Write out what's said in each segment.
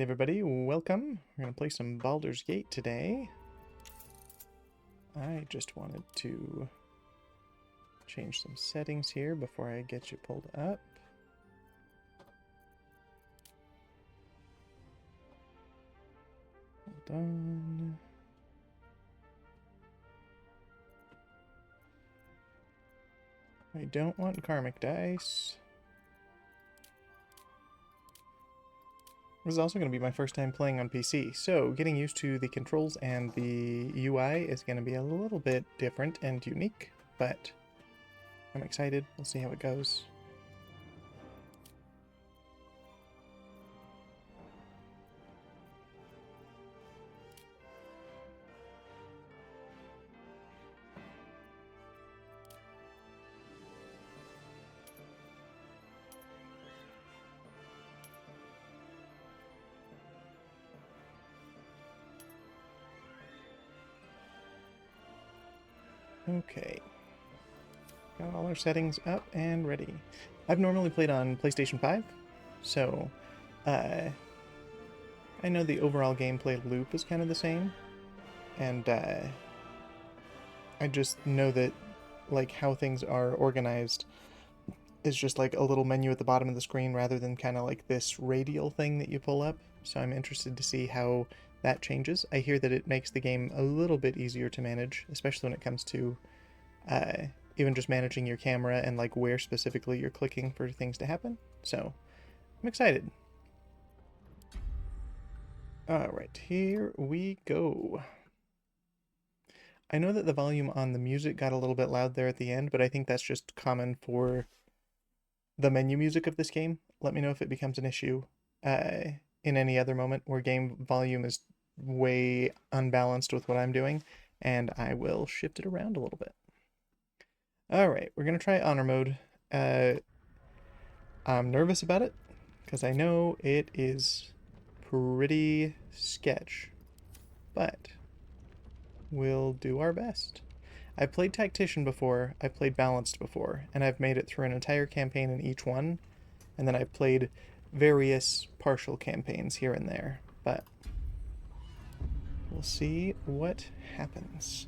Alright everybody, welcome. We're going to play some Baldur's Gate today. I just wanted to change some settings here before I get you pulled up. Hold on. I don't want karmic dice. This is also going to be my first time playing on PC, so getting used to the controls and the UI is going to be a little bit different and unique, but I'm excited. We'll see how it goes. Okay. Got all our settings up and ready. I've normally played on PlayStation 5, so I know the overall gameplay loop is kind of the same, and I just know that like how things are organized is just like a little menu at the bottom of the screen rather than kind of like this radial thing that you pull up. So I'm interested to see how that changes. I hear that it makes the game a little bit easier to manage, especially when it comes to even just managing your camera and like where specifically you're clicking for things to happen. So I'm excited. Alright, here we go. I know that the volume on the music got a little bit loud there at the end, but I think that's just common for the menu music of this game. Let me know if it becomes an issue in any other moment where game volume is way unbalanced with what I'm doing, and I will shift it around a little bit. Alright, we're going to try honor mode. I'm nervous about it, because I know it is pretty sketch, but we'll do our best. I've played Tactician before, I've played Balanced before, and I've made it through an entire campaign in each one, and then I've played various partial campaigns here and there, but we'll see what happens.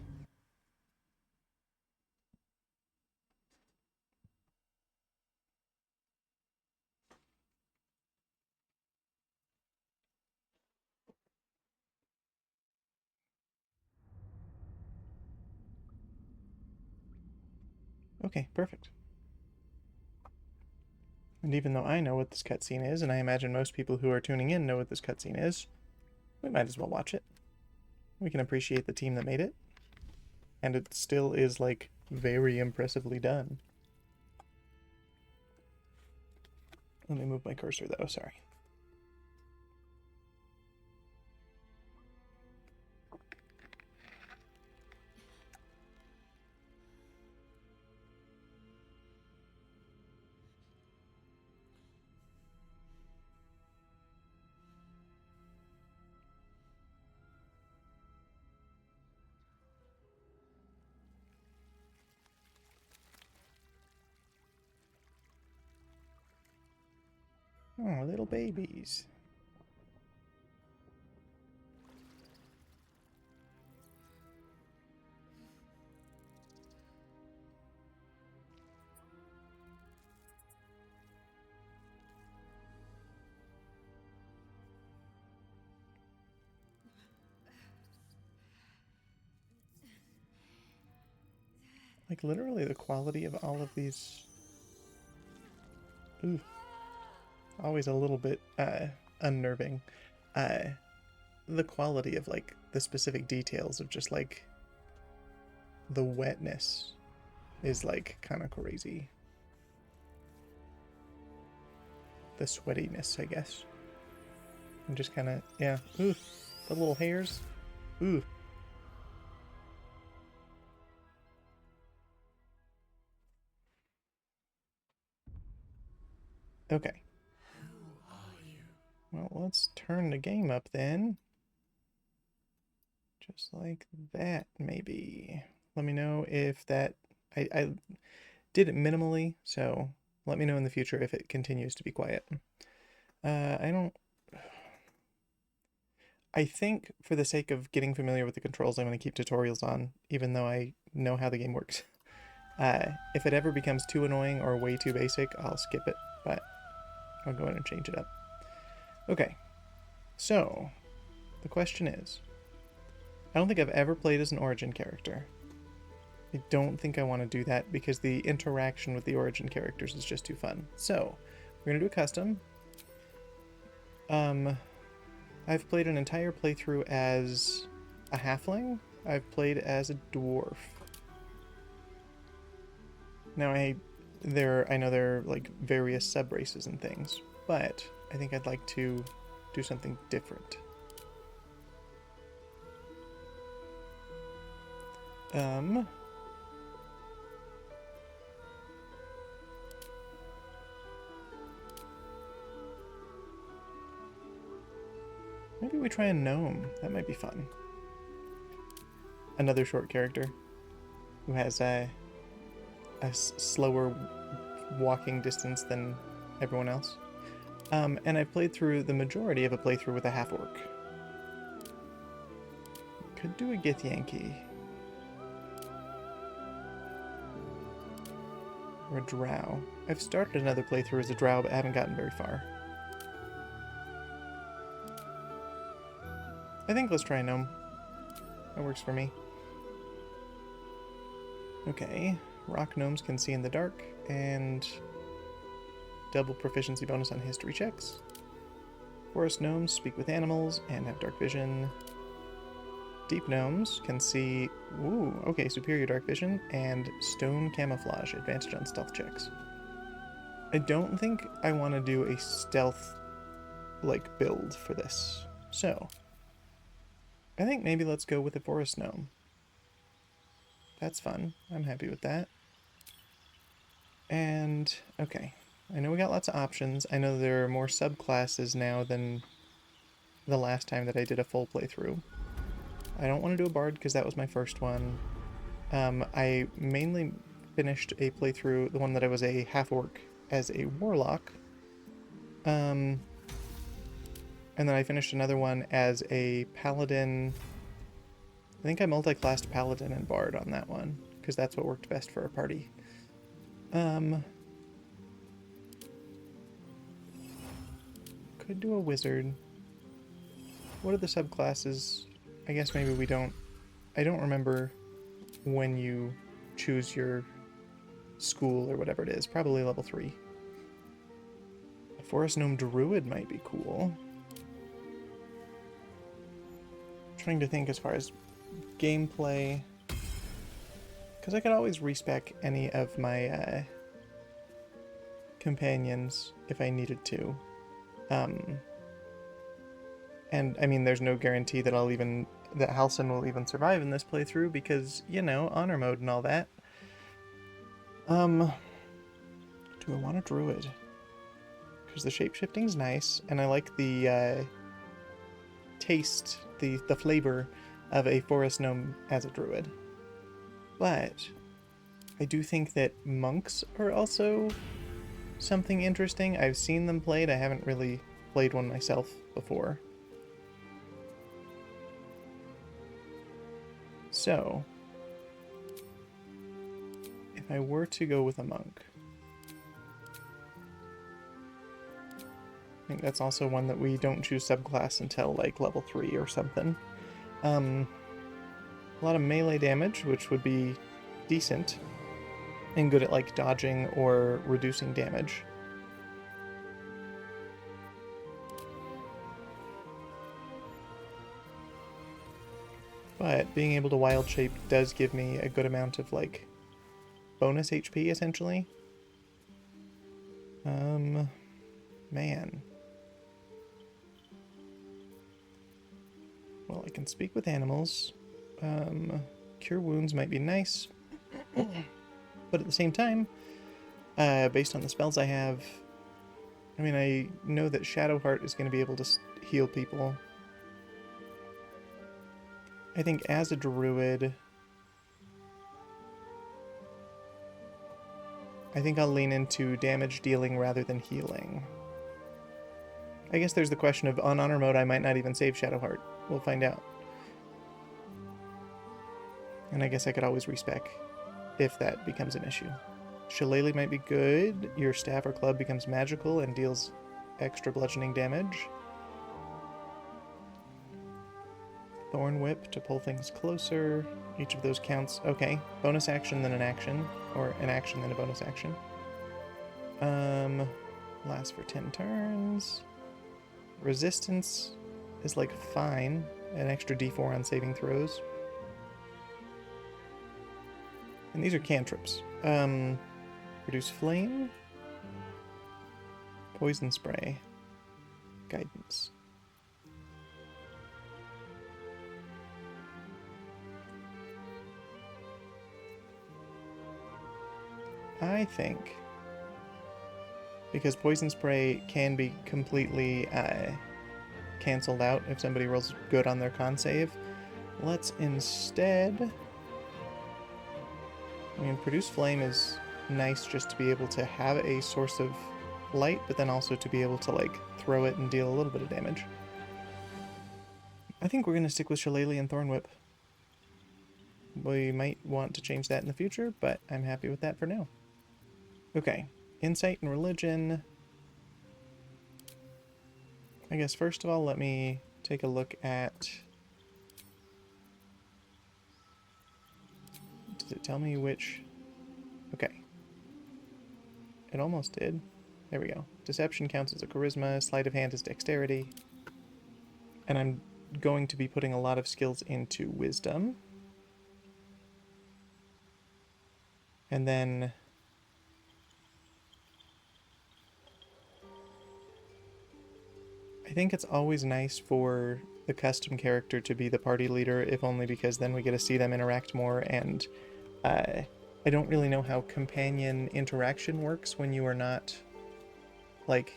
Okay, perfect. And even though I know what this cutscene is, and I imagine most people who are tuning in know what this cutscene is, we might as well watch it. We can appreciate the team that made it. And it still is, like, very impressively done. Let me move my cursor, though, sorry. Oh, little babies. Like, literally the quality of all of these... Ooh. Always a little bit, unnerving. The quality of, like, the specific details of just, like, the wetness is, like, kind of crazy. The sweatiness, I guess. And just kind of, yeah. Ooh, the little hairs. Ooh. Okay. Well, let's turn the game up then. Just like that, maybe. Let me know if that... I did it minimally, so let me know in the future if it continues to be quiet. I don't... I think for the sake of getting familiar with the controls, I'm going to keep tutorials on, even though I know how the game works. If it ever becomes too annoying or way too basic, I'll skip it, but I'll go in and change it up. Okay, so the question is, I don't think I've ever played as an origin character. I don't think I want to do that because the interaction with the origin characters is just too fun. So, we're going to do a custom. I've played an entire playthrough as a halfling. I've played as a dwarf. Now I know there are like various sub-races and things, but I think I'd like to do something different. Maybe we try a gnome. That might be fun. Another short character who has a slower walking distance than everyone else. And I've played through the majority of a playthrough with a half-orc. Could do a Githyanki. Or a drow. I've started another playthrough as a drow, but haven't gotten very far. I think let's try a gnome. That works for me. Okay, rock gnomes can see in the dark, and double proficiency bonus on history checks. Forest gnomes speak with animals and have dark vision. Deep gnomes can see, superior dark vision, and stone camouflage, advantage on stealth checks. I don't think I want to do a stealth, build for this. So, I think maybe let's go with a forest gnome. That's fun. I'm happy with that. And, okay. I know we got lots of options. I know there are more subclasses now than the last time that I did a full playthrough. I don't want to do a bard because that was my first one. I mainly finished a playthrough, the one that I was a half-orc, as a warlock. And then I finished another one as a paladin. I think I multi-classed paladin and bard on that one, because that's what worked best for a party. Could do a wizard. What are the subclasses? I guess maybe we don't... I don't remember when you choose your school or whatever it is. Probably level 3. A forest gnome druid might be cool. Trying to think as far as gameplay, because I could always respec any of my companions if I needed to. And I mean, there's no guarantee that that Halsin will even survive in this playthrough because, honor mode and all that. Do I want a druid? Because the shapeshifting's nice, and I like the taste, the flavor of a forest gnome as a druid. But I do think that monks are also something interesting. I've seen them played. I haven't really played one myself before. So, if I were to go with a monk, I think that's also one that we don't choose subclass until level 3 or something. A lot of melee damage, which would be decent, and good at dodging or reducing damage. But being able to wild shape does give me a good amount of bonus HP essentially. Man. Well, I can speak with animals. Cure wounds might be nice. But at the same time, based on the spells I have, I mean, I know that Shadowheart is going to be able to heal people. I think as a druid, I think I'll lean into damage dealing rather than healing. I guess there's the question of on honor mode, I might not even save Shadowheart. We'll find out. And I guess I could always respec if that becomes an issue. Shillelagh might be good. Your staff or club becomes magical and deals extra bludgeoning damage. Thorn Whip to pull things closer. Each of those counts. Okay, bonus action then an action, or an action then a bonus action. Lasts for 10 turns. Resistance is like fine. An extra d4 on saving throws. And these are cantrips. Produce flame. Poison spray. Guidance. I think, because poison spray can be completely cancelled out if somebody rolls good on their con save, let's instead... I mean, produce flame is nice just to be able to have a source of light, but then also to be able to, like, throw it and deal a little bit of damage. I think we're going to stick with Shillelagh and Thorn Whip. We might want to change that in the future, but I'm happy with that for now. Okay, Insight and Religion. I guess first of all, let me take a look at... Does it tell me which... Okay. It almost did. There we go. Deception counts as a charisma, sleight of hand is dexterity. And I'm going to be putting a lot of skills into wisdom. And then... I think it's always nice for the custom character to be the party leader, if only because then we get to see them interact more, and I don't really know how companion interaction works when you are not, like,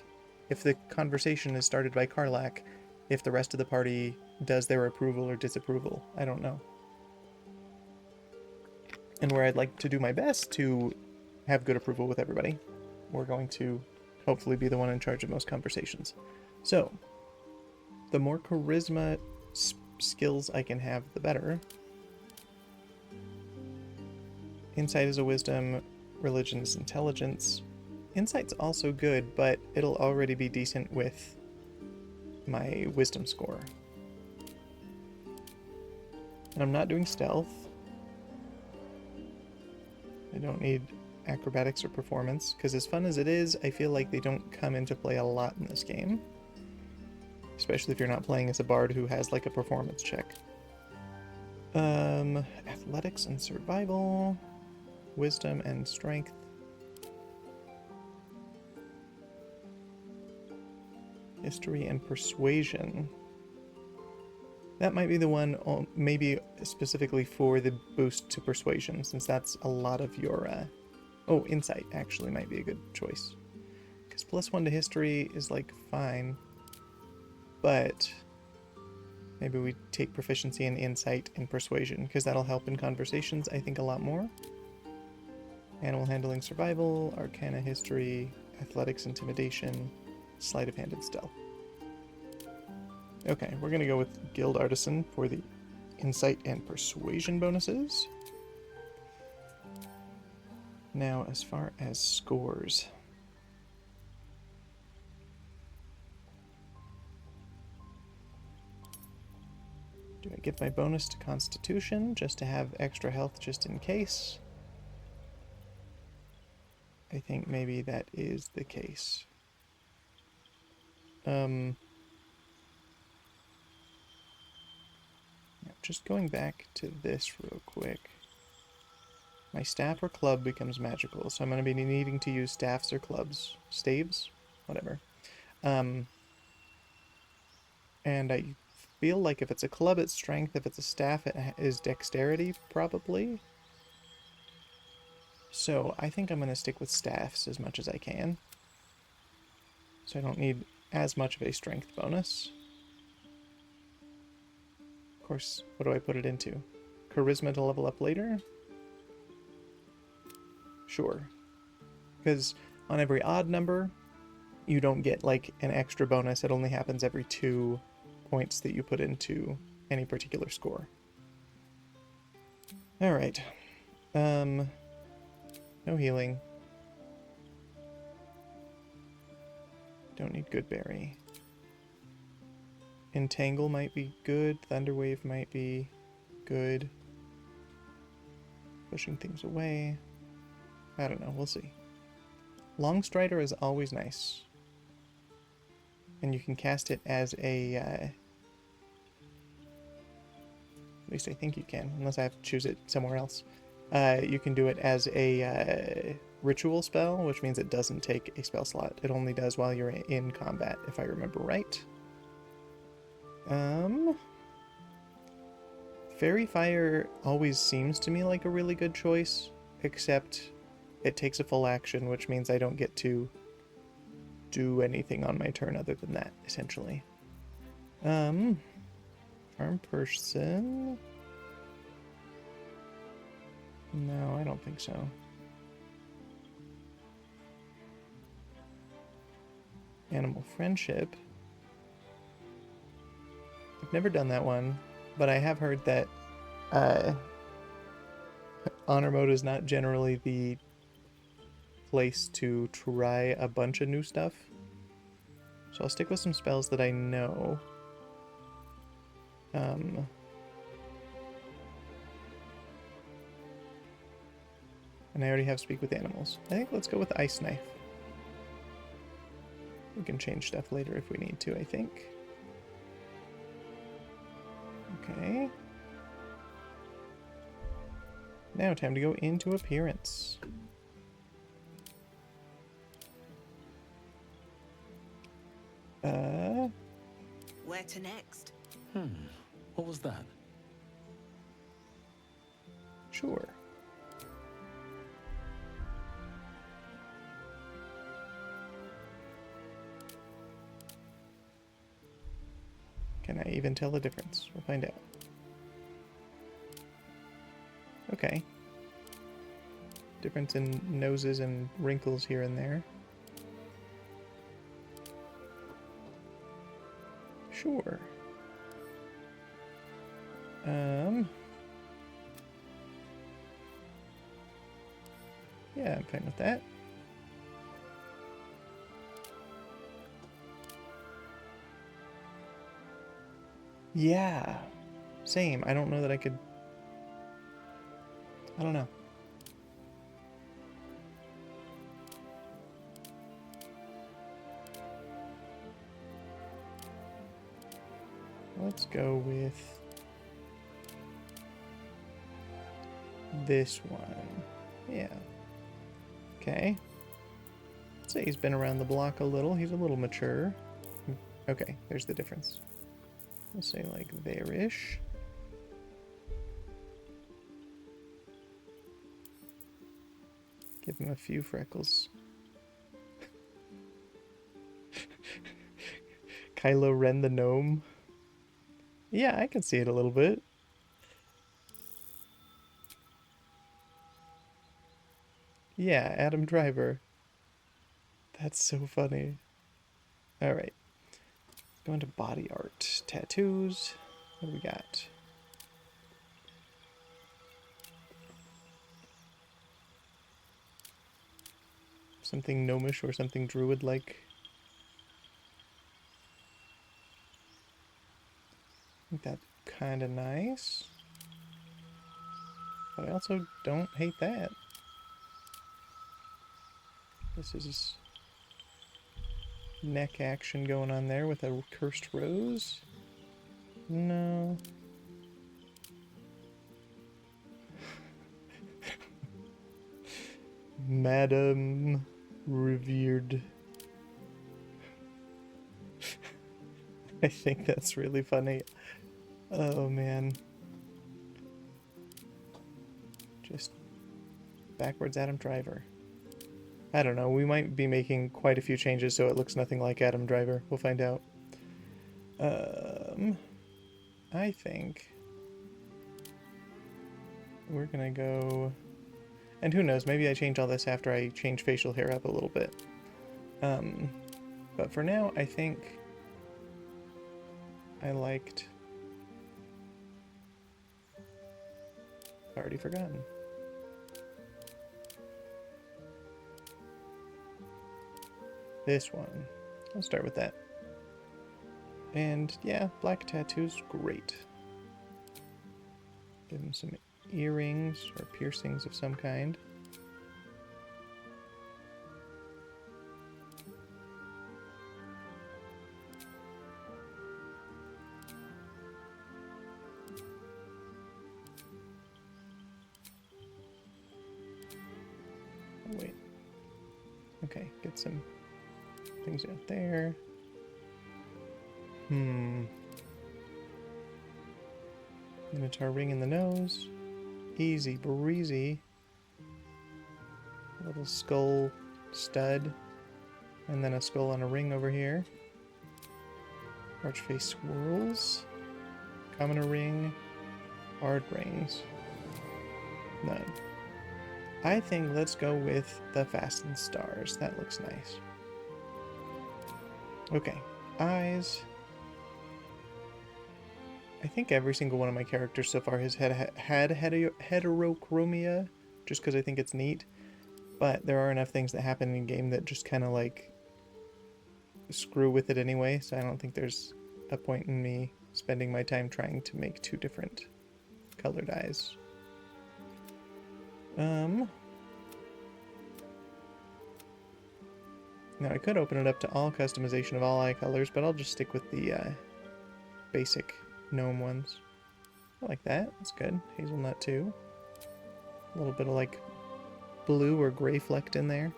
if the conversation is started by Karlach, if the rest of the party does their approval or disapproval. I don't know. And where I'd like to do my best to have good approval with everybody, we're going to hopefully be the one in charge of most conversations. So, the more charisma skills I can have, the better. Insight is a wisdom, religion is intelligence. Insight's also good, but it'll already be decent with my wisdom score. And I'm not doing stealth. I don't need acrobatics or performance, because as fun as it is, I feel like they don't come into play a lot in this game. Especially if you're not playing as a bard who has like a performance check. Athletics and survival. Wisdom and strength. History and persuasion. That might be the one, maybe specifically for the boost to persuasion, since that's a lot of your... Oh, insight actually might be a good choice. Because +1 to history is like fine. But maybe we take proficiency in insight and persuasion, because that'll help in conversations, I think, a lot more. Animal handling, survival, arcana, history, athletics, intimidation, sleight of hand, and stealth. Okay, we're going to go with Guild Artisan for the insight and persuasion bonuses. Now, as far as scores... Do I give my bonus to Constitution just to have extra health just in case? I think maybe that is the case. Just going back to this real quick. My staff or club becomes magical, so I'm going to be needing to use staffs or clubs. Staves? Whatever. And I feel like if it's a club, it's strength. If it's a staff, it is dexterity, probably. So I think I'm going to stick with staffs as much as I can. So I don't need as much of a strength bonus. Of course, what do I put it into? Charisma to level up later? Sure. Because on every odd number, you don't get like an extra bonus. It only happens every 2 points that you put into any particular score. Alright. No healing. Don't need Goodberry. Entangle might be good. Thunderwave might be good. Pushing things away. I don't know. We'll see. Longstrider is always nice. And you can cast it as a... at least I think you can, unless I have to choose it somewhere else. You can do it as a ritual spell, which means it doesn't take a spell slot. It only does while you're in combat, if I remember right. Fairy Fire always seems to me like a really good choice, except it takes a full action, which means I don't get to do anything on my turn other than that, essentially. Charm Person... No, I don't think so. Animal Friendship. I've never done that one, but I have heard that Honor Mode is not generally the place to try a bunch of new stuff. So I'll stick with some spells that I know. And I already have Speak with Animals. I think let's go with Ice Knife. We can change stuff later if we need to, I think. Okay. Now time to go into appearance. Where to next? What was that? Sure. Can I even tell the difference? We'll find out. Okay. Difference in noses and wrinkles here and there. Sure. Yeah, I'm fine with that. Yeah. Same. I don't know that I could... I don't know. Let's go with this one. Yeah. Okay. I'd say he's been around the block a little. He's a little mature. Okay, there's the difference. We'll say like there-ish. Give him a few freckles. Kylo Ren the gnome. Yeah, I can see it a little bit. Yeah, Adam Driver. That's so funny. Alright. Go into body art. Tattoos. What do we got? Something gnomish or something druid-like. I think that's kind of nice. But I also don't hate that. This is neck action going on there with a cursed rose. No. Madam revered. I think that's really funny. Oh man. Just backwards Adam Driver. I don't know, we might be making quite a few changes so it looks nothing like Adam Driver. We'll find out. I think we're gonna go... And who knows, maybe I change all this after I change facial hair up a little bit. But for now, I think I liked. Already forgotten. This one. I'll start with that. And yeah, black tattoos, great. Give him some earrings or piercings of some kind. Oh, wait. Okay, get some things out there. Minotaur ring in the nose. Easy breezy. Little skull stud. And then a skull on a ring over here. Archface swirls. Commoner ring. Hard rings. None. I think let's go with the fastened stars. That looks nice. Okay. Eyes. I think every single one of my characters so far has had heterochromia, just because I think it's neat. But there are enough things that happen in game that just kind of like screw with it anyway, so I don't think there's a point in me spending my time trying to make two different colored eyes. Now I could open it up to all customization of all eye colors, but I'll just stick with the basic gnome ones. I like that. That's good. Hazelnut too. A little bit of like blue or gray flecked in there.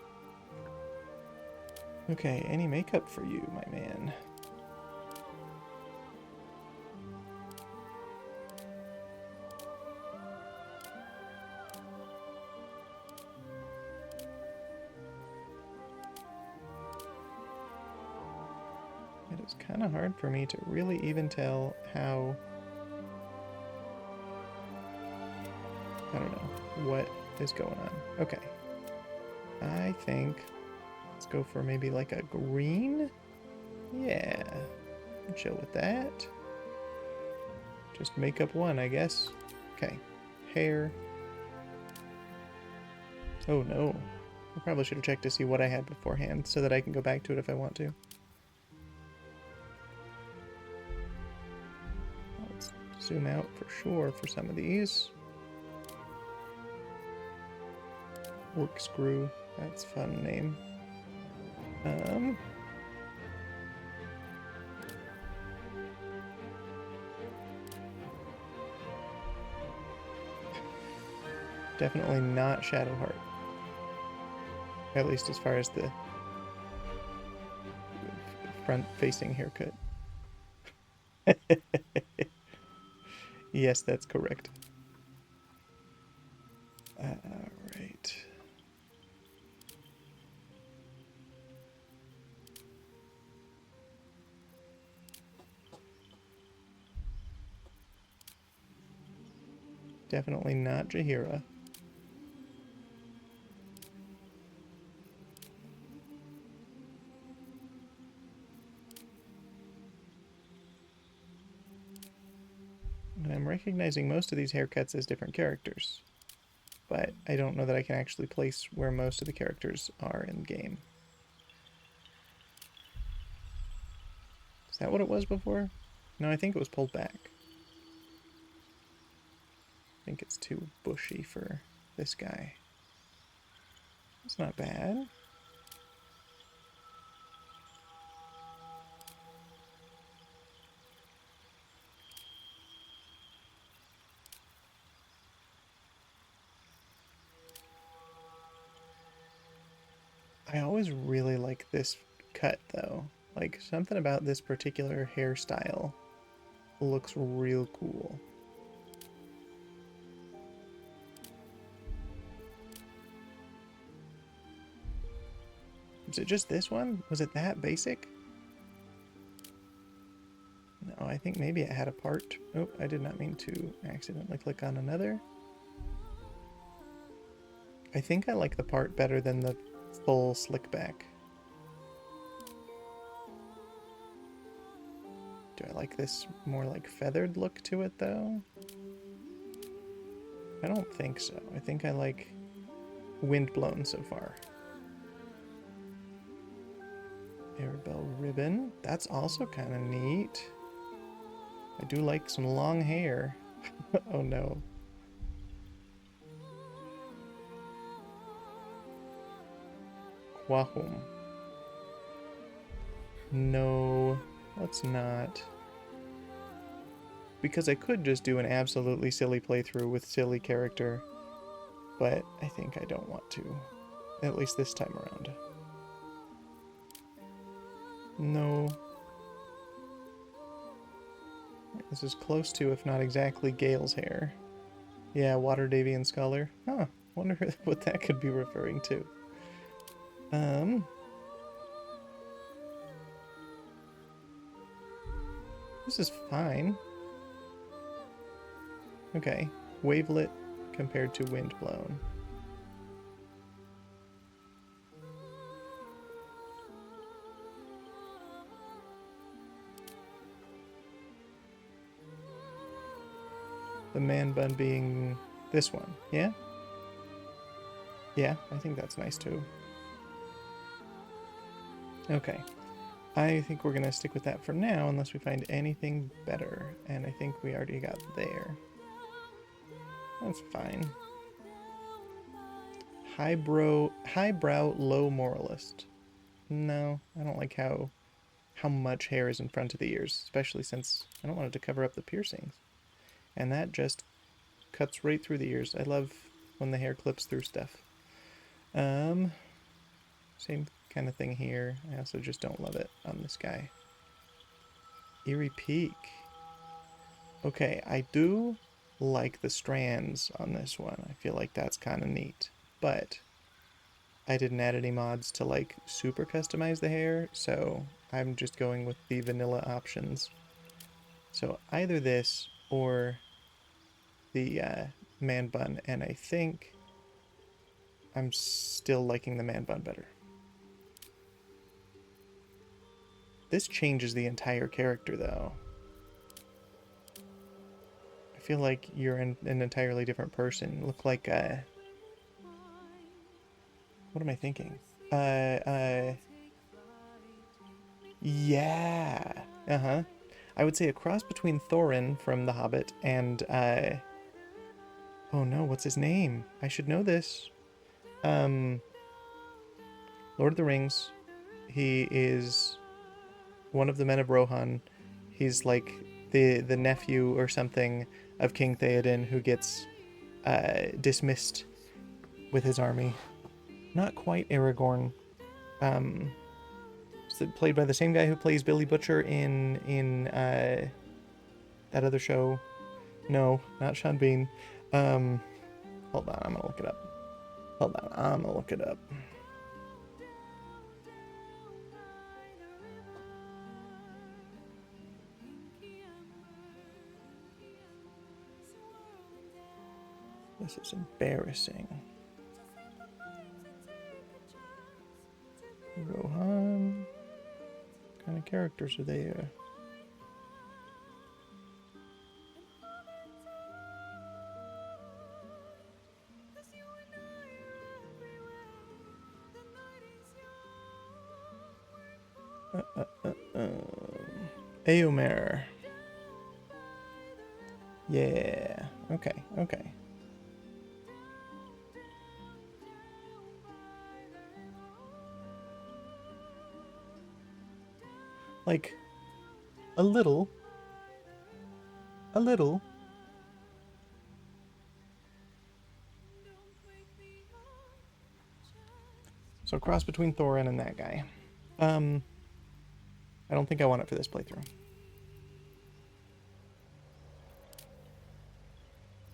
Okay, any makeup for you, my man? It is kind of hard for me to really even tell how... I don't know what is going on. Okay. I think let's go for maybe like a green. Yeah. I'll chill with that. Just makeup one, I guess. Okay. Hair. Oh no. I probably should have checked to see what I had beforehand so that I can go back to it if I want to. Let's zoom out for sure for some of these. Workscrew. That's a fun name. Definitely not Shadowheart. At least as far as the front-facing haircut. Yes, that's correct. Alright. Definitely not Jaheira. And I'm recognizing most of these haircuts as different characters. But I don't know that I can actually place where most of the characters are in the game. Is that what it was before? No, I think it was pulled back. I think it's too bushy for this guy. That's not bad. I always really like this cut though. Like something about this particular hairstyle looks real cool. Was it just this one? Was it that basic? No, I think maybe it had a part. Oh, I did not mean to accidentally click on another. I think I like the part better than the full slick back. Do I like this more like feathered look to it though? I don't think so. I think I like windblown so far. Arabelle ribbon. That's also kind of neat. I do like some long hair. Oh no. Quahum. No, let's not. Because I could just do an absolutely silly playthrough with silly character, but I think I don't want to. At least this time around. No. This is close to, if not exactly, Gale's hair. Yeah, Water Davian Scholar. Huh. Wonder what that could be referring to. This is fine. Okay. Wavelet compared to Windblown. The man bun being this one, yeah? Yeah, I think that's nice too. Okay. I think we're going to stick with that for now unless we find anything better. And I think we already got there. That's fine. Highbrow low moralist. No, I don't like how much hair is in front of the ears, especially since I don't want it to cover up the piercings. And that just cuts right through the ears. I love when the hair clips through stuff. Same kind of thing here. I also just don't love it on this guy. Eerie Peak. Okay, I do like the strands on this one. I feel like that's kind of neat. But I didn't add any mods to like super customize the hair, so I'm just going with the vanilla options. So either this or the man bun, and I think I'm still liking the man bun better. This changes the entire character though. I feel like you're an entirely different person. You look like what am I thinking? Yeah. Uh-huh. I would say a cross between Thorin from The Hobbit and oh no, what's his name? I should know this. Lord of the Rings. He is one of the men of Rohan. He's like the nephew or something of King Theoden who gets dismissed with his army. Not quite Aragorn. Played by the same guy who plays Billy Butcher in that other show. No, not Sean Bean. Hold on, I'm gonna look it up. Hold on, I'm gonna look it up. This is embarrassing. Rohan. What kind of characters are they? Eomer. Yeah. Okay. Okay. Like a little. A little. So cross between Thorin and that guy. I don't think I want it for this playthrough.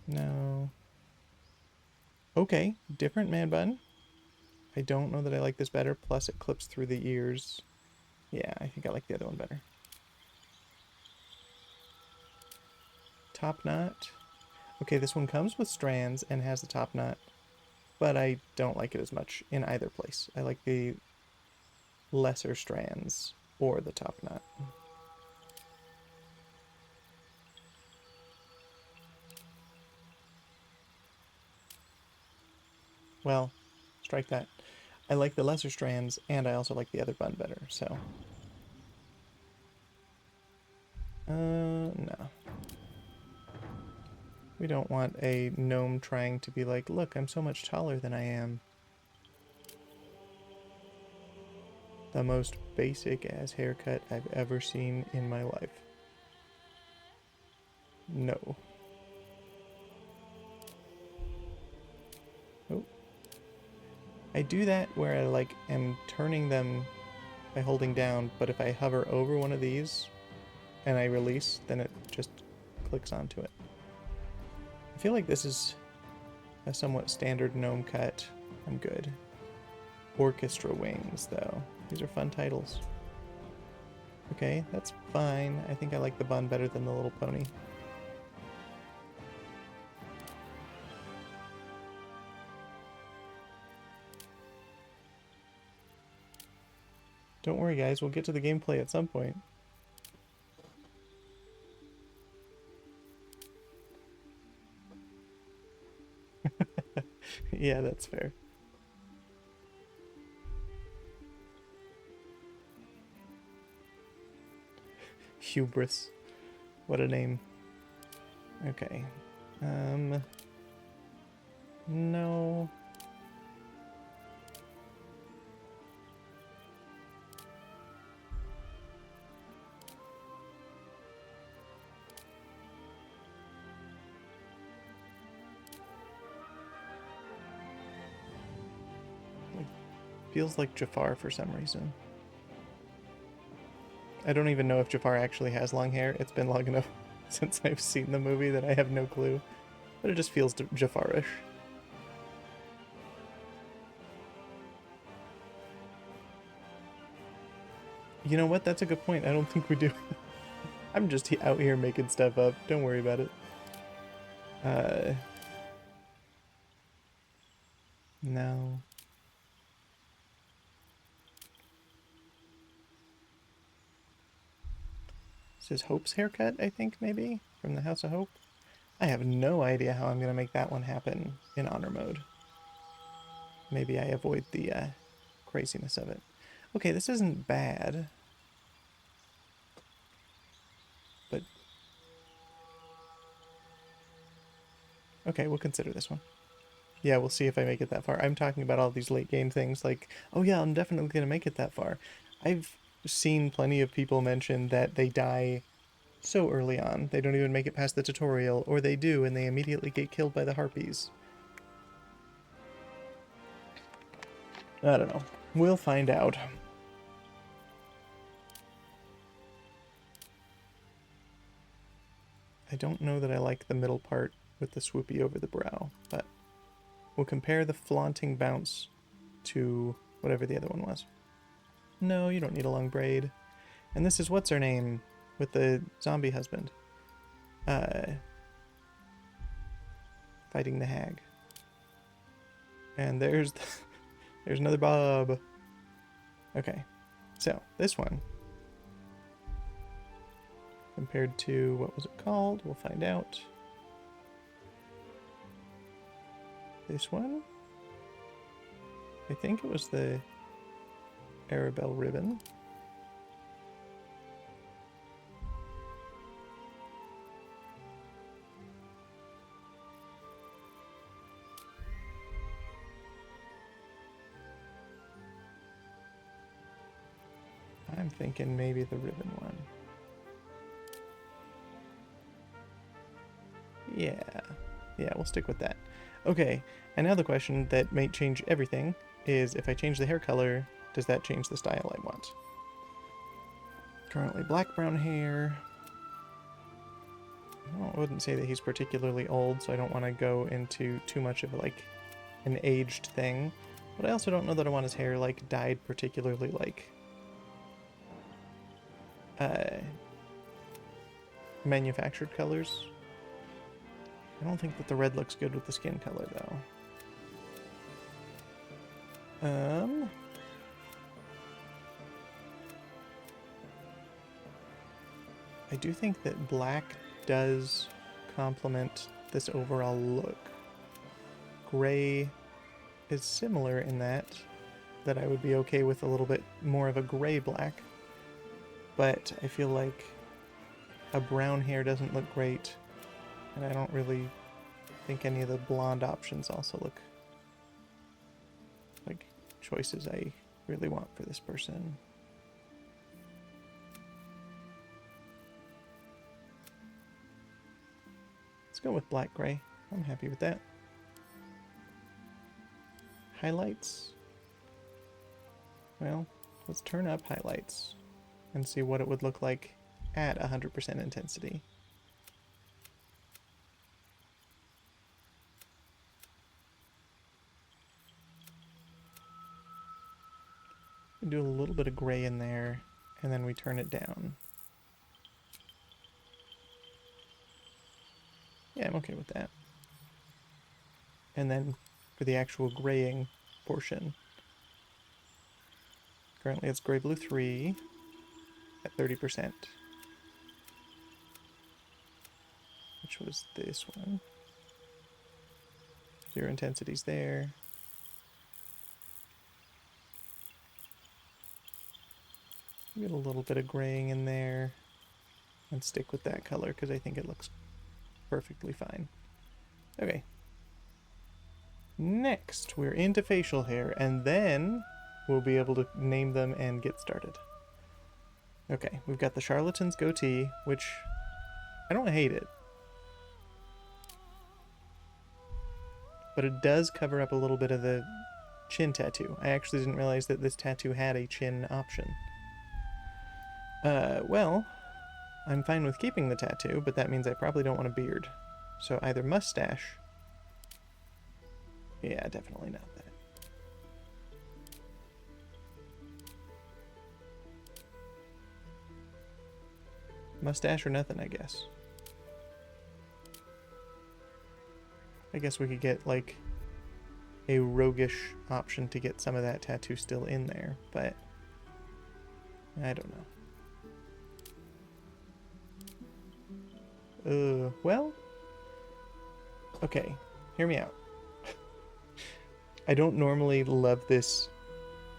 No. Okay, different man bun. I don't know that I like this better, plus it clips through the ears. Yeah, I think I like the other one better. Top knot. Okay, this one comes with strands and has the top knot, but I don't like it as much in either place. I like the lesser strands or the top knot. well, strike that. I like the lesser strands, and I also like the other bun better, so. No. We don't want a gnome trying to be like, look, I'm so much taller than I am. The most basic ass haircut I've ever seen in my life. No. Oh. I do that where I like am turning them by holding down, but if I hover over one of these and I release, then it just clicks onto it. I feel like this is a somewhat standard gnome cut. I'm good. Orchestra Wings, though. These are fun titles. Okay, that's fine. I think I like the bun better than the little pony. Don't worry, guys. We'll get to the gameplay at some point. Yeah, that's fair. Hubris. What a name. Okay. No. Like, feels like Jafar for some reason. I don't even know if Jafar actually has long hair. It's been long enough since I've seen the movie that I have no clue. But it just feels Jafar-ish. You know what? That's a good point. I don't think we do. I'm just out here making stuff up. Don't worry about it. No. This is Hope's haircut, I think, maybe? From the House of Hope? I have no idea how I'm going to make that one happen in honor mode. Maybe I avoid the craziness of it. Okay, this isn't bad. But... okay, we'll consider this one. Yeah, we'll see if I make it that far. I'm talking about all these late game things like, oh yeah, I'm definitely going to make it that far. I've seen plenty of people mention that they die so early on. They don't even make it past the tutorial, or they do and they immediately get killed by the harpies. I don't know. We'll find out. I don't know that I like the middle part with the swoopy over the brow, but we'll compare the flaunting bounce to whatever the other one was. No, you don't need a long braid. And this is what's her name with the zombie husband. Fighting the hag. And there's there's another Bob. Okay, so this one compared to what was it called? We'll find out. This one, I think it was the Arabelle ribbon. I'm thinking maybe the ribbon one. Yeah, we'll stick with that. Okay, and now the question that may change everything is if I change the hair color, does that change the style I want? Currently black-brown hair. I wouldn't say that he's particularly old, so I don't want to go into too much of like an aged thing. But I also don't know that I want his hair like dyed particularly like manufactured colors. I don't think that the red looks good with the skin color though. I do think that black does complement this overall look. Gray is similar in that I would be okay with a little bit more of a gray-black. But I feel like a brown hair doesn't look great, and I don't really think any of the blonde options also look like choices I really want for this person. Let's go with black gray. I'm happy with that. Highlights. Well, let's turn up highlights and see what it would look like at 100% intensity. We do a little bit of gray in there, and then we turn it down. Yeah, I'm okay with that. And then for the actual graying portion, currently it's gray blue 3 at 30%, which was this one. 0 intensities there. Get a little bit of graying in there and stick with that color because I think it looks perfectly fine. Okay. Next, we're into facial hair, and then we'll be able to name them and get started. Okay, we've got the Charlatan's goatee, which I don't hate it, but it does cover up a little bit of the chin tattoo. I actually didn't realize that this tattoo had a chin option. Well, I'm fine with keeping the tattoo, but that means I probably don't want a beard. So either mustache... Yeah, definitely not that. Mustache or nothing, I guess. I guess we could get, like, a roguish option to get some of that tattoo still in there, but... I don't know. Well... Okay, hear me out. I don't normally love this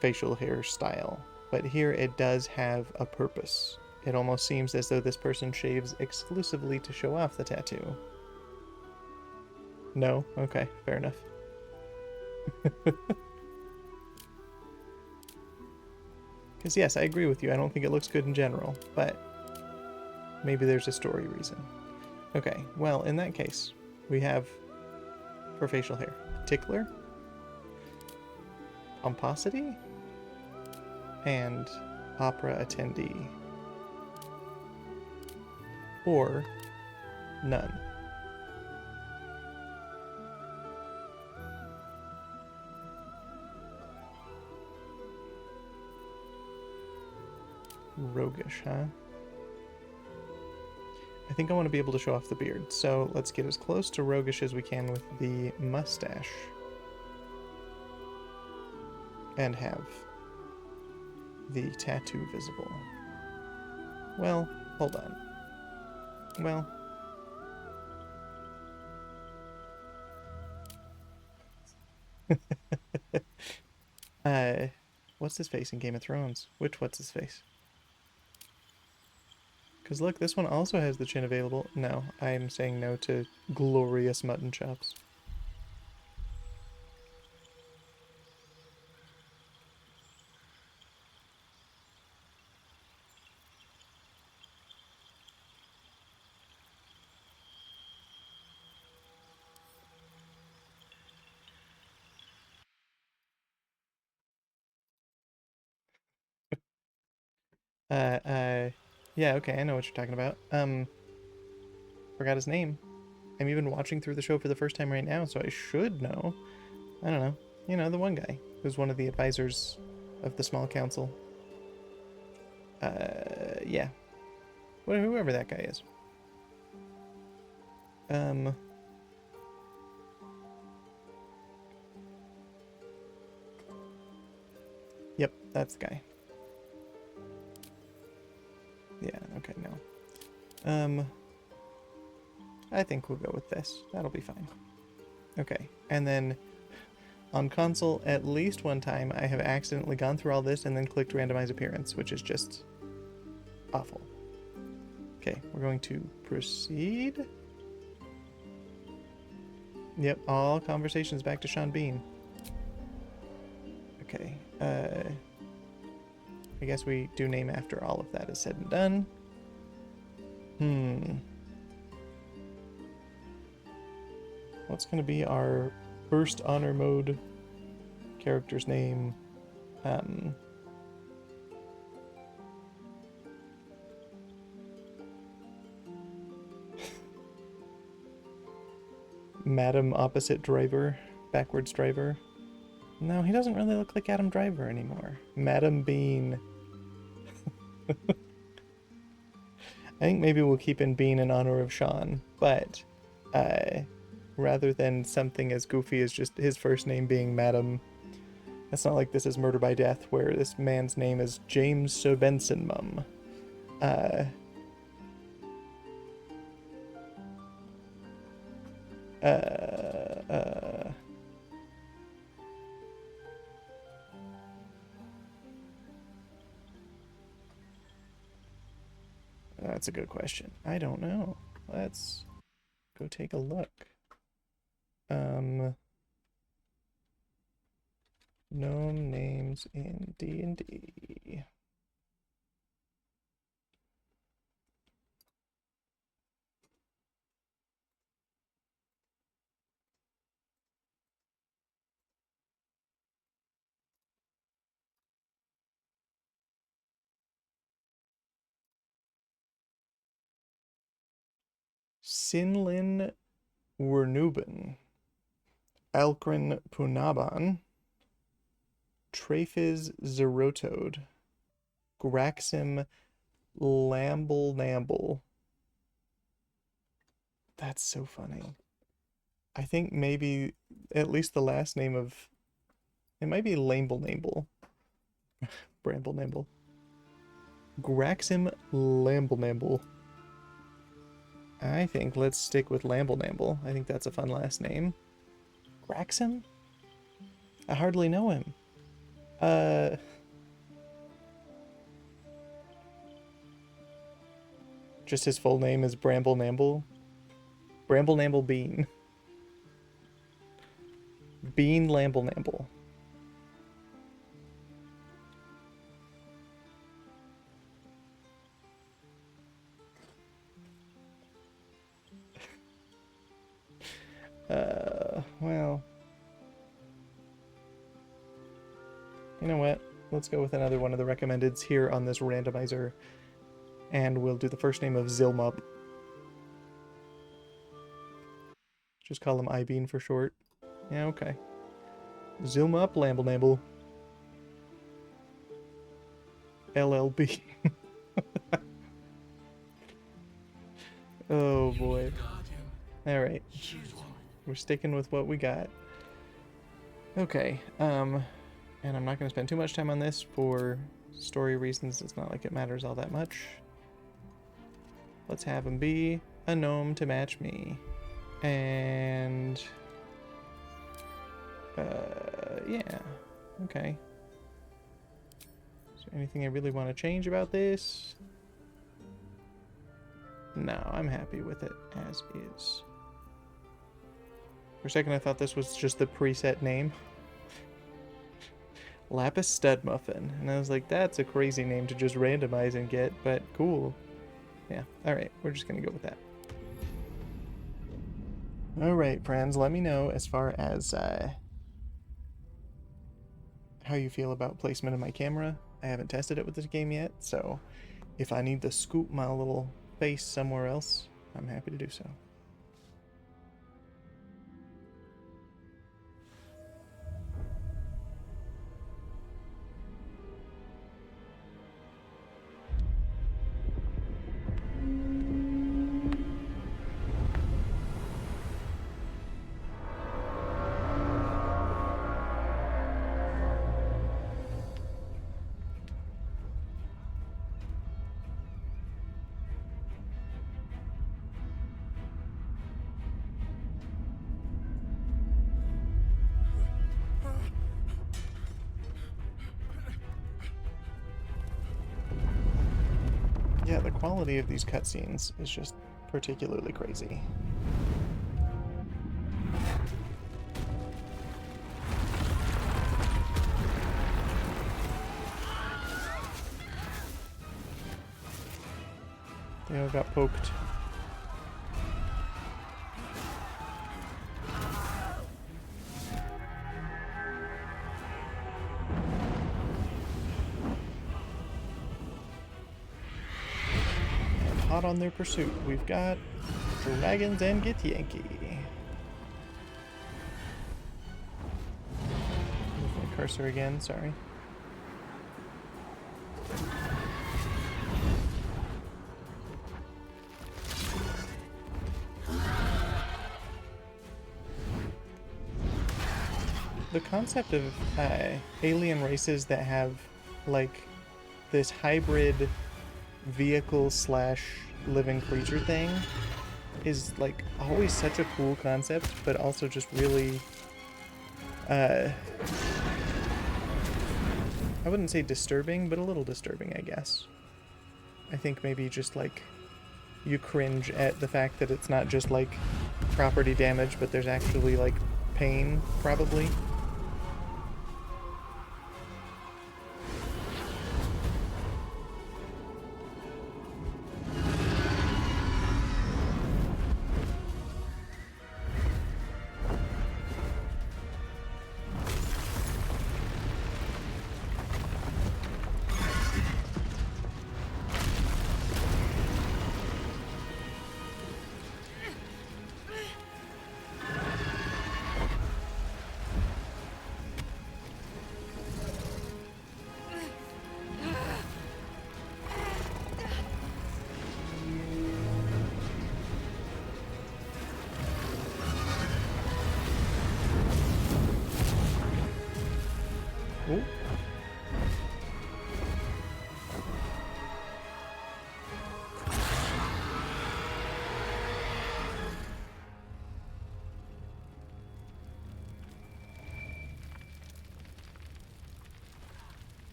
facial hair style, but here it does have a purpose. It almost seems as though this person shaves exclusively to show off the tattoo. No? Okay, fair enough. Because yes, I agree with you. I don't think it looks good in general, but maybe there's a story reason. Okay, well, in that case, we have, for facial hair, tickler, pomposity, and opera attendee. Or none. Roguish, huh? I think I want to be able to show off the beard, so let's get as close to roguish as we can with the mustache. And have the tattoo visible. Well, hold on. Well... what's his face in Game of Thrones? Which what's his face? Because look, this one also has the chin available. No, I am saying no to glorious mutton chops. Yeah, okay, I know what you're talking about. Forgot his name. I'm even watching through the show for the first time right now, so I should know. I don't know. You know, the one guy who's one of the advisors of the small council. Yeah. Whoever that guy is. Yep, that's the guy. Yeah, okay, no. I think we'll go with this. That'll be fine. Okay, and then On console, at least one time, I have accidentally gone through all this and then clicked randomize appearance, which is just awful. Okay, we're going to proceed. Yep, all conversations back to Sean Bean. Okay, I guess we do name after all of that is said and done. What's going to be our first honor mode character's name? Madam Opposite Driver, backwards driver. No, he doesn't really look like Adam Driver anymore. Madam Bean. I think maybe we'll keep in Bean in honor of Sean, but rather than something as goofy as just his first name being Madam, it's not like this is Murder by Death, where this man's name is James Sobensenmum. That's a good question. I don't know. Let's go take a look. Gnome names in D&D. Sinlin Wernuben, Alkrin Punaban, Traphiz Zerotode, Graxim Lamble Namble. That's so funny. I think maybe at least the last name of it might be Lamble Namble. Bramble Namble. Graxim Lamble Namble. I think let's stick with Lamble Namble. I think that's a fun last name. Graxim? I hardly know him. Just his full name is Bramble Namble. Bramble Namble Bean. Bean Lamble Namble. Well. You know what? Let's go with another one of the recommendeds here on this randomizer. And we'll do the first name of Zilmup. Just call him iBean for short. Yeah, okay. Zilmup Lamble Namble. LLB. Oh boy. Alright. We're sticking with what we got. Okay, and I'm not going to spend too much time on this for story reasons. It's not like it matters all that much. Let's have him be a gnome to match me. And... yeah. Okay. Is there anything I really want to change about this? No, I'm happy with it as is. For a second I thought this was just the preset name. Lapis Stud Muffin. And I was like, that's a crazy name to just randomize and get, but cool. Yeah, alright, we're just gonna go with that. Alright, friends, let me know as far as how you feel about placement of my camera. I haven't tested it with this game yet, so if I need to scoop my little face somewhere else, I'm happy to do so. quality of these cutscenes is just particularly crazy. They all got poked. And hot on their pursuit, we've got dragons and Githyanki. Move my cursor again, sorry. The concept of alien races that have like this hybrid vehicle slash living creature thing is like always such a cool concept, but also just really I wouldn't say disturbing, but a little disturbing, I guess. I think maybe just like you cringe at the fact that it's not just like property damage, but there's actually like pain, probably. Ooh.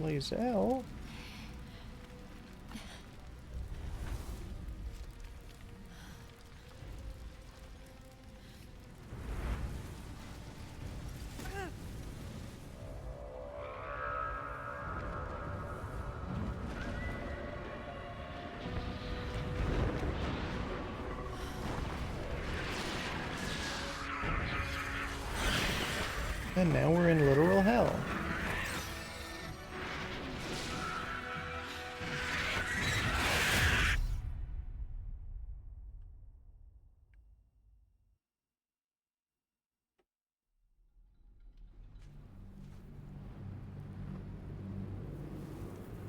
Lae'zel. And now we're in literal hell.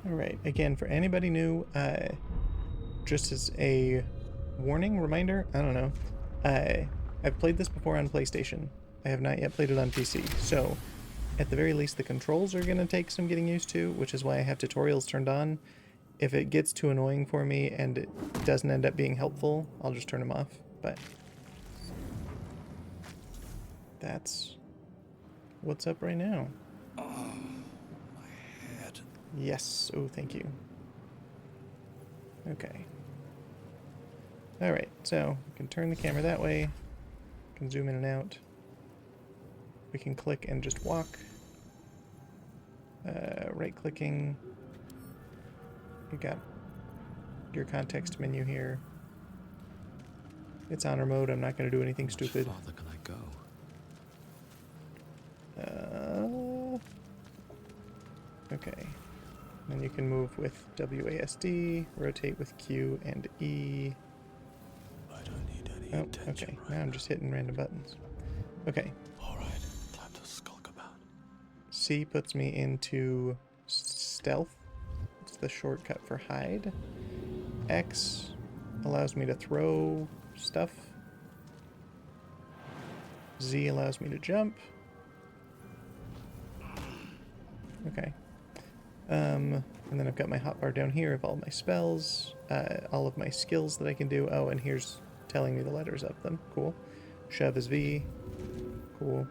Alright, again, for anybody new, just as a warning, reminder, I don't know, I've played this before on PlayStation. I have not yet played it on PC, so at the very least the controls are going to take some getting used to, which is why I have tutorials turned on. If it gets too annoying for me and it doesn't end up being helpful, I'll just turn them off, but that's what's up right now. Oh, my head. Yes, oh thank you. Okay. Alright, so we can turn the camera that way, we can zoom in and out. We can click and just walk. Right-clicking. You got your context menu here. It's honor mode. I'm not going to do anything stupid. How far can I go? Okay. Then you can move with WASD, rotate with Q and E. I don't need any attention. Okay. Right Now I'm just hitting random buttons. Okay. Alright, time to skulk about. C puts me into stealth. It's the shortcut for hide. X allows me to throw stuff. Z allows me to jump. Okay. And then I've got my hotbar down here of all my spells, all of my skills that I can do. Oh, and here's telling me the letters of them. Cool. Shove is V. Cool.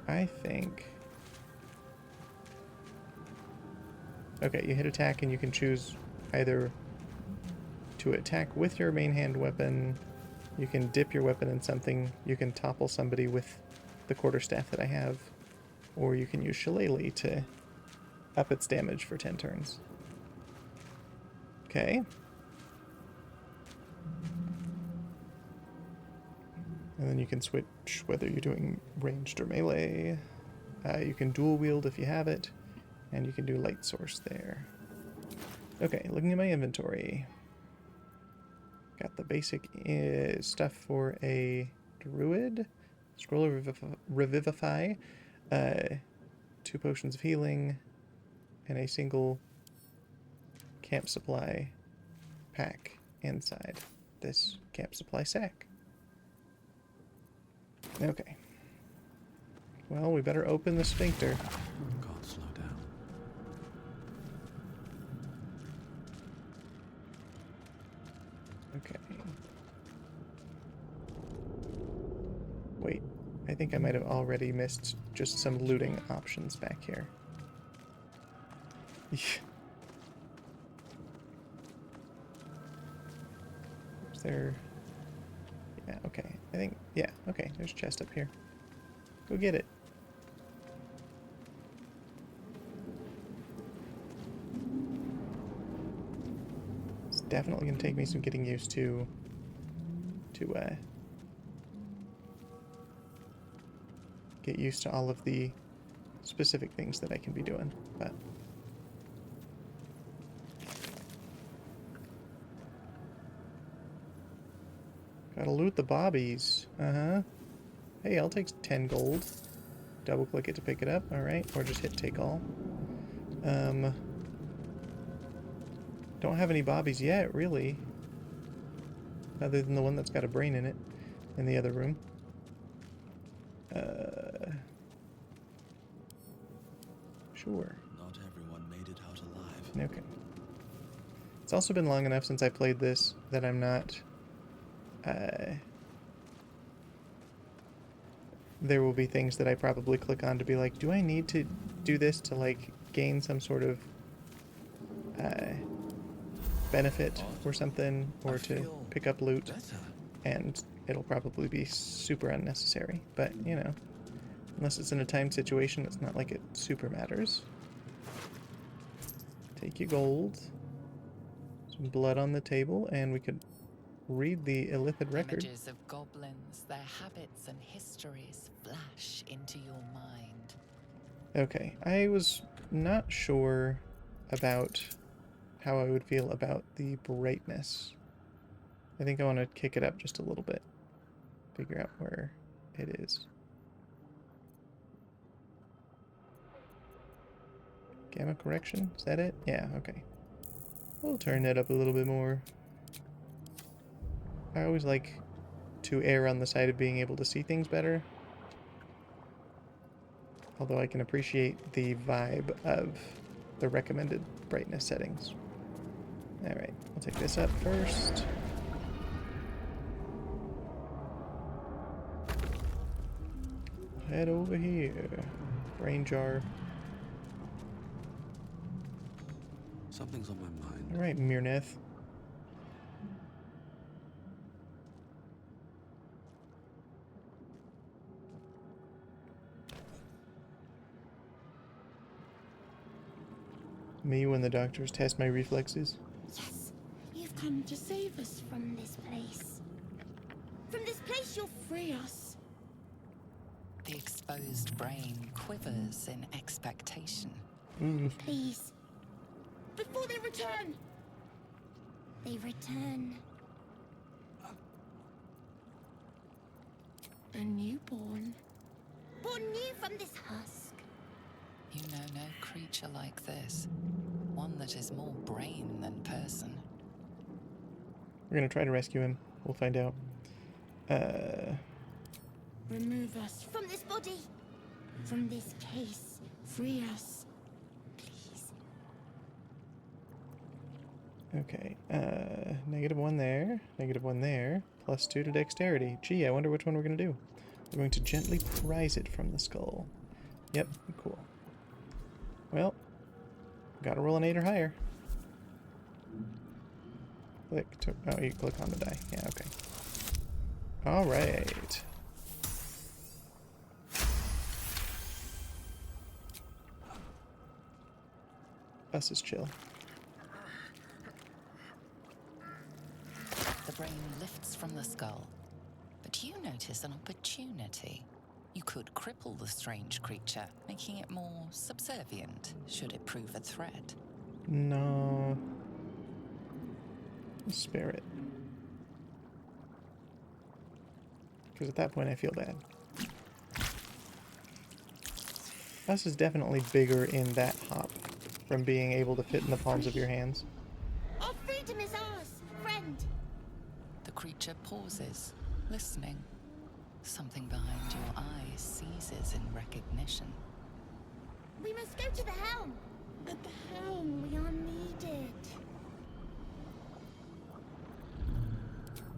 I think Okay, you hit attack and you can choose either to attack with your main hand weapon, you can dip your weapon in something, you can topple somebody with the quarterstaff that I have, or you can use Shillelagh to up its damage for 10 turns. Okay. And then you can switch whether you're doing ranged or melee. You can dual wield if you have it, and you can do light source there. Okay, looking at my inventory. Got the basic stuff for a druid, scroll of revivify, 2 potions of healing, and a single camp supply pack inside this camp supply sack. Okay. Well, we better open the sphincter. Can't slow down. Okay. Wait, I think I might have already missed just some looting options back here. Is there... Yeah, okay. I think... Yeah, okay. There's a chest up here. Go get it. It's definitely going to take me some getting used to get used to all of the specific things that I can be doing, but... Gotta loot the bobbies. Uh-huh. Hey, I'll take 10 gold. Double click it to pick it up, alright. Or just hit take all. Don't have any bobbies yet, really. Other than the one that's got a brain in it. In the other room. Sure. Not everyone made it out alive. Okay. It's also been long enough since I played this that I'm not... there will be things that I probably click on to be like, do I need to do this to, like, gain some sort of benefit or something, or to pick up loot? Better. And it'll probably be super unnecessary. But, you know, unless it's in a timed situation, it's not like it super matters. Take your gold. Some blood on the table, and we could read the illithid record. Images of goblins, their habits and histories flash into your mind. Okay, I was not sure about how I would feel about the brightness. I think I want to kick it up just a little bit. Figure out where it is. Gamma correction? Is that it? Yeah, okay. We'll turn that up a little bit more. I always like to err on the side of being able to see things better. Although I can appreciate the vibe of the recommended brightness settings. Alright, I'll take this up first. Head over here. Brain jar. Something's on my mind. Alright, Mirneth. Me when the doctors test my reflexes. Yes, you've come to save us from this place. From this place you'll free us. The exposed brain quivers in expectation. Please. Before they return. They return. A newborn. Born new from this husk. You know no creature like this. One that is more brain than person. We're gonna try to rescue him. We'll find out. Remove us from this body. From this case. Free us. Please. Okay. -1 there. -1 there. +2 to dexterity. Gee, I wonder which one we're gonna do. We're going to gently prise it from the skull. Yep, cool. Well, Gotta roll an 8 or higher. Click to... Oh, you click on the die. Yeah, okay. Alright. Us is chill. The brain lifts from the skull, but you notice an opportunity. You could cripple the strange creature, making it more subservient, should it prove a threat. No. Spare it. Because at that point I feel bad. Us is definitely bigger in that hop from being able to fit in the palms of your hands. Our freedom is ours, friend. The creature pauses, listening. Something behind your eyes seizes in recognition. We must go to the helm. At the helm, we are needed.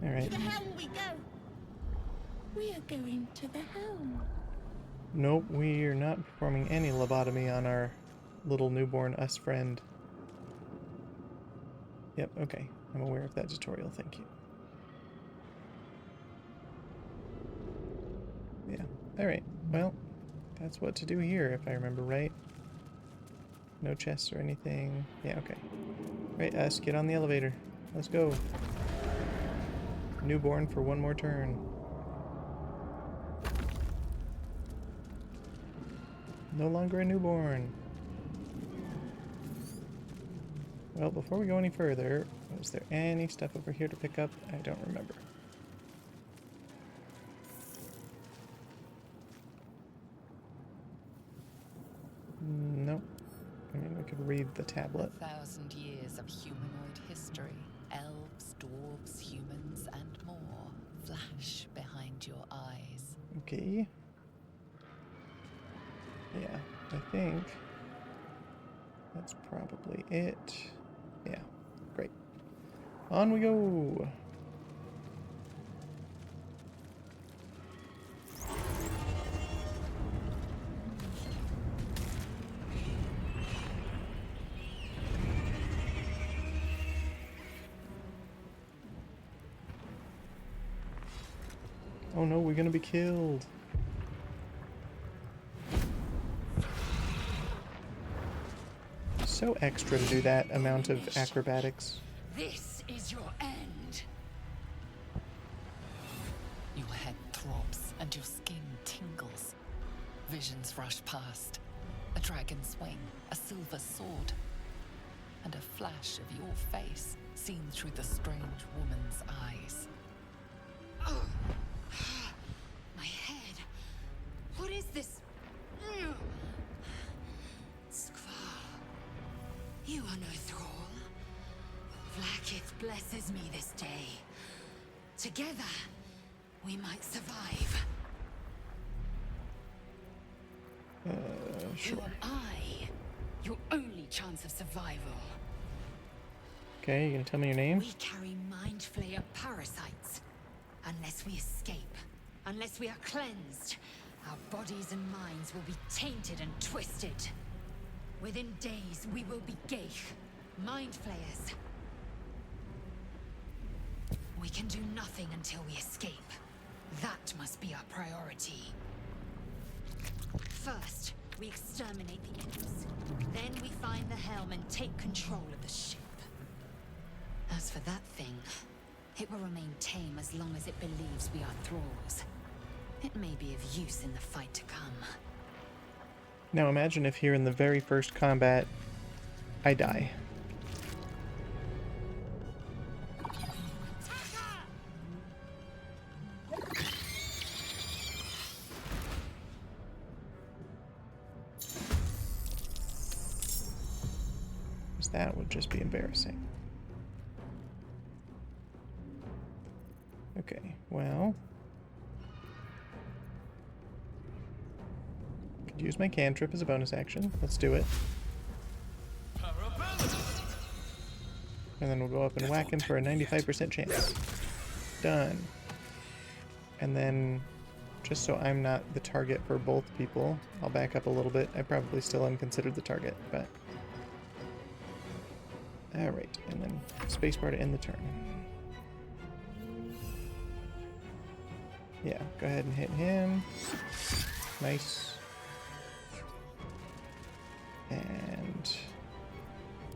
Alright. To the helm we go. We are going to the helm. Nope, we are not performing any lobotomy on our little newborn us friend. Yep, okay. I'm aware of that tutorial, thank you. Yeah, alright. Well, that's what to do here, if I remember right. No chests or anything. Yeah, okay. Right, us, get on the elevator. Let's go. Newborn for one more turn. No longer a newborn. Well, before we go any further, was there any stuff over here to pick up? I don't remember. Nope. I mean, we could read the tablet. 1,000 years of humanoid history. Elves, dwarves, humans, and more flash behind your eyes. Okay. Yeah, I think that's probably it. Yeah, great. On we go. Oh no, we're gonna be killed. So extra to do that amount of acrobatics. This is your end. Your head throbs and your skin tingles. Visions rush past. A dragon's wing, a silver sword, and a flash of your face seen through the strange woman's eyes. Oh. My head. What is this? Skvar. You are no thrall. Vlaakith blesses me this day. Together, we might survive. Sure. You and I, your only chance of survival. Okay, you gonna tell me your name? We carry mind flayer parasites. Unless we escape, unless we are cleansed, our bodies and minds will be tainted and twisted. Within days, we will be Geich, mind flayers. We can do nothing until we escape. That must be our priority. First, we exterminate the imps. Then we find the helm and take control of the ship. As for that thing, it will remain tame as long as it believes we are thralls. It may be of use in the fight to come. Now imagine if here in the very first combat, I die. That would just be embarrassing. Okay, well, could use my cantrip as a bonus action. Let's do it. And then we'll go up and whack him for a 95% chance. Done. And then, just so I'm not the target for both people, I'll back up a little bit. I probably still am considered the target, but Alright, and then spacebar to end the turn. Yeah, go ahead and hit him. Nice. And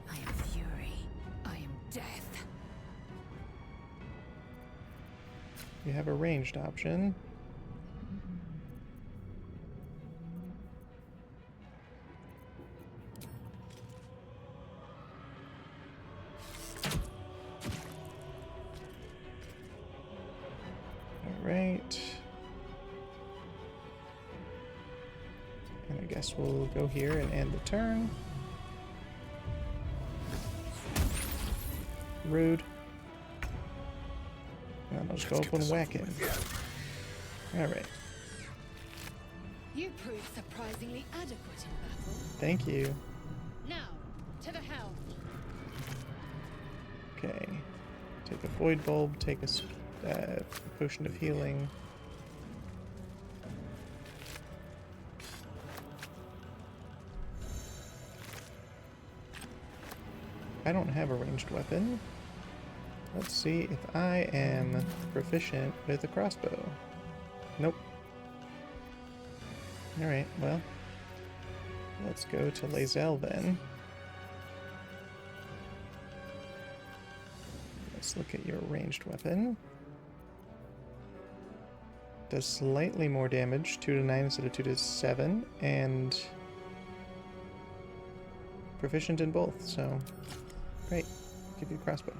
I am fury. I am death. you have a ranged option. Alright. And I guess we'll go here and end the turn. Rude. And then I'll just go up and whack him. Alright. You proved surprisingly adequate in battle. Thank you. Now, to the helm. Okay. Take a void bulb, take a potion of healing. I don't have a ranged weapon. Let's see if I am proficient with a crossbow. Nope. Alright, well. Let's go to Lae'zel then. Let's look at your ranged weapon. Does slightly more damage, 2 to 9 instead of 2 to 7, and proficient in both, so great. Give you a crossbow.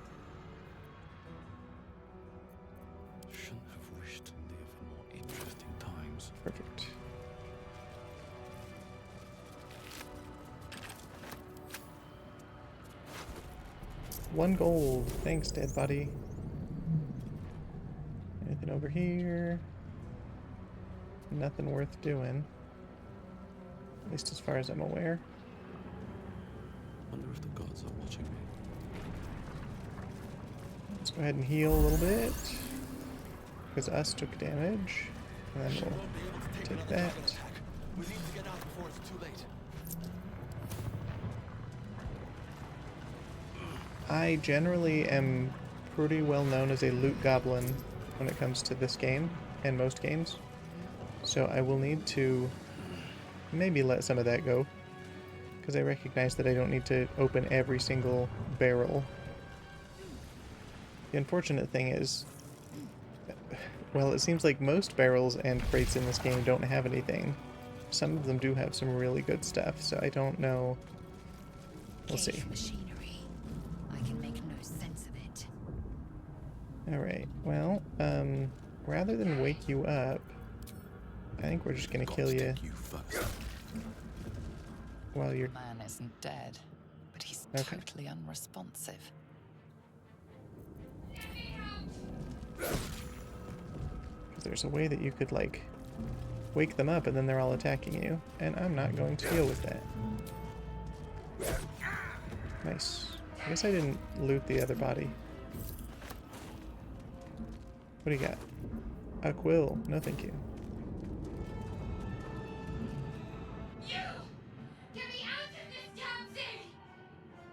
Shouldn't have wished to live in more interesting times. Perfect. One gold. Thanks, dead body. Anything over here? Nothing worth doing. At least as far as I'm aware. Wonder if the gods are watching me. Let's go ahead and heal a little bit. Because us took damage. And then we'll take that. We need to get out before it's too late. I generally am pretty well known as a loot goblin when it comes to this game and most games. So I will need to maybe let some of that go. Because I recognize that I don't need to open every single barrel. The unfortunate thing is, well, it seems like most barrels and crates in this game don't have anything. Some of them do have some really good stuff, so I don't know. We'll see. Machinery. I can make no sense of it. Alright, well, rather than wake you up, I think we're just gonna kill you Take you first. while you're... Man isn't dead, but he's Okay. totally unresponsive. There's a way that you could, like, wake them up and then they're all attacking you, and I'm not going to deal with that. Nice. I guess I didn't loot the other body. What do you got? A quill. No thank you. You! Get me out of this damn thing!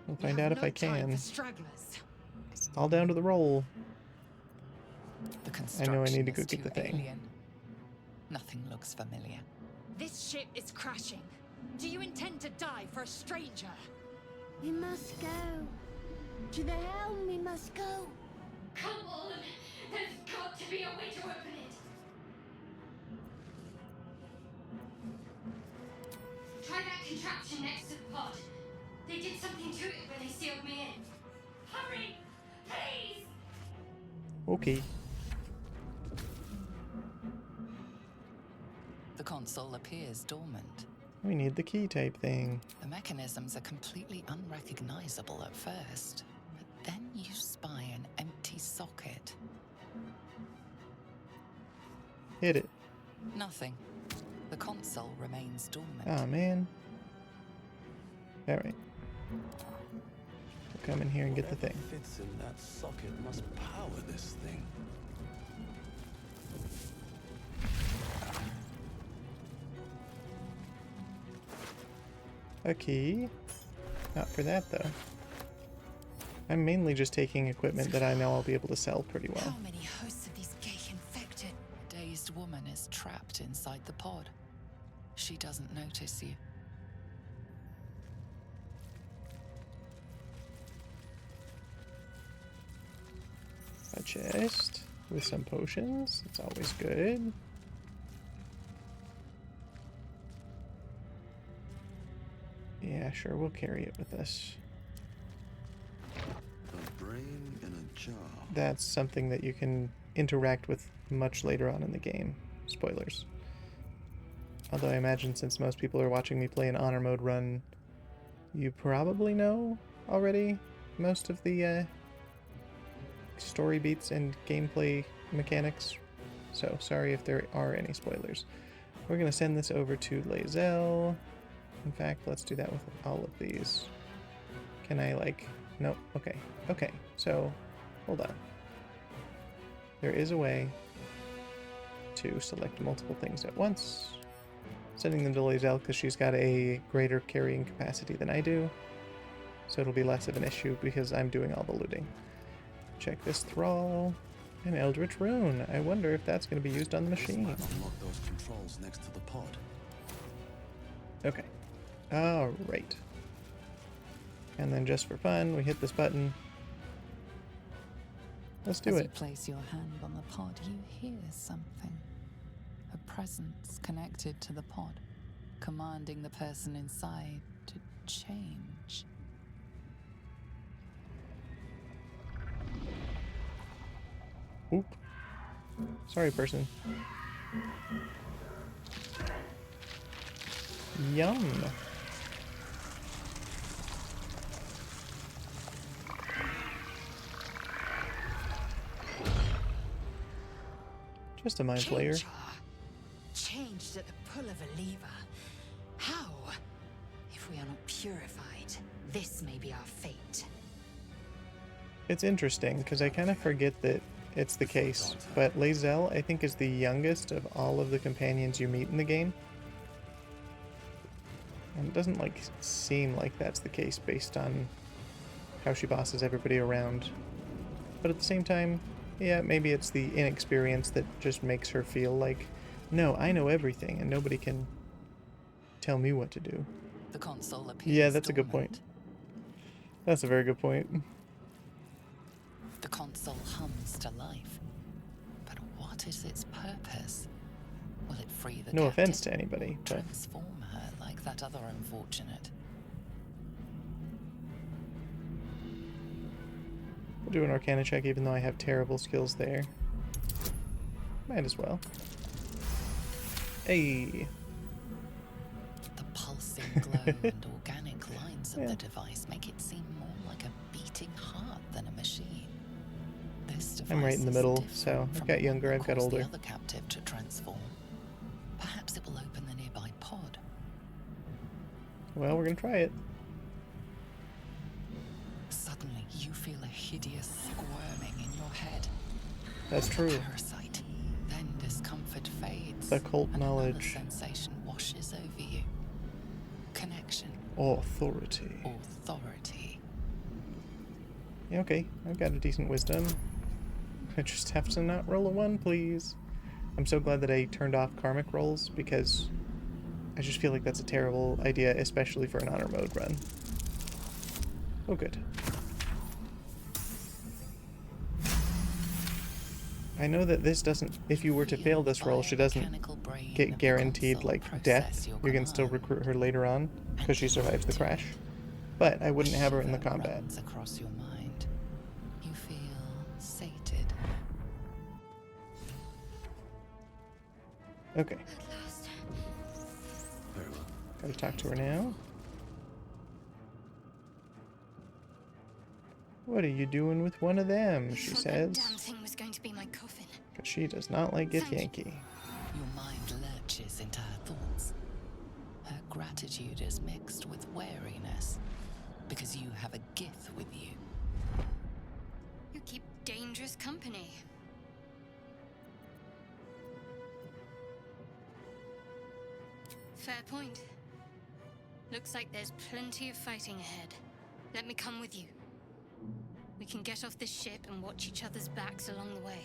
We'll find out if I can. Stragglers. All down to the roll. The I know I need to go construction is get the too thing. alien. Nothing looks familiar. This ship is crashing. Do you intend to die for a stranger? We must go. To the helm we must go. Come on! There's got to be a way to open it! Try that contraption next to the pod. They did something to it when they sealed me in. Hurry! Please! Okay. The console appears dormant. We need the key type thing. The mechanisms are completely unrecognizable at first, but then you spy an empty socket. Hit it. Nothing. The console remains dormant. Oh man. Alright. We'll come in here and get the thing. Whatever fits in that socket must power this thing. A key. Not for that though. I'm mainly just taking equipment that I know I'll be able to sell pretty well. How many hosts of these gay infected? A dazed woman is trapped inside the pod. She doesn't notice you. A chest with some potions. It's always good. Yeah, sure, we'll carry it with us. A brain in a jar. That's something that you can interact with much later on in the game. Spoilers. Although I imagine since most people are watching me play an honor mode run, you probably know already most of the story beats and gameplay mechanics. So sorry if there are any spoilers. We're going to send this over to Lae'zel. In fact, let's do that with all of these. Can I, like... Nope. Okay. Okay. So, hold on. There is a way to select multiple things at once. Sending them to Lae'zel because she's got a greater carrying capacity than I do. So it'll be less of an issue because I'm doing all the looting. Check this thrall. An Eldritch Rune. I wonder if that's going to be used on the machine. Unlock those controls next to the pod. Okay. Alright. And then just for fun, we hit this button. Let's do As it. you place your hand on the pod, you hear something. A presence connected to the pod, commanding the person inside to change. Oop. Sorry, person. Yum. Just a mind flayer. Change her. Changed at the pull of a lever. How? If we are not purified, this may be our fate. It's interesting because I kind of forget that it's the case, but Lae'zel, I think, is the youngest of all of the companions you meet in the game. And it doesn't, like, seem like that's the case based on how she bosses everybody around. But at the same time, yeah, maybe it's the inexperience that just makes her feel like, no, I know everything and nobody can tell me what to do. The console appears Yeah, that's a good dormant. point. That's a very good point. The console hums to life. But what is its purpose? Will it free the No captive? offense to anybody, but Transform her like that other unfortunate. we'll do an Arcana check even though I have terrible skills there. Might as well. Hey! The pulsing glow and organic lines of Yeah. the device make it seem more like a beating heart than a machine. This device I'm right in the is middle, different so I've from got the younger, one that I've got caused older. The other captive to transform. Perhaps it will open the nearby pod. Well, we're gonna try it. Suddenly, you feel a hideous squirming in your head. That's true. Parasite. Then discomfort fades. Occult and knowledge. another sensation washes over you. Connection. Authority. Authority. Yeah, okay, I've got a decent wisdom. I just have to not roll a 1, please. I'm so glad that I turned off karmic rolls because I just feel like that's a terrible idea, especially for an honor mode run. Oh, good. I know that this doesn't, if you were to fail this roll, she doesn't get guaranteed, like, death. You can still recruit her later on because she survives the crash. But I wouldn't have her in the combat. Across your mind. You feel sated. Okay, At last. Very well. gotta talk to her now. What are you doing with one of them, she Thought says. that damn thing was going to be my coffin. Because she does not like Githyanki. Your mind lurches into her thoughts. Her gratitude is mixed with wariness, because you have a Gith with you. You keep dangerous company. Fair point. Looks like there's plenty of fighting ahead. Let me come with you. We can get off this ship and watch each other's backs along the way.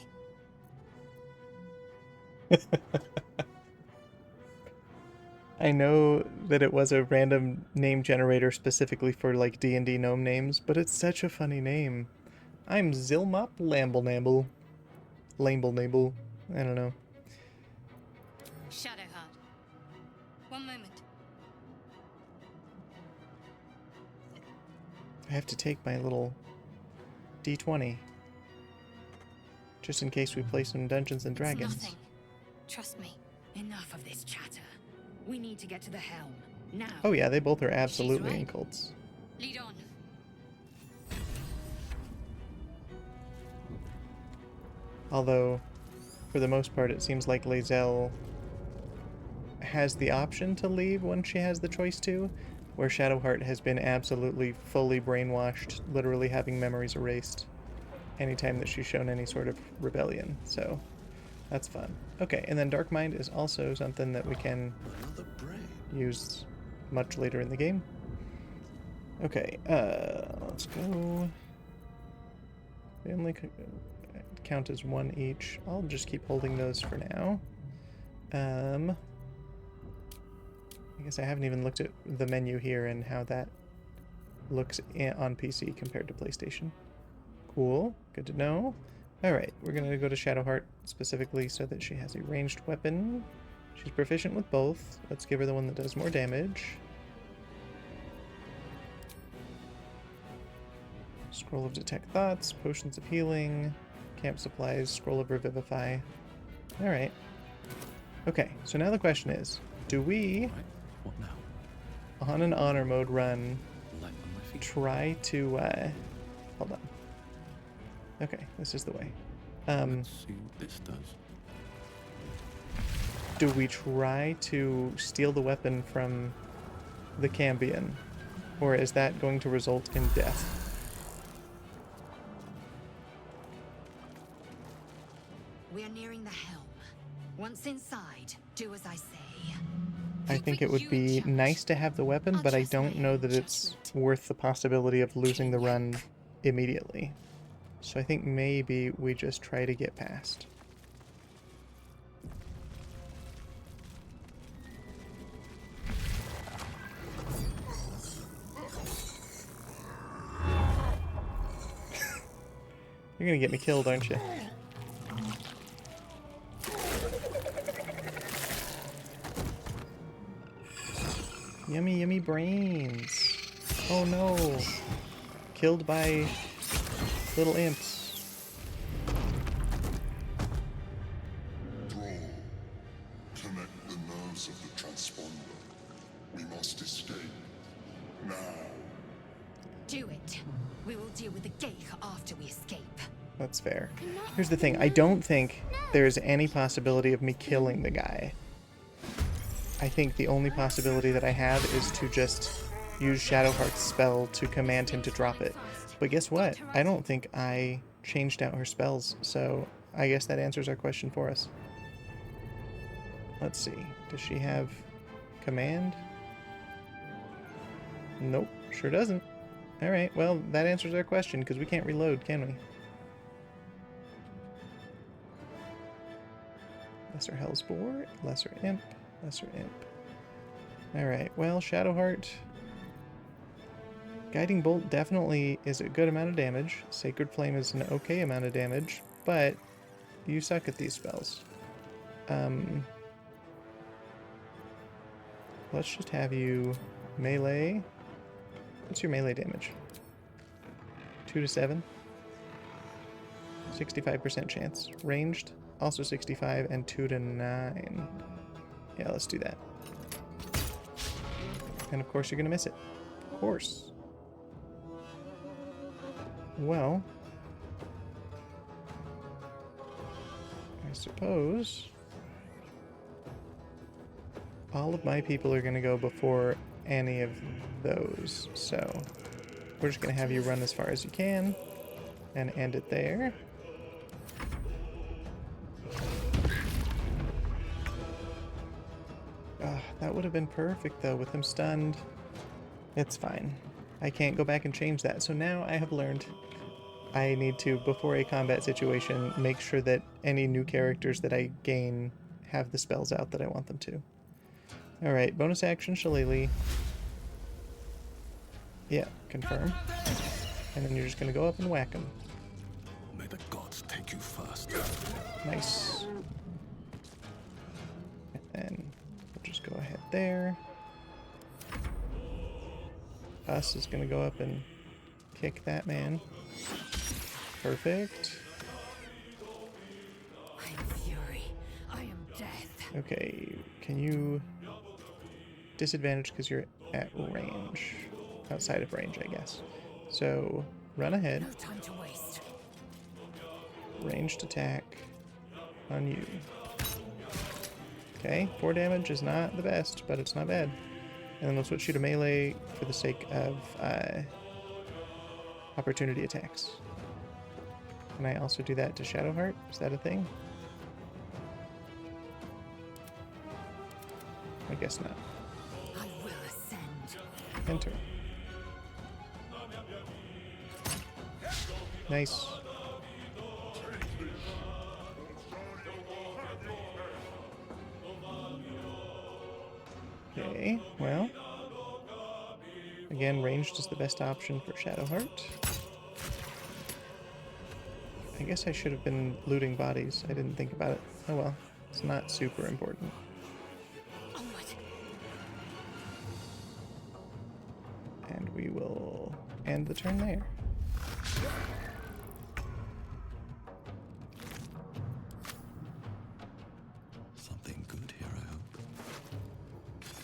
I know that it was a random name generator specifically for like D&D gnome names, but it's such a funny name. I'm Zilmop Lamble. Lamble. I don't know. Shadowheart. One moment. I have to take my little D20. Just in case we play some Dungeons and Dragons. It's nothing. Trust me. Enough of this chatter. We need to get to the helm. Now. Oh yeah, they both are absolutely right. in cults. Lead on. Although, for the most part, it seems like Lae'zel has the option to leave when she has the choice to, where Shadowheart has been absolutely fully brainwashed, literally having memories erased anytime that she's shown any sort of rebellion. So, that's fun. Okay, and then Dark Mind is also something that we can Another brain. use much later in the game. Okay, let's go. They only count as one each. I'll just keep holding those for now. I guess I haven't even looked at the menu here and how that looks on PC compared to PlayStation. Cool, good to know. Alright, we're gonna go to Shadowheart specifically so that she has a ranged weapon. She's proficient with both. Let's give her the one that does more damage. Scroll of Detect Thoughts, Potions of Healing, Camp Supplies, Scroll of Revivify. Alright. Okay, so now the question is, do we, Right. What now? on an honor mode run, Light on my feet. try to, hold on. Okay, this is the way. Let's see what this does. Do we try to steal the weapon from the Cambion? Or is that going to result in death? We are nearing the helm. Once inside, do as I say. I think it would be nice to have the weapon, but I don't know that it's worth the possibility of losing the run immediately. So I think maybe we just try to get past. You're gonna get me killed, aren't you? Yummy, yummy brains. Oh no. Killed by little imps. Thrall, connect the nerves of the transponder. We must escape. Now. Do it. We will deal with the Geich after we escape. That's fair. Here's the thing. I don't think there's any possibility of me killing the guy. I think the only possibility that I have is to just use Shadowheart's spell to command him to drop it. But guess what? I don't think I changed out her spells, so I guess that answers our question for us. Let's see. Does she have command? Nope, sure doesn't. Alright, well, that answers our question, because we can't reload, can we? Lesser Hellspore, Lesser Imp, Lesser Imp. Alright, well, Shadowheart. Guiding Bolt definitely is a good amount of damage. Sacred Flame is an okay amount of damage, but you suck at these spells. Let's just have you melee. What's your melee damage? 2 to 7? 65% chance. Ranged, also 65, and 2 to 9. Yeah, let's do that. And of course you're gonna miss it. Of course. Well, I suppose all of my people are gonna go before any of those, so we're just gonna have you run as far as you can and end it there. That would have been perfect though with him stunned. It's fine. I can't go back and change that, so now I have learned. I need to, before a combat situation, make sure that any new characters that I gain have the spells out that I want them to. Alright, bonus action Shillelagh. Yeah, confirm. And then you're just gonna go up and whack him. May the gods take you first. Nice. And we'll just go ahead there. Us is gonna go up and kick that man. Perfect. I am fury. I am death. Okay, can you... Disadvantage because you're at range. Outside of range, I guess. So, run ahead. No time to waste. Ranged attack on you. Okay, 4 damage is not the best, but it's not bad. And then we'll switch you to melee for the sake of opportunity attacks. Can I also do that to Shadowheart? Is that a thing? I guess not. I will ascend. Enter. Nice. Okay, well. Again, ranged is the best option for Shadowheart. I guess I should have been looting bodies. I didn't think about it. Oh well. It's not super important. Onward. And we will end the turn there. Something good here, I hope.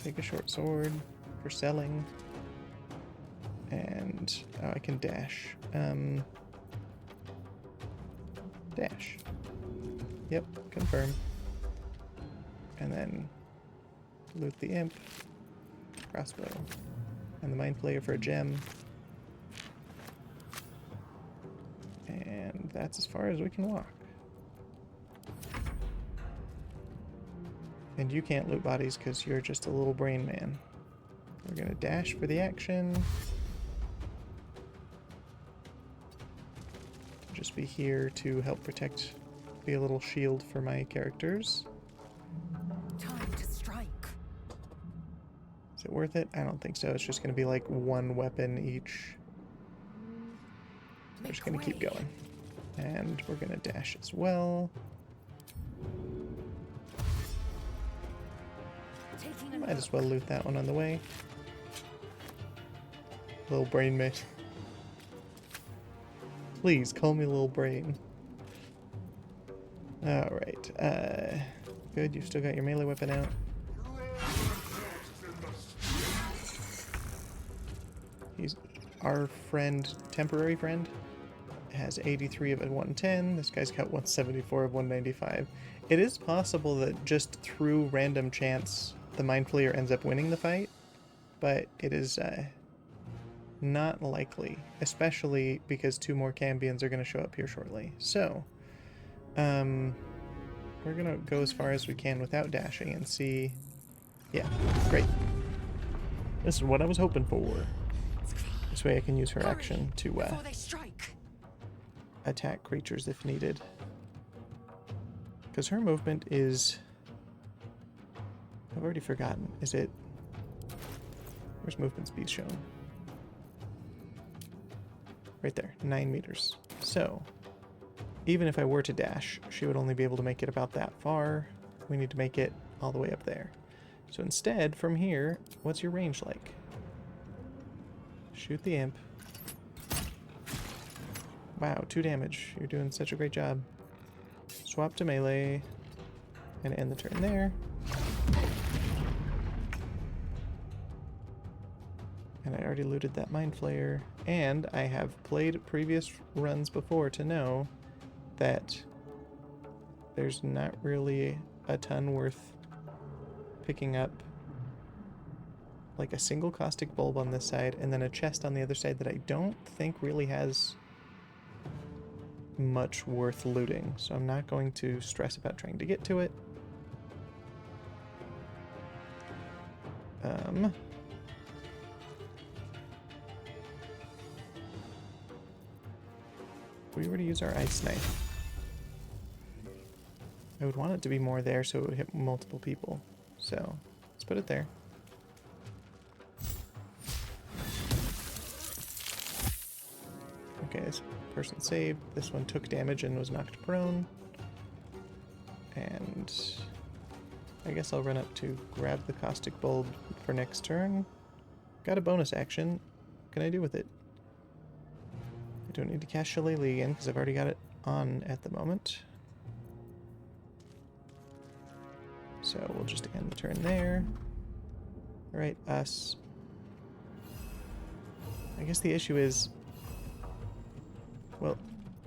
Take a short sword for selling. And oh, I can dash. Dash. Yep, confirm. And then loot the imp. Crossbow. And the mind flayer for a gem. And that's as far as we can walk. And you can't loot bodies because you're just a little brain man. We're gonna dash for the action. Just be here to help protect, be a little shield for my characters. Time to strike. Is it worth it? I don't think so. It's just gonna be like one weapon each. We're just gonna keep going. And we're gonna dash as well. Might as well loot that one on the way. Little brain mate. Please, call me Little Brain. Alright, good, you've still got your melee weapon out. He's our friend, temporary friend. Has 83 of 110. This guy's got 174 of 195. It is possible that just through random chance, the Mind Flayer ends up winning the fight, but it is, not likely, especially because 2 more Cambions are going to show up here shortly. So, we're going to go as far as we can without dashing and see... Yeah, great. This is what I was hoping for. This way I can use her action to attack creatures if needed. Because her movement is... I've already forgotten. Is it... Where's movement speed shown? Right there, 9 meters. So, even if I were to dash, she would only be able to make it about that far. We need to make it all the way up there. So instead, from here, what's your range like? Shoot the imp. Wow, 2 damage. You're doing such a great job. Swap to melee, and end the turn there. And I already looted that Mind Flayer, and I have played previous runs before to know that there's not really a ton worth picking up. Like a single caustic bulb on this side, and then a chest on the other side that I don't think really has much worth looting. So I'm not going to stress about trying to get to it. We were to use our ice knife, I would want it to be more there so it would hit multiple people. So let's put it there. Okay, this person saved. This one took damage and was knocked prone. And I guess I'll run up to grab the caustic bulb for next turn. Got a bonus action. What can I do with it? I don't need to cast Shillelagh again because I've already got it on at the moment. So we'll just end the turn there. Alright, us. I guess the issue is, well,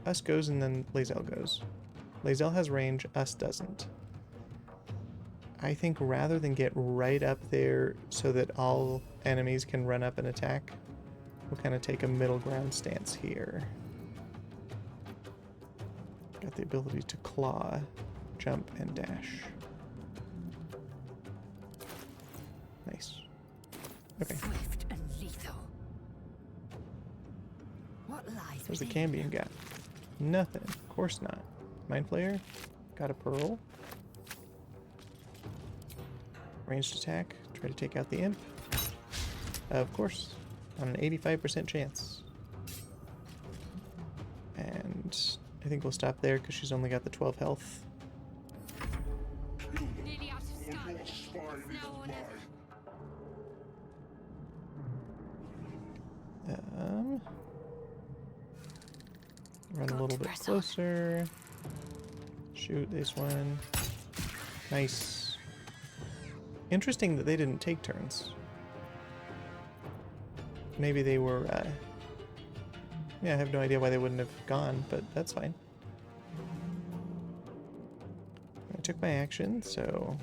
us goes and then Lae'zel goes. Lae'zel has range, us doesn't. I think rather than get right up there so that all enemies can run up and attack, we'll kind of take a middle ground stance here. Got the ability to claw, jump, and dash. Nice. Okay. Swift and lethal. What lies What's the within? Cambion got? Nothing. Of course not. Mind Flayer. Got a pearl. Ranged attack. Try to take out the imp. Of course. On an 85% chance. And I think we'll stop there because she's only got the 12 health. Nearly out of sky. Now or never. Run a little bit closer. Shoot this one. Nice. Interesting that they didn't take turns. Maybe they were, yeah, I have no idea why they wouldn't have gone, but that's fine. I took my action, so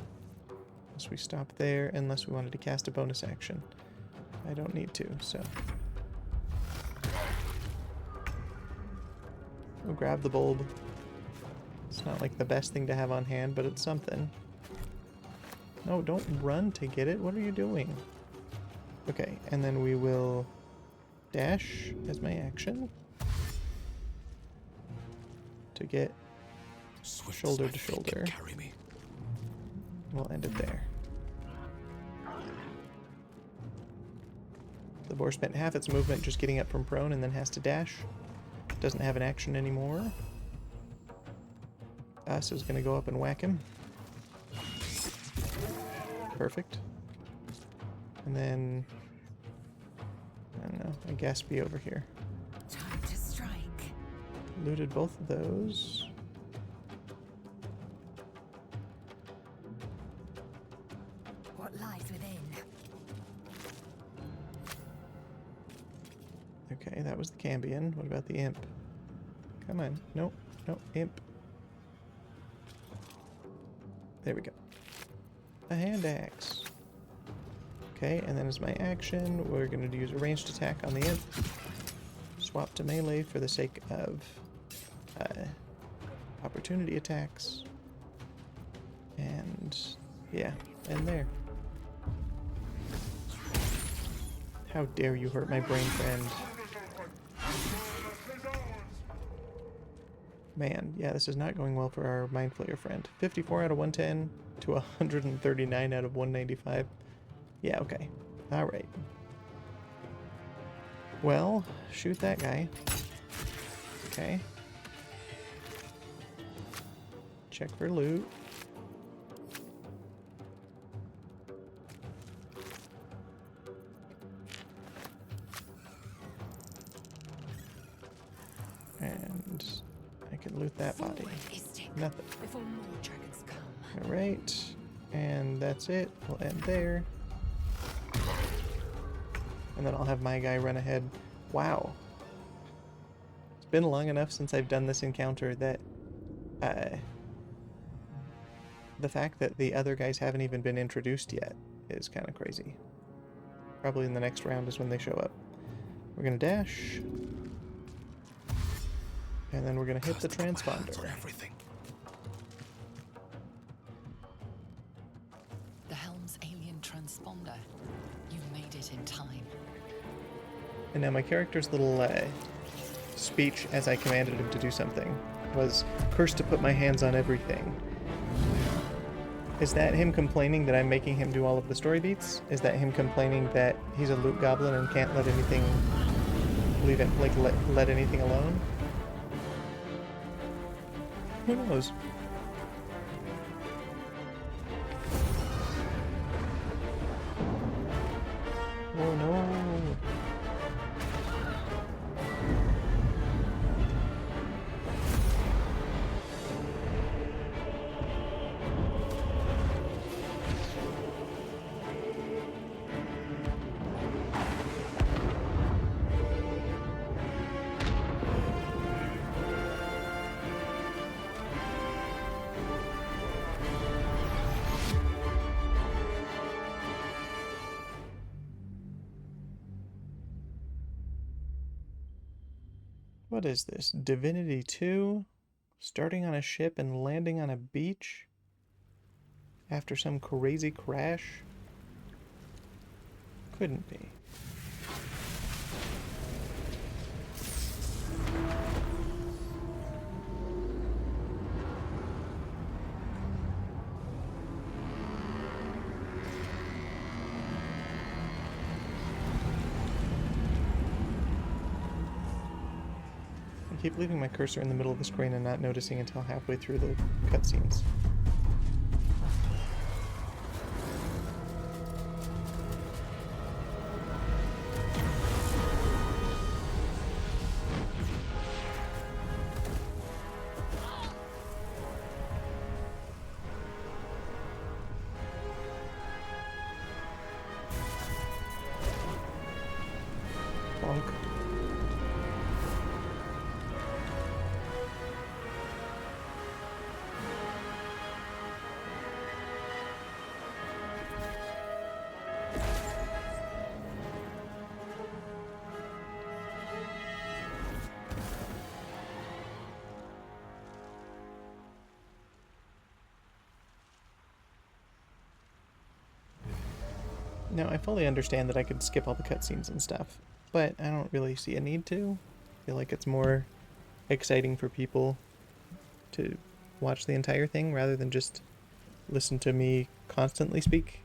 unless we stop there, unless we wanted to cast a bonus action. I don't need to, so. We'll grab the bulb. It's not like the best thing to have on hand, but it's something. No, don't run to get it. What are you doing? Okay, and then we will dash as my action to get Swift shoulder as to my feet can shoulder. carry me. We'll end it there. The boar spent half its movement just getting up from prone and then has to dash. Doesn't have an action anymore. Us is going to go up and whack him. Perfect. And then, I don't know, I guess be over here. Time to strike. Looted both of those. What lies within? Okay, that was the Cambion. What about the imp? Come on. Nope. Nope. Imp. There we go. A hand axe. Okay, and then as my action, we're going to use a ranged attack on the imp. Swap to melee for the sake of opportunity attacks. And yeah, and there. How dare you hurt my brain friend. Man, yeah, this is not going well for our Mind Flayer friend. 54 out of 110 to 139 out of 195. Yeah, okay. Alright. Well, shoot that guy. Okay. Check for loot. And I can loot that body. Forward, Istik, Nothing. before more dragons come. Alright. And that's it. We'll end there. And then I'll have my guy run ahead. Wow. It's been long enough since I've done this encounter that the fact that the other guys haven't even been introduced yet is kind of crazy. Probably in the next round is when they show up. We're going to dash. And then we're going to hit the Cast my hands transponder. on everything. The helm's alien transponder. You've made it in time. And now my character's little speech as I commanded him to do something was cursed to put my hands on everything. Is that him complaining that I'm making him do all of the story beats? Is that him complaining that he's a loot goblin and can't let anything let anything alone? Who knows? Oh no. What is this? Divinity 2? Starting on a ship and landing on a beach? After some crazy crash? Couldn't be. I keep leaving my cursor in the middle of the screen and not noticing until halfway through the cutscenes. Bonk. Now, I fully understand that I could skip all the cutscenes and stuff, but I don't really see a need to. I feel like it's more exciting for people to watch the entire thing rather than just listen to me constantly speak,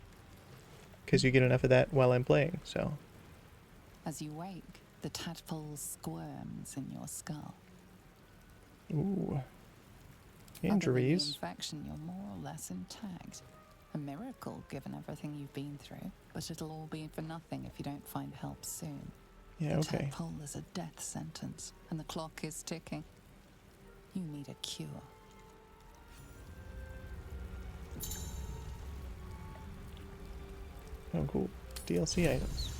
because you get enough of that while I'm playing, so. As you wake, the tadpole squirms in your skull. Ooh. Other than the Injuries. infection, you're more or less intact. A miracle, given everything you've been through, but it'll all be for nothing if you don't find help soon. Yeah, The okay. tadpole is a death sentence, and the clock is ticking. You need a cure. Oh, cool. DLC items.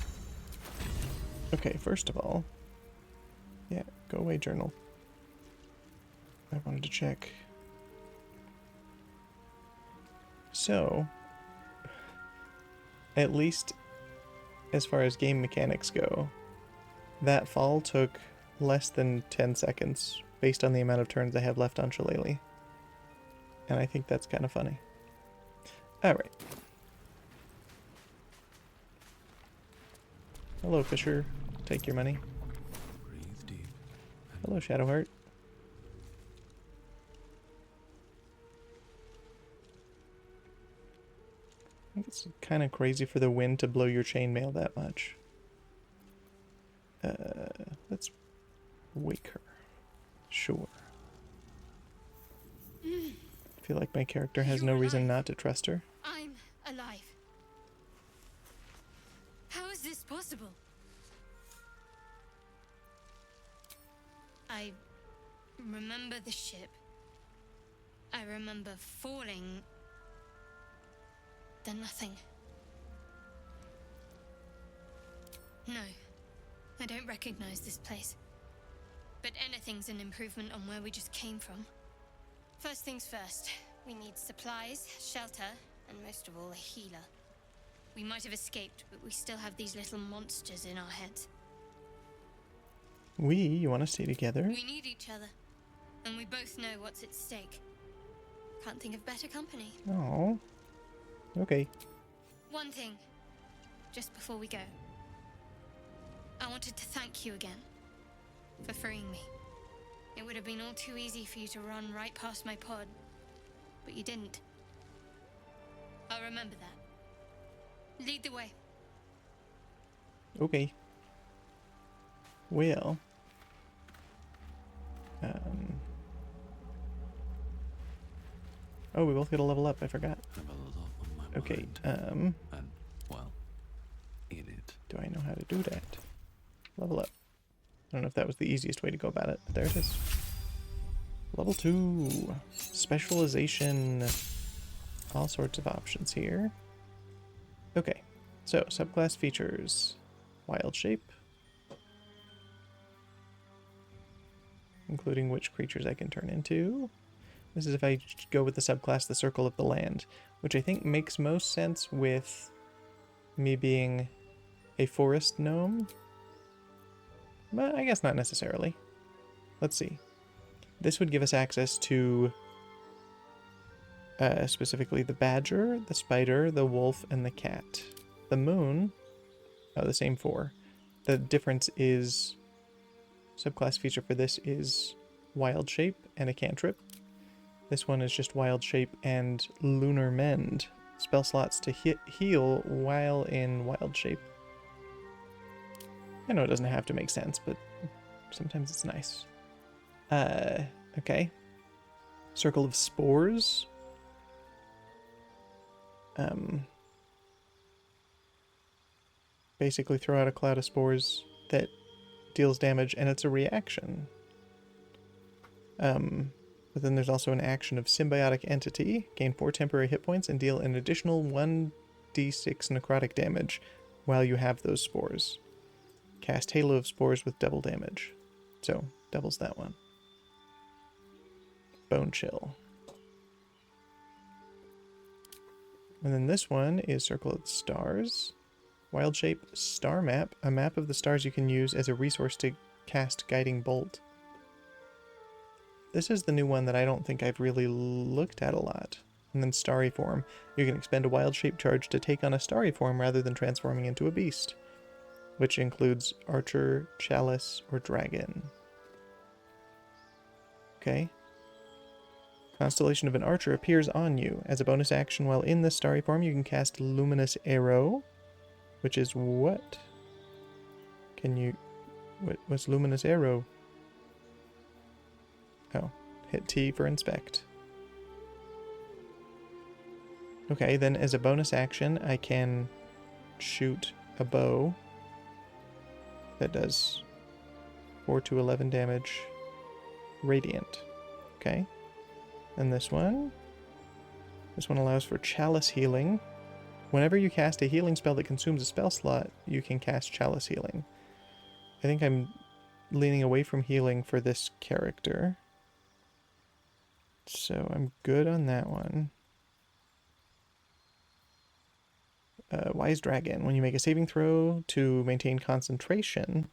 Okay, first of all, yeah, go away, journal. I wanted to check. So, at least as far as game mechanics go, that fall took less than 10 seconds based on the amount of turns I have left on Shillelagh. And I think that's kind of funny. Alright. Hello, Fisher. Take your money. Breathe deep. Hello, Shadowheart. I think it's kind of crazy for the wind to blow your chainmail that much. Let's wake her. Sure. I feel like my character has no reason not to trust her. I'm alive. How is this possible? I remember the ship. I remember falling. Then nothing. No, I don't recognize this place. But anything's an improvement on where we just came from. First things first, we need supplies, shelter, and most of all, a healer. We might have escaped, but we still have these little monsters in our heads. You want to stay together? We need each other, and we both know what's at stake. Can't think of better company. Oh. Okay. One thing, just before we go. I wanted to thank you again. for freeing me. It would have been all too easy for you to run right past my pod, but you didn't. I'll remember that. Lead the way. Okay. Well. Oh, we both get a level up. I forgot. Have a lot on my Okay. mind. And, well, in it. Do I know how to do that? Level up. I don't know if that was the easiest way to go about it, but there it is. Level 2. Specialization. All sorts of options here. Okay. So, subclass features. Wild shape. Including which creatures I can turn into. This is if I go with the subclass the Circle of the Land, which I think makes most sense with me being a forest gnome. But I guess not necessarily. Let's see. This would give us access to specifically the badger, the spider, the wolf, and the cat. The moon, oh, the same 4. The difference is subclass feature for this is wild shape and a cantrip. This one is just wild shape and lunar mend. Spell slots to heal while in wild shape. I know it doesn't have to make sense, but sometimes it's nice. Okay. Circle of spores. Basically throw out a cloud of spores that deals damage, and it's a reaction. But then there's also an action of symbiotic entity. Gain 4 temporary hit points and deal an additional 1d6 necrotic damage while you have those spores. Cast Halo of Spores with double damage. So, doubles that one. Bone Chill. And then this one is Circle of the Stars. Wild Shape Star Map. A map of the stars you can use as a resource to cast Guiding Bolt. This is the new one that I don't think I've really looked at a lot. And then Starry Form. You can expend a Wild Shape charge to take on a Starry Form rather than transforming into a beast, which includes Archer, Chalice, or Dragon. Okay. Constellation of an Archer appears on you. As a bonus action while in this Starry Form, you can cast Luminous Arrow, which is what? Can you... What's Luminous Arrow? Oh, hit T for inspect. Okay, then as a bonus action, I can shoot a bow that does 4 to 11 damage radiant. Okay. And this one allows for Chalice Healing. Whenever you cast a healing spell that consumes a spell slot, you can cast Chalice Healing. I think I'm leaning away from healing for this character. So I'm good on that one. Wise Dragon. When you make a saving throw to maintain concentration,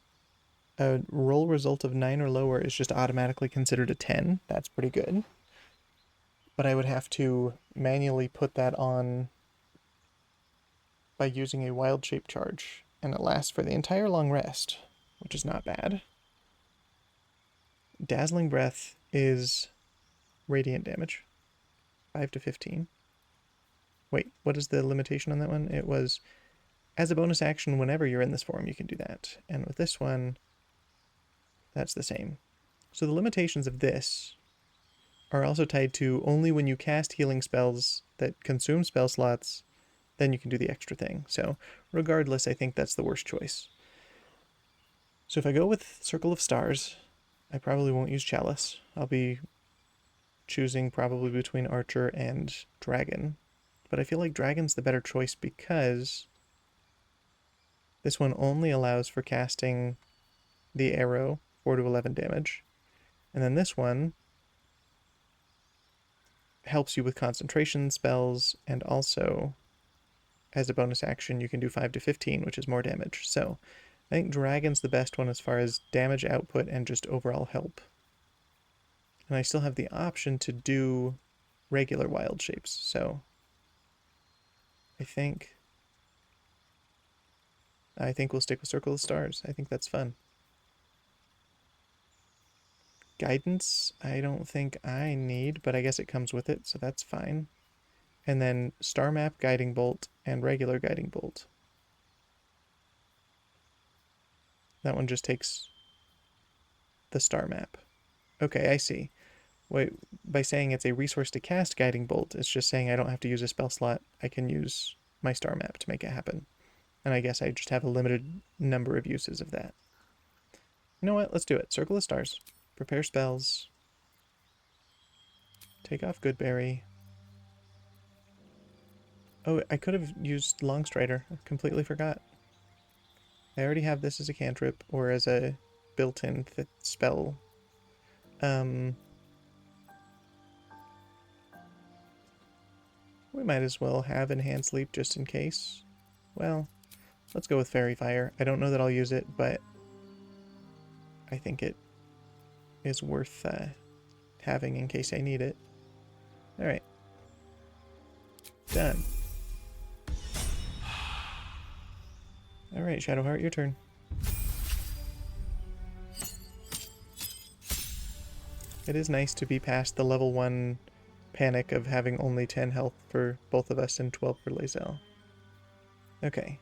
a roll result of 9 or lower is just automatically considered a 10. That's pretty good. But I would have to manually put that on by using a wild shape charge, and it lasts for the entire long rest, which is not bad. Dazzling Breath is radiant damage, 5 to 15. Wait, what is the limitation on that one? It was, as a bonus action, whenever you're in this form, you can do that. And with this one, that's the same. So the limitations of this are also tied to only when you cast healing spells that consume spell slots, then you can do the extra thing. So regardless, I think that's the worst choice. So if I go with Circle of Stars, I probably won't use Chalice. I'll be choosing probably between Archer and Dragon. But I feel like Dragon's the better choice because this one only allows for casting the arrow, 4 to 11 damage. And then this one helps you with concentration spells, and also as a bonus action you can do 5 to 15, which is more damage. So I think Dragon's the best one as far as damage output and just overall help. And I still have the option to do regular wild shapes, so I think we'll stick with Circle of Stars. I think that's fun. Guidance, I don't think I need, but I guess it comes with it, so that's fine. And then Star Map, Guiding Bolt, and regular Guiding Bolt. That one just takes the Star Map. Okay, I see. Wait, by saying it's a resource to cast Guiding Bolt, it's just saying I don't have to use a spell slot. I can use my Star Map to make it happen. And I guess I just have a limited number of uses of that. You know what? Let's do it. Circle of Stars. Prepare spells. Take off Goodberry. Oh, I could have used Longstrider. I completely forgot. I already have this as a cantrip or as a built-in spell. We might as well have Enhanced Leap just in case. Well, let's go with Fairy Fire. I don't know that I'll use it, but I think it is worth having in case I need it. Alright. Done. Alright, Shadowheart, your turn. It is nice to be past the level 1 panic of having only 10 health for both of us and 12 for Lae'zel. Okay,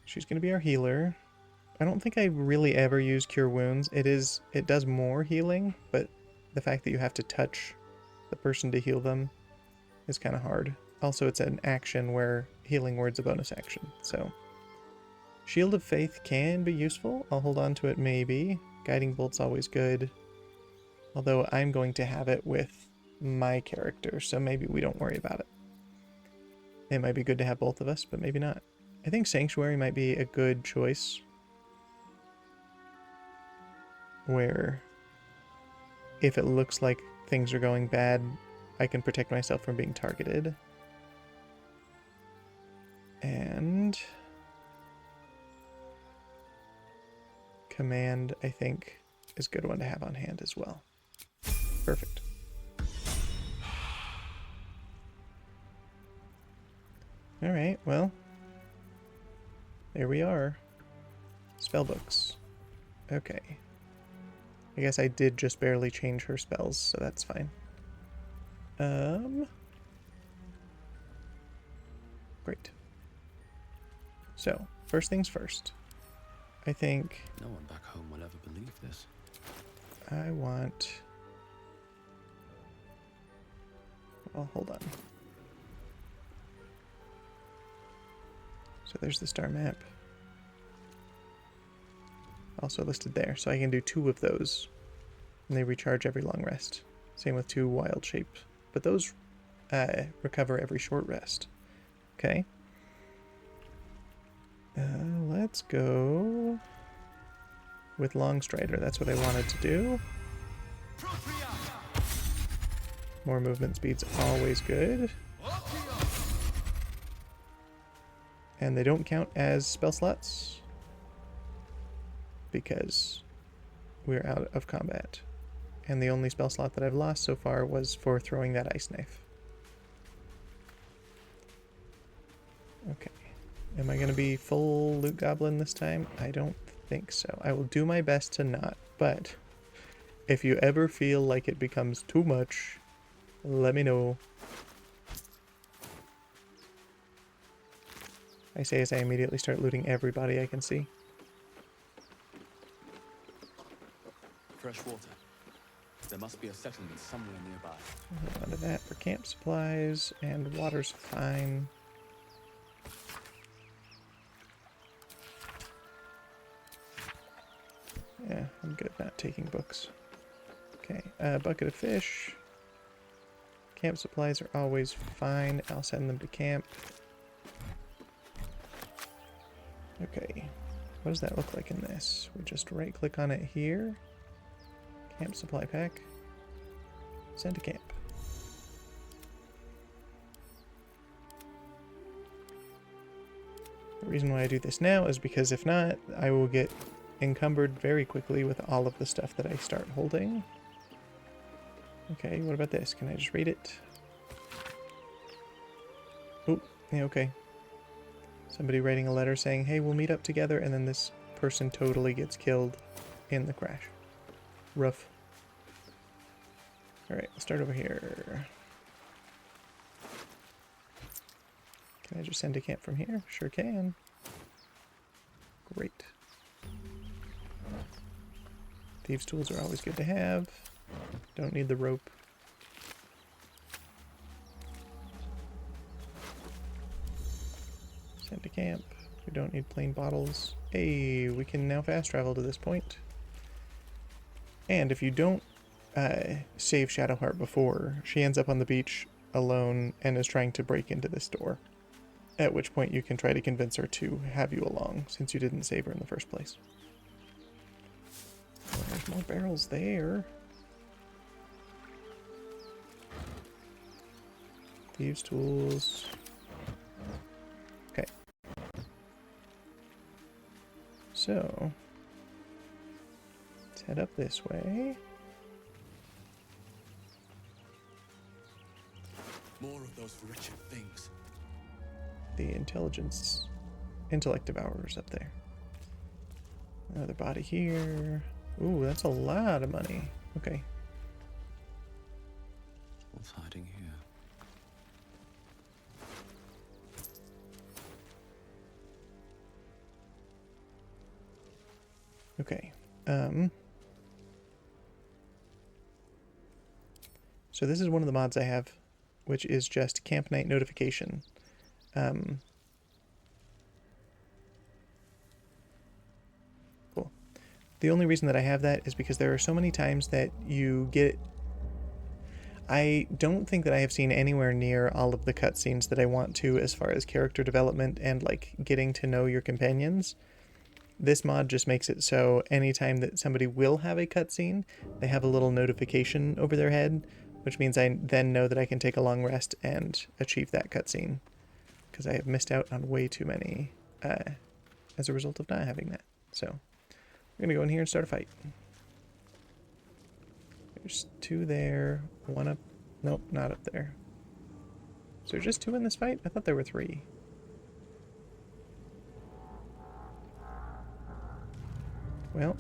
she's gonna be our healer. I don't think I really ever use Cure Wounds. It does more healing, but the fact that you have to touch the person to heal them is kind of hard. Also, it's an action where Healing Word's a bonus action, so... Shield of Faith can be useful. I'll hold on to it maybe. Guiding Bolt's always good. Although I'm going to have it with my character, so maybe we don't worry about it. It might be good to have both of us, but maybe not. I think Sanctuary might be a good choice. Where if it looks like things are going bad, I can protect myself from being targeted. And Command, I think, is a good one to have on hand as well. Perfect. Alright, well, there we are. Spellbooks. Okay. I guess I did just barely change her spells, so that's fine. Great. So, first things first. I think... No one back home will ever believe this. I want... Well, hold on. So there's the star map. Also listed there, so I can do 2 of those. And they recharge every long rest. Same with 2 wild shape. But those recover every short rest. Okay. Let's go with Longstrider. That's what I wanted to do. More movement speed's always good. And they don't count as spell slots because we're out of combat. And the only spell slot that I've lost so far was for throwing that ice knife. Okay. Am I going to be full loot goblin this time? I don't think so. I will do my best to not, but if you ever feel like it becomes too much, let me know. I say as I immediately start looting everybody I can see. Fresh water. There must be a settlement somewhere nearby. Hold on to that for camp supplies, and water's fine. Yeah, I'm good not taking books. Okay, bucket of fish. Camp supplies are always fine. I'll send them to camp. Okay, what does that look like in this? We just right click on it here. Camp supply pack. Send to camp. The reason why I do this now is because if not, I will get encumbered very quickly with all of the stuff that I start holding. Okay, what about this? Can I just read it? Oh, yeah, okay. Somebody writing a letter saying, hey, we'll meet up together, and then this person totally gets killed in the crash. Rough. Alright, let's start over here. Can I just send a camp from here? Sure can. Great. Thieves' tools are always good to have. Don't need the rope. Send to camp. We don't need plain bottles. Hey, we can now fast travel to this point. And if you don't save Shadowheart before, she ends up on the beach alone and is trying to break into this door. At which point you can try to convince her to have you along, since you didn't save her in the first place. Oh, there's more barrels there. Thieves' tools. Okay. So, let's head up this way. More of those wretched things. The intellect devourers up there. Another body here. Ooh, that's a lot of money. Okay. What's hiding here? Okay. So this is one of the mods I have, which is just Camp Night Notification. Cool. The only reason that I have that is because there are so many times that you get... I don't think that I have seen anywhere near all of the cutscenes that I want to as far as character development and, like, getting to know your companions. This mod just makes it so anytime that somebody will have a cutscene, they have a little notification over their head, which means I then know that I can take a long rest and achieve that cutscene. Because I have missed out on way too many as a result of not having that. So, we're going to go in here and start a fight. There's 2 there, 1 up... Nope, not up there. Is there just 2 in this fight? I thought there were 3. Well,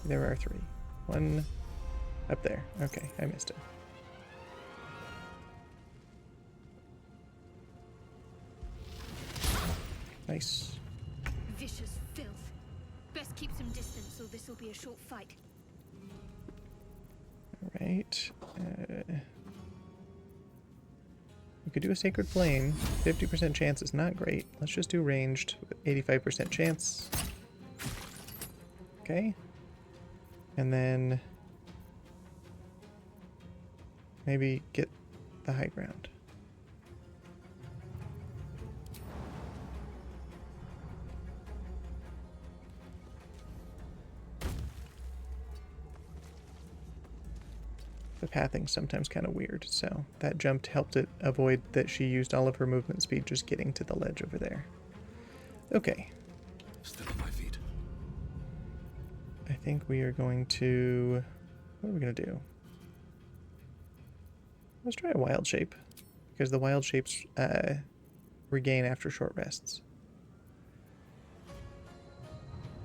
there are 3. 1 up there. Okay, I missed it. Nice. Vicious filth. Best keep some distance, or this will be a short fight. Alright. We could do a Sacred Flame. 50% chance is not great. Let's just do ranged with 85% chance. Okay. And then maybe get the high ground. The pathing's sometimes kind of weird, so that jump helped it avoid that she used all of her movement speed just getting to the ledge over there. Okay. Still on my feet. I think we are going to... What are we going to do? Let's try a wild shape, because the wild shapes regain after short rests.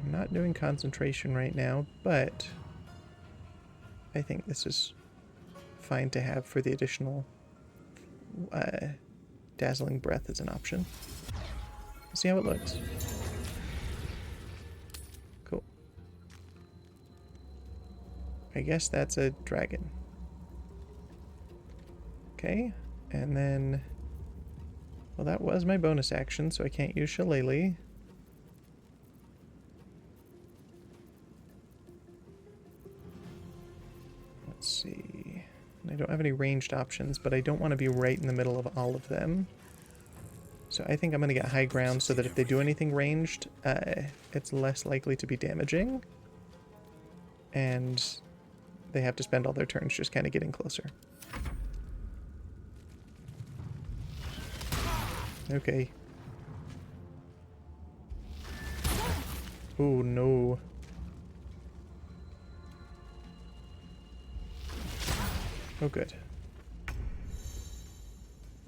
I'm not doing concentration right now, but I think this is fine to have for the additional dazzling breath as an option. See how it looks. Cool. I guess that's a dragon. Okay, and then... Well, that was my bonus action, so I can't use Shillelagh. Let's see... I don't have any ranged options, but I don't want to be right in the middle of all of them. So I think I'm going to get high ground so that if they do anything ranged, it's less likely to be damaging. And they have to spend all their turns just kind of getting closer. Okay. Oh no. Oh, good.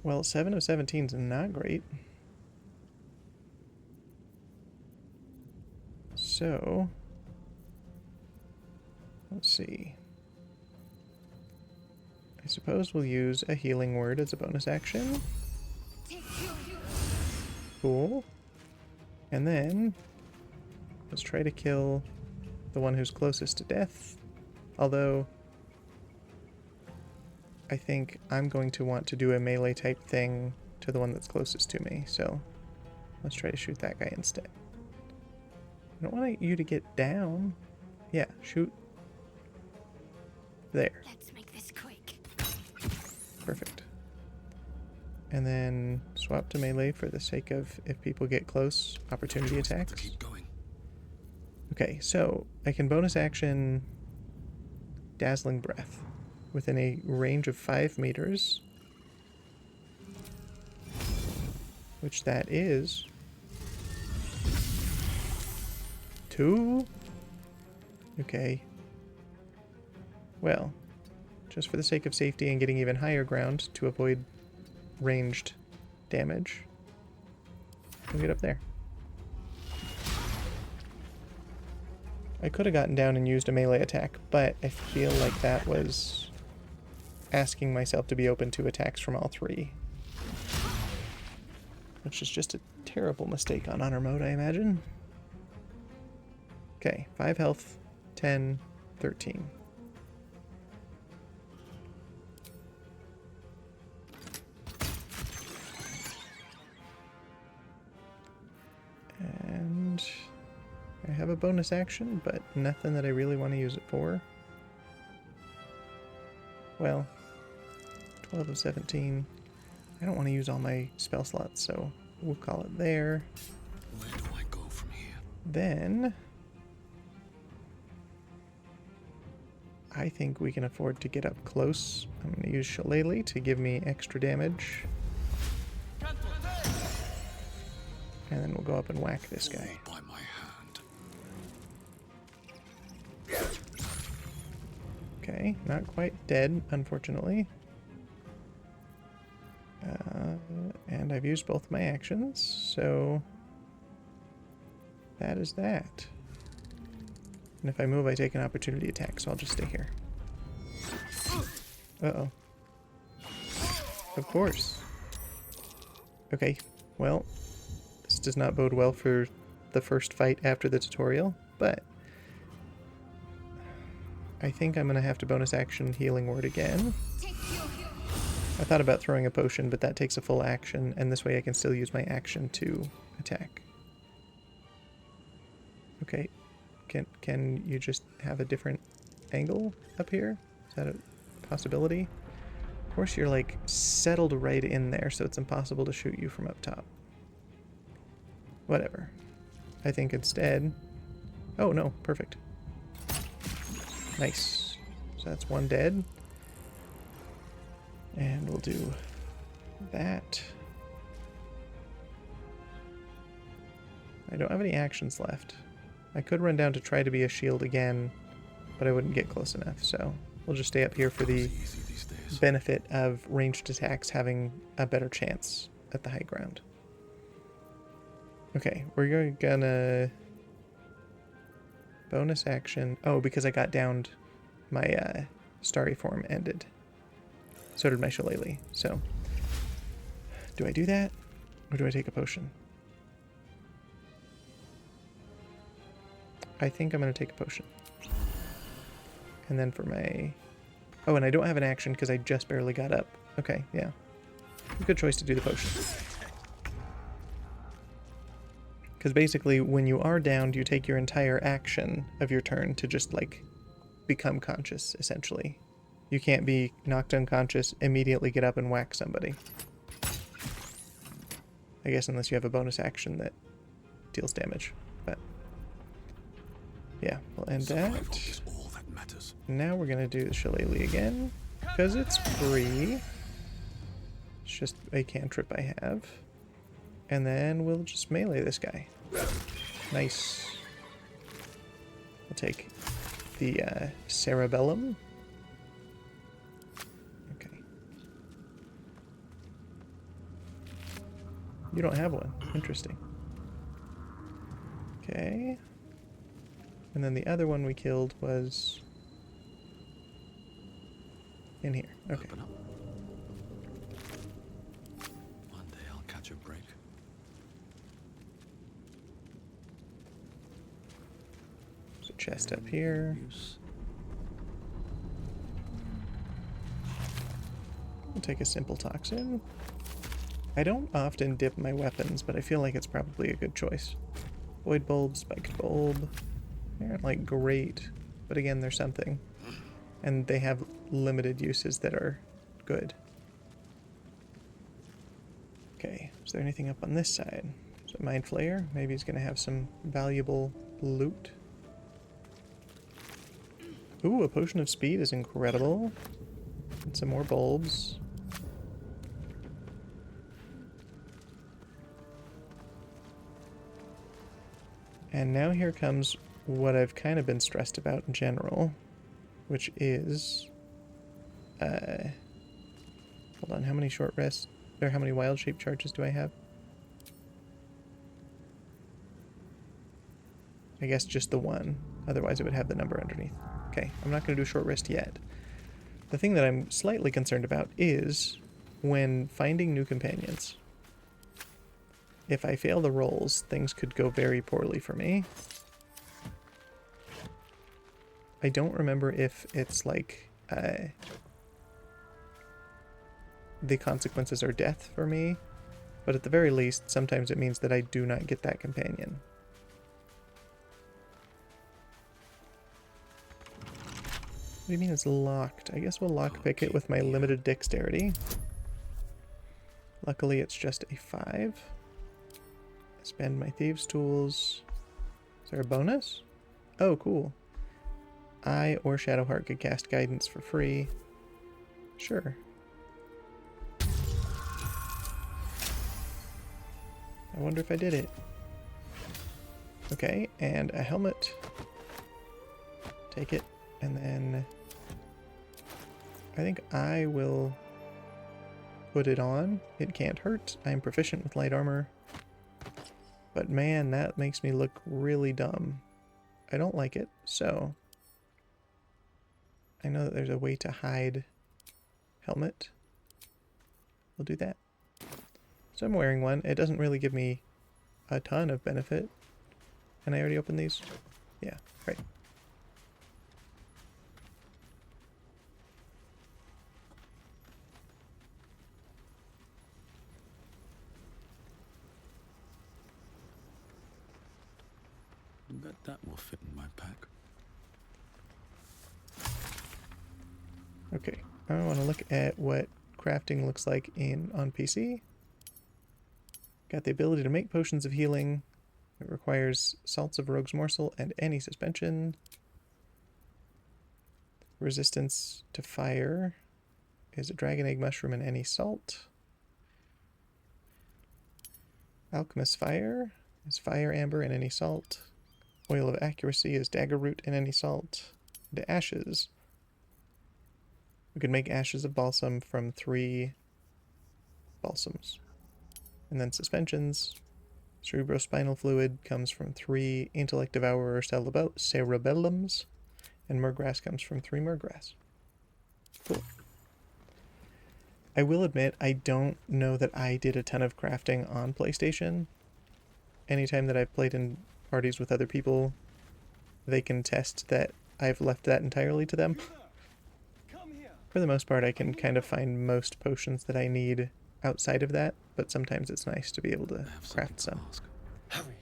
Well, 7 of 17 is not great. So, let's see. I suppose we'll use a healing word as a bonus action. Cool. And then, let's try to kill the one who's closest to death. Although, I think I'm going to want to do a melee type thing to the one that's closest to me, so let's try to shoot that guy instead. I don't want you to get down. Yeah, shoot. There. Let's make this quick. Perfect. And then swap to melee for the sake of if people get close, opportunity attacks. Keep going. Okay, so I can bonus action Dazzling Breath within a range of 5 meters, which that is 2. Okay. Well, just for the sake of safety and getting even higher ground to avoid ranged damage, we'll get up there. I could have gotten down and used a melee attack, but I feel like that was asking myself to be open to attacks from all 3. Which is just a terrible mistake on honor mode, I imagine. Okay, 5 health, 10, 13. And I have a bonus action, but nothing that I really want to use it for. Well, 12 of 17. I don't want to use all my spell slots, so we'll call it there. Where do I go from here? Then I think we can afford to get up close. I'm going to use Shillelagh to give me extra damage. And then we'll go up and whack this guy. All by my hand. Okay, not quite dead, unfortunately. And I've used both my actions, so that is that. And if I move, I take an opportunity attack, so I'll just stay here. Uh-oh. Of course. Okay, well, this does not bode well for the first fight after the tutorial, but I think I'm going to have to bonus action Healing Word again. I thought about throwing a potion, but that takes a full action, and this way I can still use my action to attack. Okay, can you just have a different angle up here? Is that a possibility? Of course you're like settled right in there, so it's impossible to shoot you from up top. Whatever. I think instead... Oh no, perfect. Nice. So that's one dead. And we'll do that. I don't have any actions left. I could run down to try to be a shield again, but I wouldn't get close enough, so we'll just stay up here for the benefit of ranged attacks having a better chance at the high ground. Okay, we're gonna bonus action. Oh, because I got downed, my starry form ended. So did my Shillelagh. So, do I do that, or do I take a potion? I think I'm going to take a potion. And then for my... Oh, and I don't have an action because I just barely got up. Okay, yeah. Good choice to do the potion. Because basically, when you are downed, you take your entire action of your turn to just, like, become conscious, essentially. You can't be knocked unconscious, immediately get up and whack somebody. I guess unless you have a bonus action that deals damage. But yeah, we'll end that. Is all that matters. Now we're going to do the Shillelagh again, because it's free. It's just a cantrip I have. And then we'll just melee this guy. Nice. We'll take the Cerebellum. You don't have one. Interesting. Okay. And then the other one we killed was in here. Okay. Open up. One day I'll catch a break. There's a chest up here. Use. We'll take a simple toxin. I don't often dip my weapons, but I feel like it's probably a good choice. Void bulb, spiked bulb. They aren't like great, but again, they're something. And they have limited uses that are good. Okay, is there anything up on this side? Is it Mind Flayer? Maybe he's gonna have some valuable loot. Ooh, a potion of speed is incredible. And some more bulbs. And now here comes what I've kind of been stressed about in general, which is, hold on, how many short rests, or how many wild shape charges do I have? I guess just the one, otherwise it would have the number underneath. Okay, I'm not going to do short rest yet. The thing that I'm slightly concerned about is when finding new companions. If I fail the rolls, things could go very poorly for me. I don't remember if it's like the consequences are death for me, but at the very least, sometimes it means that I do not get that companion. What do you mean it's locked? I guess we'll lockpick it with my limited dexterity. Luckily, it's just a 5. Spend my thieves' tools. Is there a bonus? Oh, cool. I or Shadowheart could cast guidance for free. Sure. I wonder if I did it. Okay, and a helmet. Take it, and then I think I will put it on. It can't hurt. I'm proficient with light armor. But man, that makes me look really dumb. I don't like it, so I know that there's a way to hide helmet. We'll do that. So I'm wearing one. It doesn't really give me a ton of benefit. Can I already open these? Yeah, right. Bet that will fit in my pack. Okay, I want to look at what crafting looks like on PC. Got the ability to make potions of healing. It requires salts of rogue's morsel and any suspension. Resistance to fire is a dragon egg mushroom and any salt. Alchemist fire is fire amber and any salt. Oil of accuracy is dagger root and any salt. And ashes. We could make ashes of balsam from 3 balsams. And then suspensions. Cerebrospinal fluid comes from 3 intellect devourer cerebellums. And murgrass comes from 3 murgrass. Cool. I will admit, I don't know that I did a ton of crafting on PlayStation. Anytime that I've played in parties with other people, they can test that I've left that entirely to them. For the most part, I can kind of find most potions that I need outside of that, but sometimes it's nice to be able to craft some. Hurry!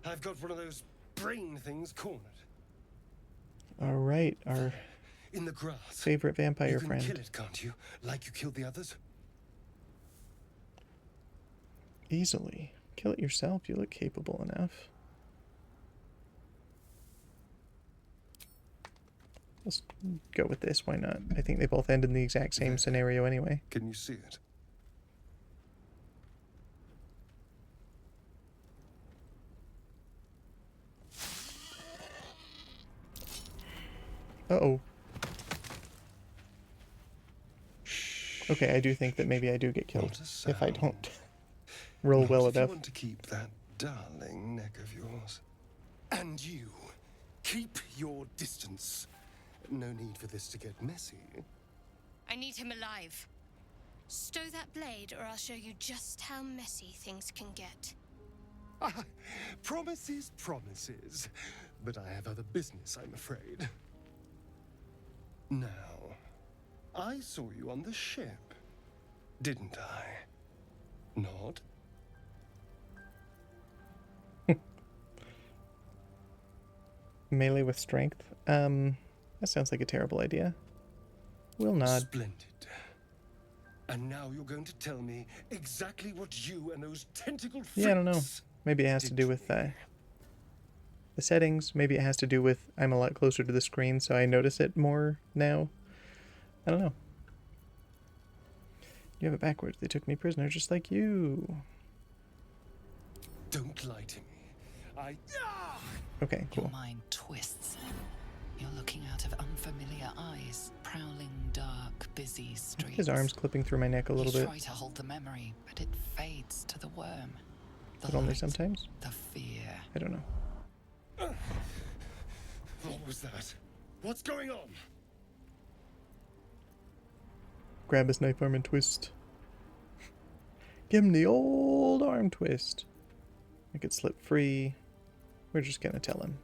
I've got one of those brain things cornered. Alright, our In the grass. favorite vampire You can friend. kill it, can't you? Like you killed the others? Easily. Kill it yourself, you look capable enough. Let's go with this, why not? I think they both end in the exact same scenario anyway. Can you see it? Uh-oh. Okay, I do think that maybe I do get killed What a if I sound. don't roll Not well if you enough. want to keep that darling neck of yours. And you, Keep your distance. No need for this to get messy. I need him alive. Stow that blade, or I'll show you just how messy things can get. Ah, promises, promises. But I have other business, I'm afraid. Now, I saw you on the ship, didn't I? Nod? Melee with strength. That sounds like a terrible idea. Will nod. Splendid. And now you're going to tell me exactly what you and those tentacle freaks... Yeah, I don't know. Maybe it has to do with the settings. Maybe it has to do with I'm a lot closer to the screen, so I notice it more now. I don't know. You have it backwards. They took me prisoner just like you. Don't lie to me. Okay, Your cool. mind twists. You're looking out of unfamiliar eyes, prowling dark, busy streets. His arm's clipping through my neck a little You bit. try to hold the memory, but it fades to the worm. The But only light, sometimes? The fear. I don't know. What was that? What's going on? Grab his knife arm and twist. Give him the old arm twist. Make it slip free. We're just gonna tell him.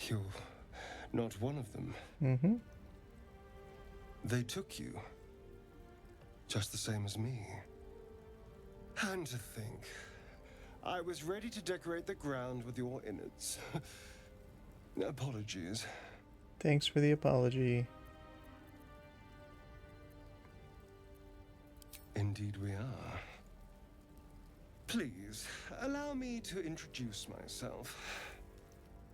You're not one of them. Mm-hmm. They took you. Just the same as me. And to think, I was ready to decorate the ground with your innards. Apologies. Thanks for the apology. Indeed we are. Please, allow me to introduce myself.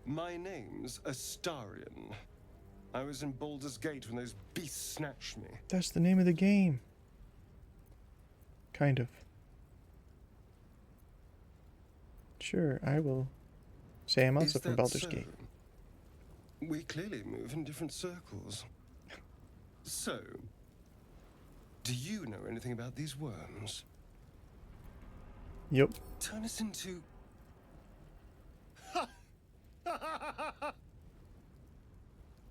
My name's Astarion. I was in Baldur's Gate when those beasts snatched me. That's the name of the game. Kind of. Sure, I will say I'm also Is from that Baldur's so? Gate. We clearly move in different circles. So, do you know anything about these worms? Yep. Turn us into...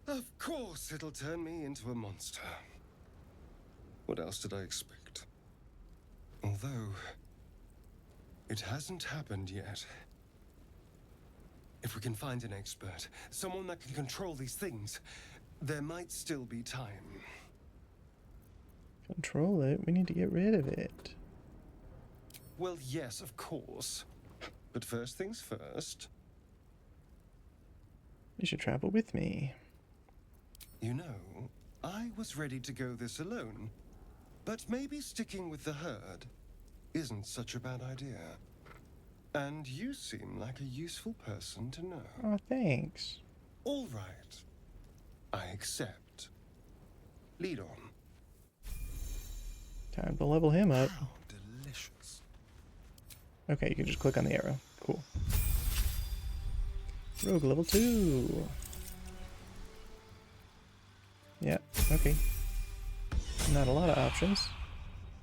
Of course it'll turn me into a monster. What else did I expect? Although, it hasn't happened yet. If we can find an expert, someone that can control these things, there might still be time. Control it. We need to get rid of it. Well, yes, of course. But first things first. You should travel with me. You know, I was ready to go this alone. But maybe sticking with the herd isn't such a bad idea. And you seem like a useful person to know. Oh, thanks. All right. I accept. Lead on. Time to level him up. How delicious. Okay, you can just click on the arrow. Cool. Rogue level 2. Yeah, okay. Not a lot of options.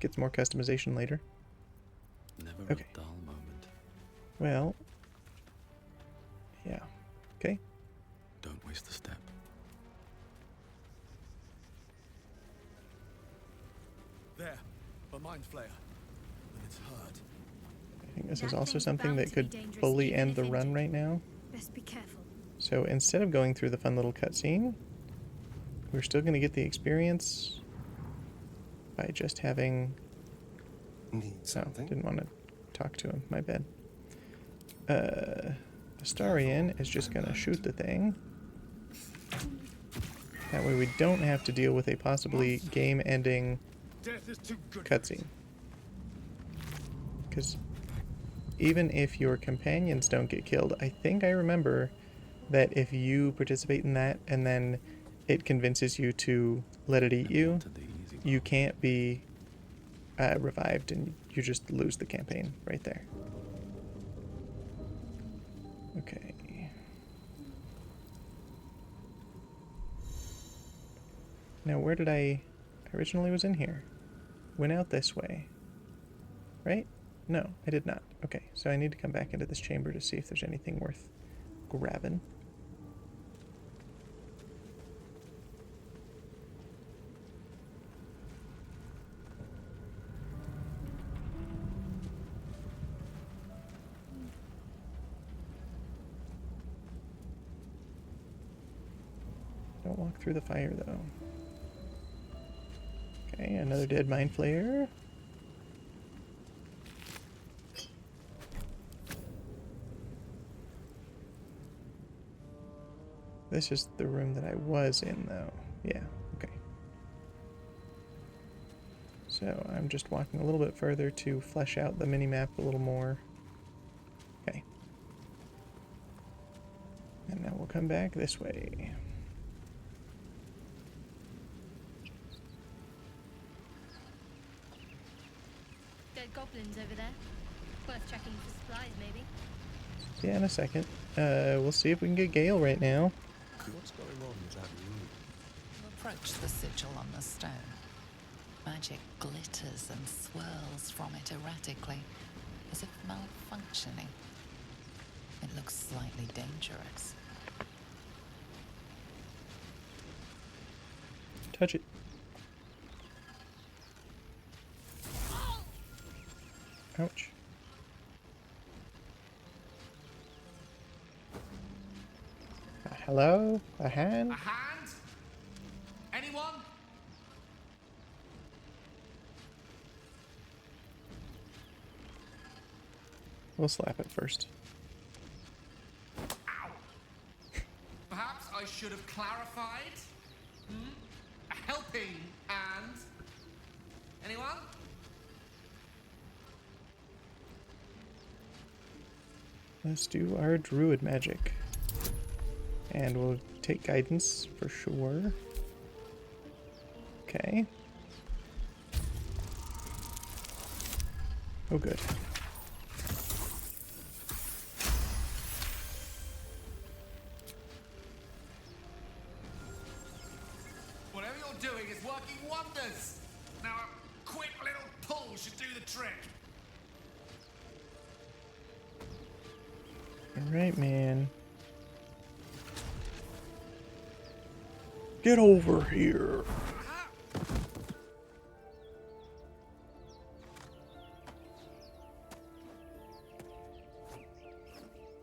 Gets more customization later. Never Okay. a dull moment. Well, yeah. Okay. Don't waste a step. There, a mind flayer. And it's hurt. I think this is That also thing's something bound that to be could dangerous fully even end if the run injured. right now. Best be careful. So instead of going through the fun little cutscene, we're still going to get the experience by just having... Need Oh, something? didn't want to talk to him. My bad. Astarion is just going to shoot the thing. That way we don't have to deal with a possibly game-ending Death is too good. cutscene. Because even if your companions don't get killed, I think I remember that if you participate in that and then it convinces you to let it eat you, To the easy you can't be revived and you just lose the campaign right there. Okay. Now where did I originally was in here. Went out this way. Right? No, I did not. Okay, so I need to come back into this chamber to see if there's anything worth grabbing. Don't walk through the fire, though. Okay, another dead mind flayer. This is the room that I was in, though. Yeah, okay. So I'm just walking a little bit further to flesh out the mini-map a little more. Okay. And now we'll come back this way. Dead goblins over there. Worth checking for supplies, maybe. Yeah, in a second. We'll see if we can get Gale right now. What's going on with that room? Approach the sigil on the stone. Magic glitters and swirls from it erratically, as if malfunctioning. It looks slightly dangerous. Touch it. Ouch. Hello? A hand? A hand? Anyone? We'll slap it first. Ow! Perhaps I should have clarified? A helping hand? Anyone? Let's do our druid magic. And we'll take guidance for sure. Okay. Oh, good. Whatever you're doing is working wonders. Now a quick little pull should do the trick. Alright, man. Get over here.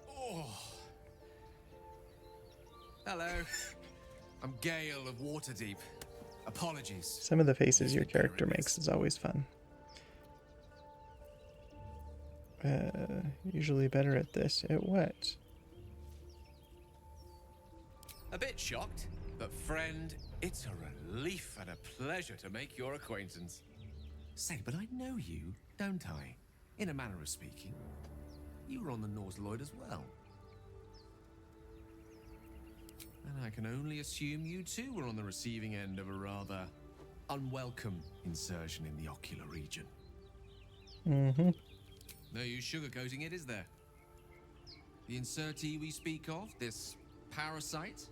Oh. Hello. I'm Gale of Waterdeep. Apologies. Some of the faces your character makes is always fun. Usually better at this. At what? A bit shocked, but friend, it's a relief and a pleasure to make your acquaintance. Say, but I know you, don't I? In a manner of speaking. You were on the Norse Lloyd as well. And I can only assume you too were on the receiving end of a rather unwelcome insertion in the ocular region. Mm-hmm. No use sugarcoating it, is there? The insertee we speak of, this parasite,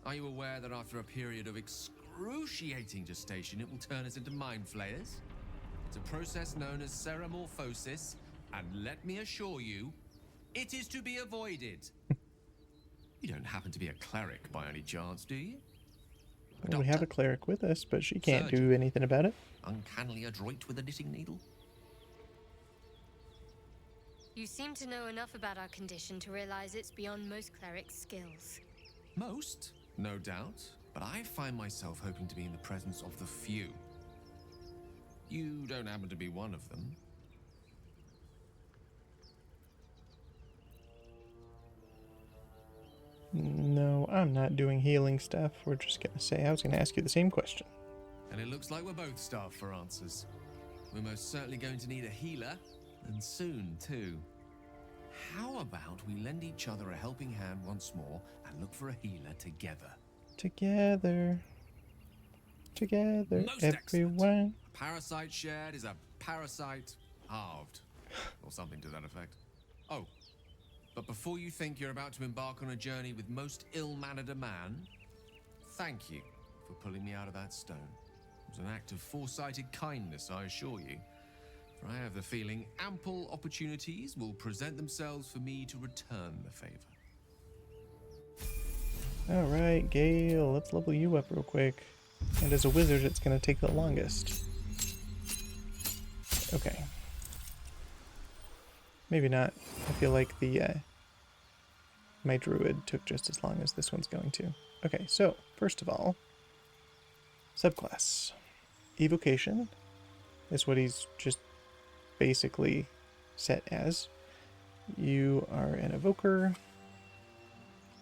are you aware that after a period of excruciating gestation, it will turn us into mind flayers? It's a process known as ceramorphosis, and let me assure you, it is to be avoided. You don't happen to be a cleric by any chance, do you? Well, we have a cleric with us, but she can't do anything about it. Uncannily adroit with a knitting needle? You seem to know enough about our condition to realize it's beyond most clerics' skills. Most, no doubt, but I find myself hoping to be in the presence of the few. You don't happen to be one of them. No, I'm not doing healing stuff. We're just gonna say I was gonna ask you the same question. And it looks like we're both starved for answers. We're most certainly going to need a healer, and soon too. How about we lend each other a helping hand once more and look for a healer together? Together. Together, Most everyone. A parasite shared is a parasite halved. Or something to that effect. Oh, but before you think you're about to embark on a journey with most ill-mannered a man, thank you for pulling me out of that stone. It was an act of foresighted kindness, I assure you. For I have the feeling ample opportunities will present themselves for me to return the favor. Alright, Gale, let's level you up real quick. And as a wizard, it's going to take the longest. Okay. Maybe not. I feel like the my druid took just as long as this one's going to. Okay, so first of all, subclass. Evocation is what he's just basically set as. You are an evoker.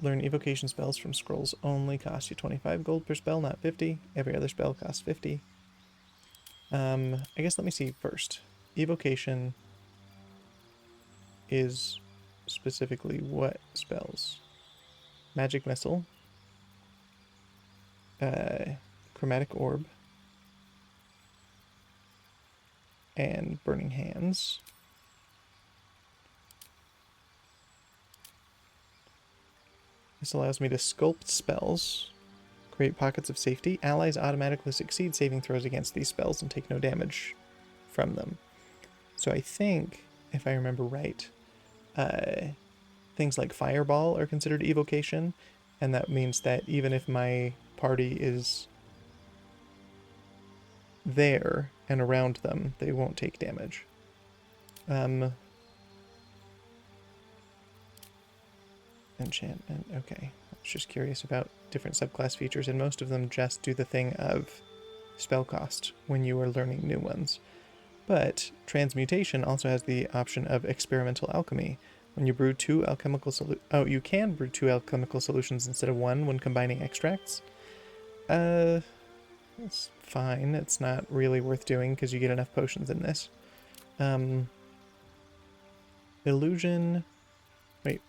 Learn evocation spells from scrolls only. Cost you 25 gold per spell, not 50. Every other spell costs 50. I guess let me see first. Evocation is specifically what spells? Magic Missile. Chromatic Orb. And Burning Hands. This allows me to sculpt spells, create pockets of safety. Allies automatically succeed saving throws against these spells and take no damage from them. So I think, if I remember right, things like Fireball are considered evocation, and that means that even if my party is there and around them, they won't take damage. Enchantment, okay. I was just curious about different subclass features, and most of them just do the thing of spell cost when you are learning new ones. But transmutation also has the option of experimental alchemy. When you brew two alchemical you can brew two alchemical solutions instead of one when combining extracts. It's fine. It's not really worth doing because you get enough potions in this. Illusion. Wait.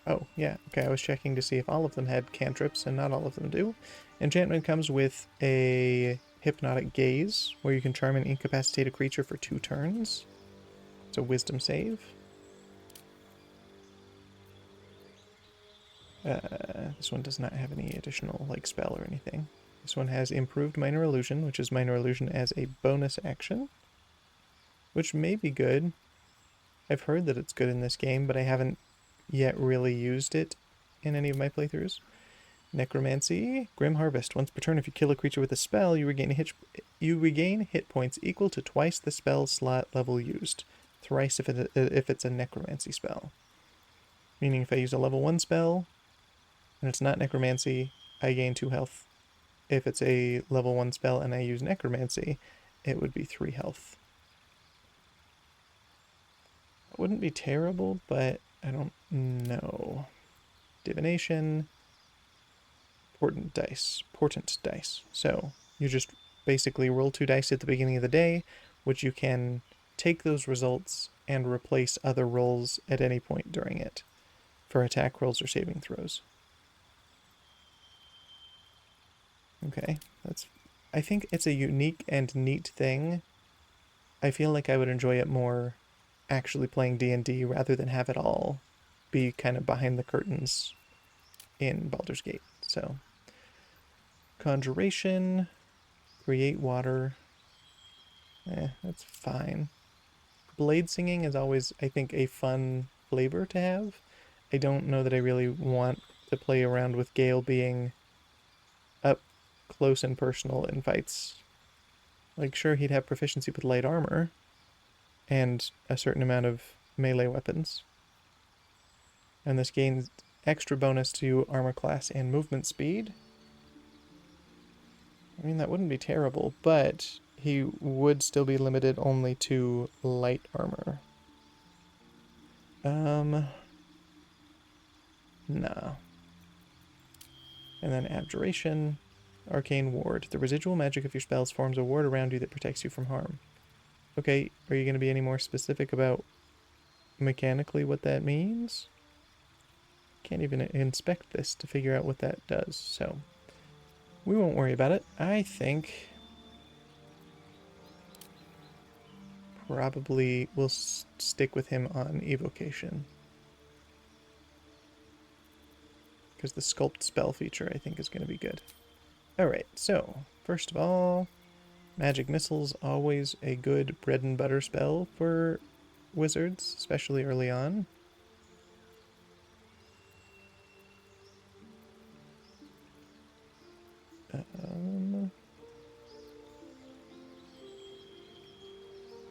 Oh, yeah. Okay, I was checking to see if all of them had cantrips, and not all of them do. Enchantment comes with a Hypnotic Gaze, where you can charm and incapacitate a creature for 2 turns. It's a wisdom save. This one does not have any additional spell or anything. This one has improved minor illusion, which is minor illusion as a bonus action, which may be good. I've heard that it's good in this game, but I haven't yet really used it in any of my playthroughs. Necromancy, Grim Harvest. Once per turn, if you kill a creature with a spell, you regain hit points equal to twice the spell slot level used. Thrice if it's a necromancy spell. Meaning if I use a level 1 spell and it's not necromancy, I gain 2 health. If it's a level 1 spell and I use necromancy, it would be 3 health. It wouldn't be terrible, but I don't know. Divination. Portent dice. So you just basically roll 2 dice at the beginning of the day, which you can take those results and replace other rolls at any point during it for attack rolls or saving throws. Okay, I think it's a unique and neat thing. I feel like I would enjoy it more actually playing D&D rather than have it all be kind of behind the curtains in Baldur's Gate. So, Conjuration, Create Water, that's fine. Blade Singing is always, I think, a fun flavor to have. I don't know that I really want to play around with Gale being up close and personal in fights. Sure, he'd have proficiency with light armor and a certain amount of melee weapons. And this gains extra bonus to armor class and movement speed. I mean, that wouldn't be terrible, but he would still be limited only to light armor. Nah. And then Abjuration, Arcane Ward. The residual magic of your spells forms a ward around you that protects you from harm. Okay, are you going to be any more specific about mechanically what that means? Can't even inspect this to figure out what that does, so we won't worry about it. I think probably we'll stick with him on Evocation, because the Sculpt spell feature I think is going to be good. Alright, so first of all, Magic Missile's always a good bread and butter spell for wizards, especially early on.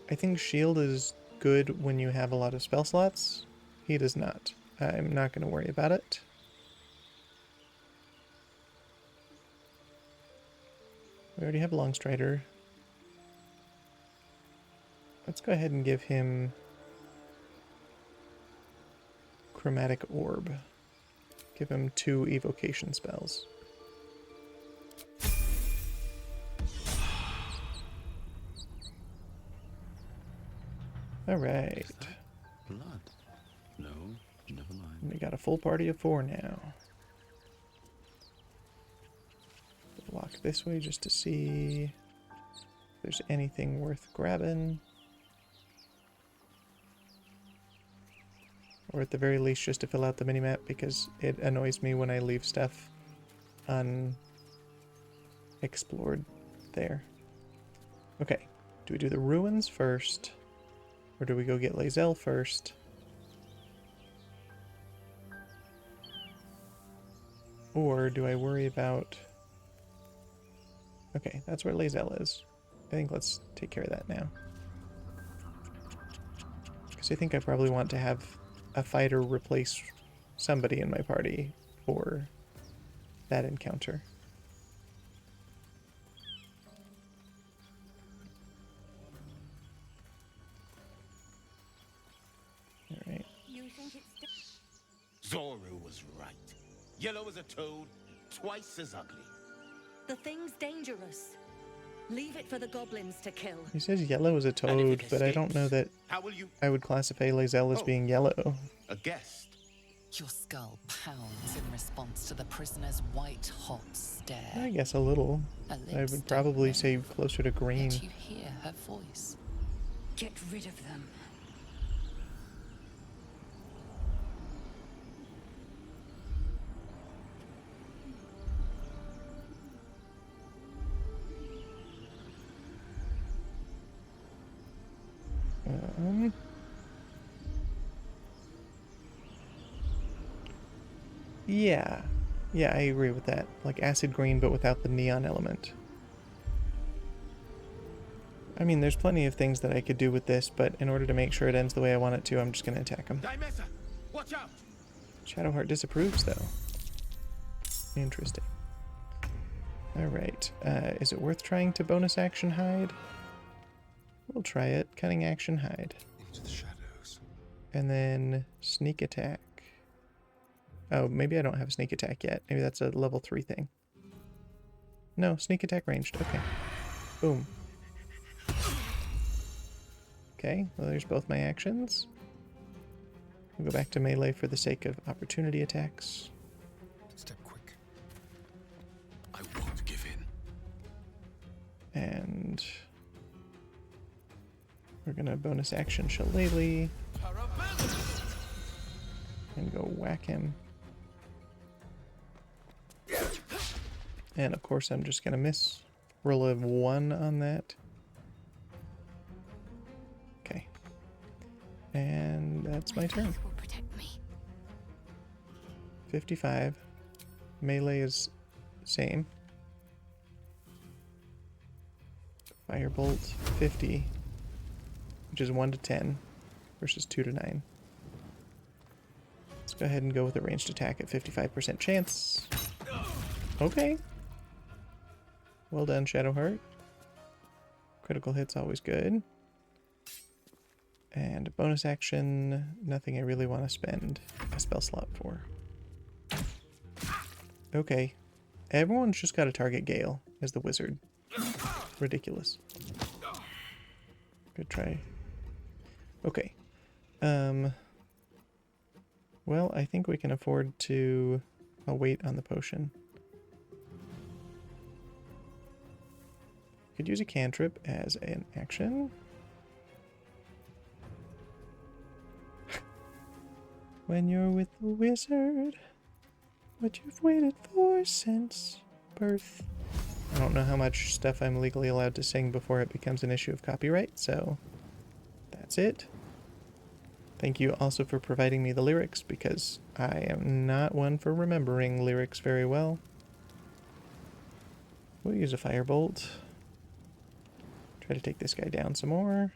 I think shield is good when you have a lot of spell slots. He does not. I'm not going to worry about it. We already have Longstrider. Let's go ahead and give him Chromatic Orb. Give him 2 evocation spells. Alright. Blood. No, never mind. We got a full party of 4 now. Walk this way just to see if there's anything worth grabbing. Or at the very least just to fill out the minimap, because it annoys me when I leave stuff unexplored there. Okay, do we do the ruins first? Or do we go get Lae'zel first? Or do I worry about... Okay, that's where Lae'zel is. I think let's take care of that now. Because I think I probably want to have a fighter replace somebody in my party for that encounter. Alright. Zoru was right. Yellow as a toad, twice as ugly. The thing's dangerous. Leave it for the goblins to kill. He says yellow is a toad, but I don't know that I would classify Lae'zel as being yellow. A guest. Your skull pounds in response to the prisoner's white-hot stare. I guess a little. Her I lips would don't probably move, say closer to green. Yet you hear her voice. Get rid of them. Yeah. Yeah, I agree with that. Like acid green, but without the neon element. I mean, there's plenty of things that I could do with this, but in order to make sure it ends the way I want it to, I'm just going to attack him. Watch out! Shadowheart disapproves, though. Interesting. Alright. Is it worth trying to bonus action hide? We'll try it. Cunning action hide. Into the shadows. And then sneak attack. Oh, maybe I don't have sneak attack yet. Maybe that's a level 3 thing. No, sneak attack ranged. Okay. Boom. Okay, well there's both my actions. We'll go back to melee for the sake of opportunity attacks. Step quick. I won't give in. And we're gonna bonus action Shillelagh and go whack him. And of course I'm just gonna miss. Roll a 1 on that. Okay. And that's my turn. Will protect me. 55. Melee is same. Firebolt 50, which is 1 to 10 versus 2 to 9. Let's go ahead and go with a ranged attack at 55% chance. Okay. Well done, Shadowheart. Critical hit's always good. And bonus action, nothing I really want to spend a spell slot for. Okay. Everyone's just got to target Gale as the wizard. Ridiculous. Good try. Okay. Well, I think we can afford to... I'll wait on the potion. Could use a cantrip as an action. When you're with the wizard, what you've waited for since birth. I don't know how much stuff I'm legally allowed to sing before it becomes an issue of copyright, so that's it. Thank you also for providing me the lyrics, because I am not one for remembering lyrics very well. We'll use a firebolt. Try to take this guy down some more.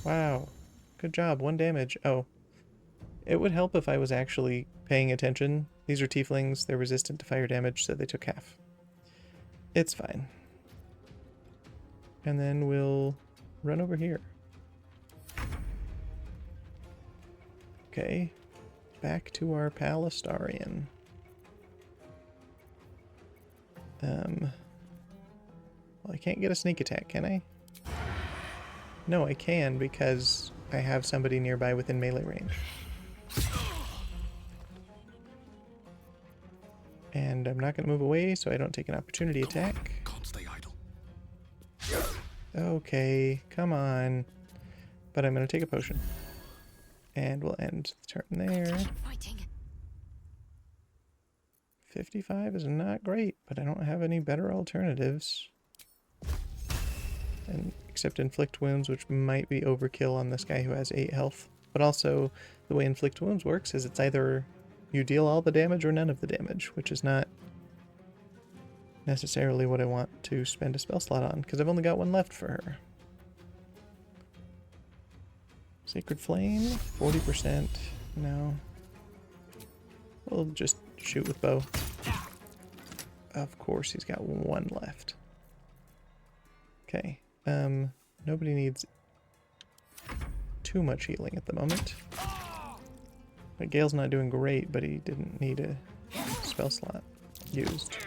Wow. Good job. 1 damage. Oh. It would help if I was actually paying attention. These are tieflings. They're resistant to fire damage, so they took half. It's fine. And then we'll run over here. Okay. Back to our Palestarian. Well, I can't get a sneak attack, can I? No, I can, because I have somebody nearby within melee range. And I'm not going to move away, so I don't take an opportunity attack. Can't stay idle. Okay, come on. But I'm going to take a potion. And we'll end the turn there. 55 is not great, but I don't have any better alternatives. And except inflict wounds, which might be overkill on this guy who has 8 health. But also, the way inflict wounds works is it's either you deal all the damage or none of the damage, which is not necessarily what I want to spend a spell slot on, because I've only got 1 left for her. Sacred Flame, 40%. No. We'll just shoot with bow. Of course, he's got 1 left. Okay. Nobody needs too much healing at the moment. But Gale's not doing great, but he didn't need a spell slot used.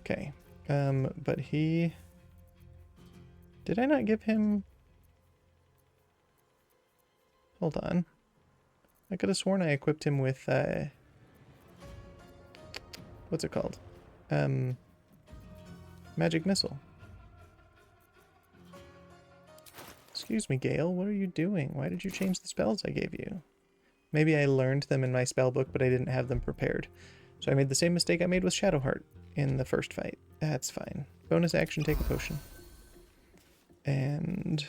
Okay. But he... Did I not give him... Hold on. I could have sworn I equipped him with, what's it called? Magic Missile. Excuse me, Gale, what are you doing? Why did you change the spells I gave you? Maybe I learned them in my spellbook, but I didn't have them prepared. So I made the same mistake I made with Shadowheart in the first fight. That's fine. Bonus action, take a potion. And...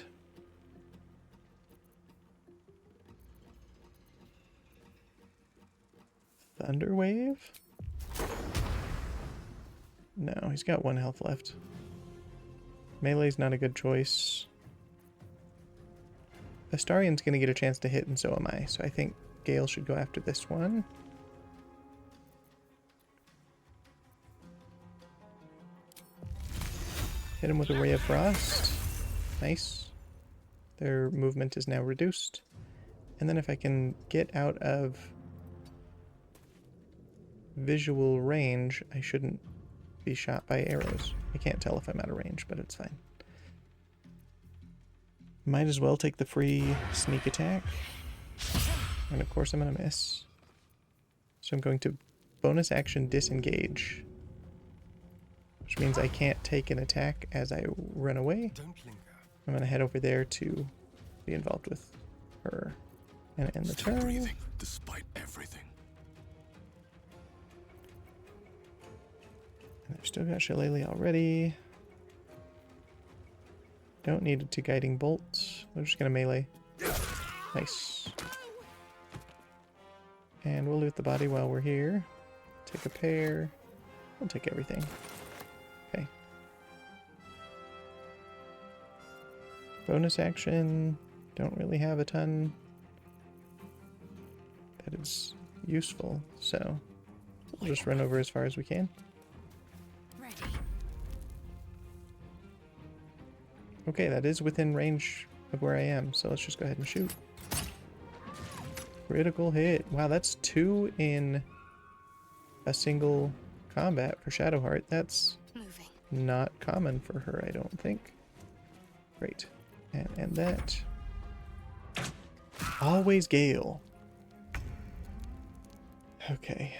Thunder Wave? No, he's got 1 health left. Melee's not a good choice. Astarian's gonna get a chance to hit, and so am I, so I think Gale should go after this one. Hit him with a Ray of Frost. Nice. Their movement is now reduced. And then if I can get out of visual range, I shouldn't be shot by arrows. I can't tell if I'm out of range, but it's fine. Might as well take the free sneak attack. And of course I'm going to miss. So I'm going to bonus action disengage. Which means I can't take an attack as I run away. I'm going to head over there to be involved with her and end the turn. Breathing, despite everything. And I've still got Shillelagh already. Don't need two guiding bolts. We're just gonna melee. Nice. And we'll loot the body while we're here. Take a pair. We'll take everything. Okay. Bonus action. Don't really have a ton that is useful, so we'll just run over as far as we can. Okay, that is within range of where I am, so let's just go ahead and shoot. Critical hit. Wow, that's 2 in a single combat for Shadowheart. That's not common for her, I don't think. Great. And that. Always Gale. Okay.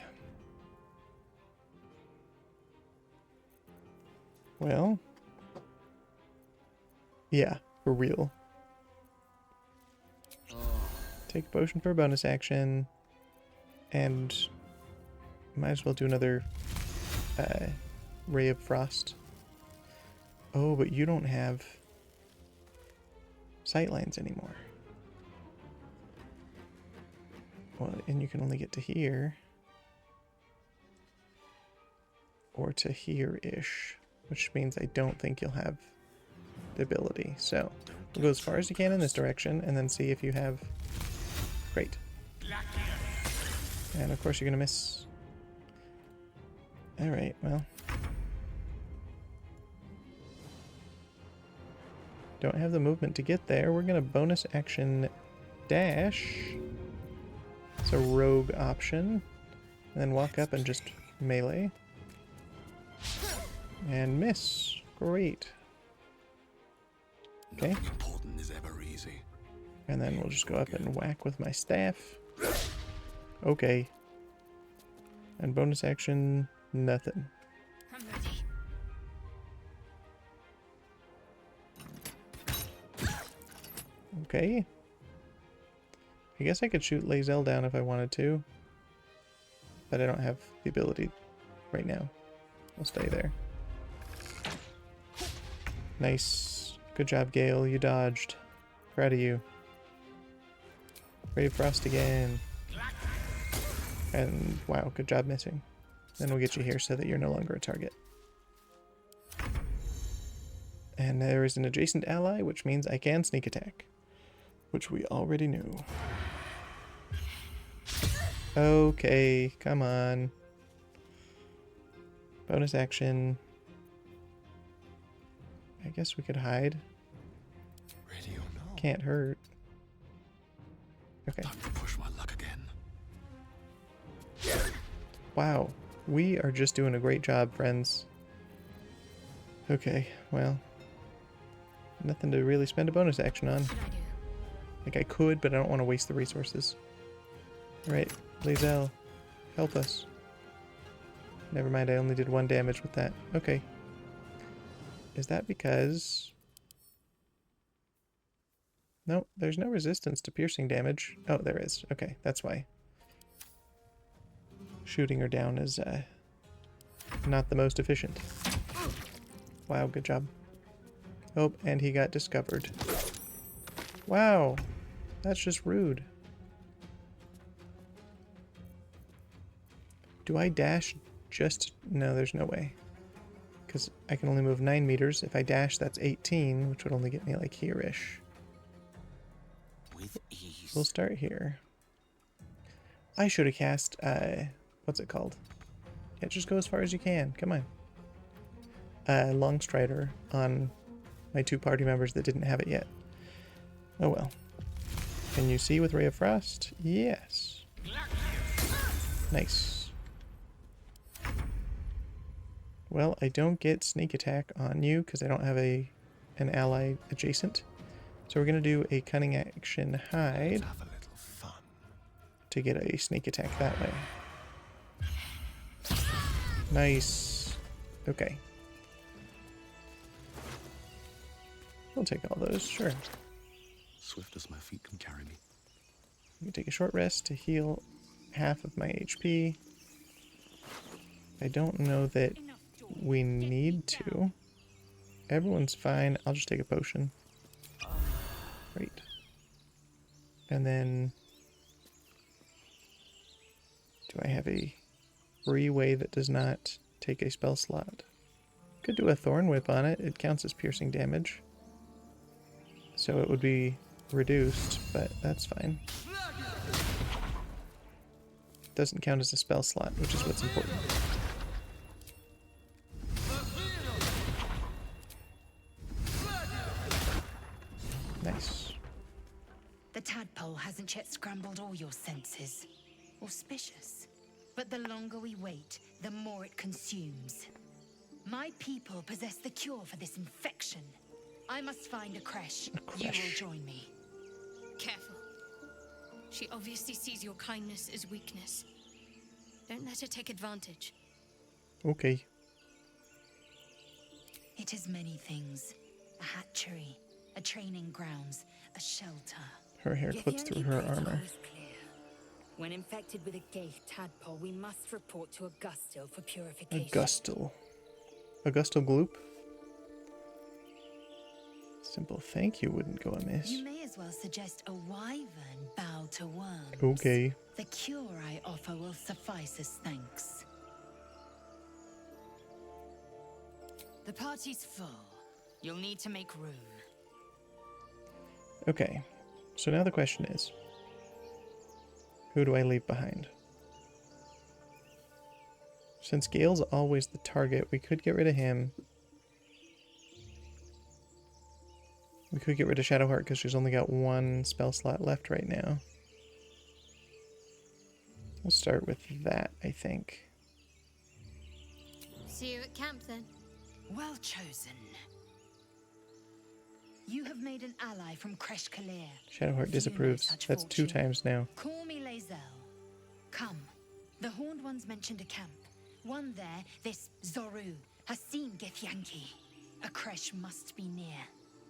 Well... yeah, for real. Take a potion for a bonus action. And Might as well do another Ray of Frost. Oh, but you don't have sightlines anymore. Well, and you can only get to here. Or to here-ish. Which means I don't think you'll have the ability. So, we'll go as far as you can in this direction, and then see if you have... Great. And of course you're gonna miss. Alright, well... Don't have the movement to get there. We're gonna bonus action dash. It's a rogue option. And then walk up and just melee. And miss. Great. Okay. Nothing important is ever easy. And then we'll just go up and whack with my staff. Okay. And bonus action, nothing. I'm ready. Okay. I guess I could shoot Lae'zel down if I wanted to. But I don't have the ability right now. I'll stay there. Nice. Good job, Gale. You dodged. Proud of you. Brave Frost again. And wow, good job missing. Then we'll get you here so that you're no longer a target. And there is an adjacent ally, which means I can sneak attack. Which we already knew. Okay, come on. Bonus action. I guess we could hide. Ready or no? Can't hurt. Okay. Time to push my luck again. Wow. We are just doing a great job, friends. Okay, well. Nothing to really spend a bonus action on. Like I could, but I don't want to waste the resources. Alright, Lae'zel, help us. Never mind, I only did 1 damage with that. Okay. Is that because... No, there's no resistance to piercing damage. Oh, there is. Okay, that's why. Shooting her down is not the most efficient. Wow, good job. Oh, and he got discovered. Wow, that's just rude. Do I dash just... No, there's no way. Because I can only move 9 meters. If I dash, that's 18, which would only get me like here-ish. With ease. We'll start here. I should have cast, what's it called? Yeah, just go as far as you can. Come on. Longstrider on my 2 party members that didn't have it yet. Oh well. Can you see with Ray of Frost? Yes. Nice. Well, I don't get sneak attack on you because I don't have an ally adjacent. So we're going to do a cunning action hide Have a little fun. to get a sneak attack that way. Nice. Okay. We'll take all those, sure. Swift as my feet can carry me. You can take a short rest to heal half of my HP. I don't know that we need to. Everyone's fine. I'll just take a potion. Great. And then... do I have a free way that does not take a spell slot? Could do a Thorn Whip on it. It counts as piercing damage. So it would be reduced, but that's fine. Doesn't count as a spell slot, which is what's important. Nice. The tadpole hasn't yet scrambled all your senses. Auspicious. But the longer we wait, the more it consumes. My people possess the cure for this infection. I must find a creche. You will join me. Careful. She obviously sees your kindness as weakness. Don't let her take advantage. Okay. It is many things. A hatchery, a training grounds, a shelter. Her hair Yet clips the through only her bridge armor. always clear. When infected with a Gaith tadpole, we must report to Augustil for purification. Augustil. Augustil Gloop. Simple thank you wouldn't go amiss. You may as well suggest a wyvern bow to worms. Okay. The cure I offer will suffice as thanks. The party's full. You'll need to make room. Okay. So now the question is, who do I leave behind? Since Gale's always the target, we could get rid of him. We could get rid of Shadowheart because she's only got one spell slot left right now. We'll start with that, I think. See you at camp then. Well chosen. You have made an ally from Kresh Kalir. Shadowheart disapproves. That's 2 times now. Call me Lae'zel. Come. The Horned Ones mentioned a camp. One there, this Zoru, has seen Githyanki. A Kresh must be near.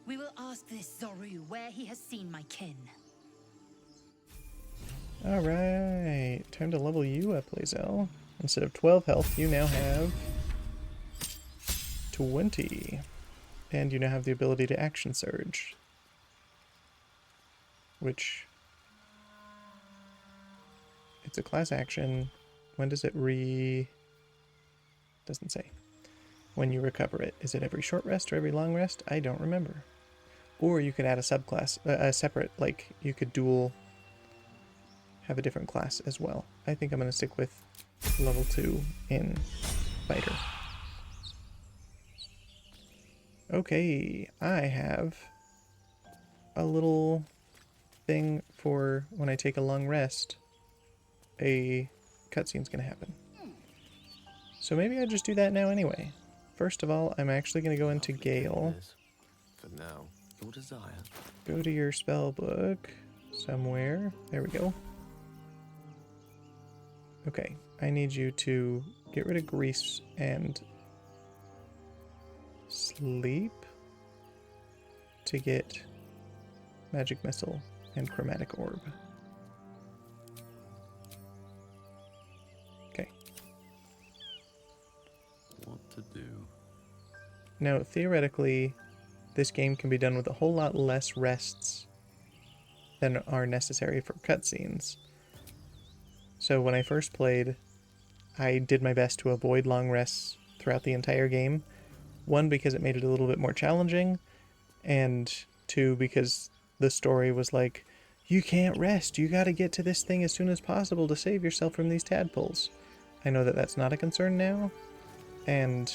We will ask this Zoru where he has seen my kin. Alright, time to level you up, Lae'zel. Instead of 12 health, you now have 20. And you now have the ability to action surge. Which... it's a class action. When does it doesn't say. When you recover it. Is it every short rest or every long rest? I don't remember. Or you could add a subclass, a separate, like, you could have a different class as well. I think I'm going to stick with level 2 in Fighter. Okay, I have a little thing for when I take a long rest, a cutscene's going to happen. So maybe I just do that now anyway. First of all, I'm actually going to go into Gale. For now, your desire. Go to your spell book somewhere. There we go. Okay, I need you to get rid of Grease and Sleep to get Magic Missile and Chromatic Orb. Okay. What to do? Now, theoretically, this game can be done with a whole lot less rests than are necessary for cutscenes. So when I first played, I did my best to avoid long rests throughout the entire game. 1, because it made it a little bit more challenging, and 2, because the story was like, you can't rest, you gotta get to this thing as soon as possible to save yourself from these tadpoles. I know that that's not a concern now, and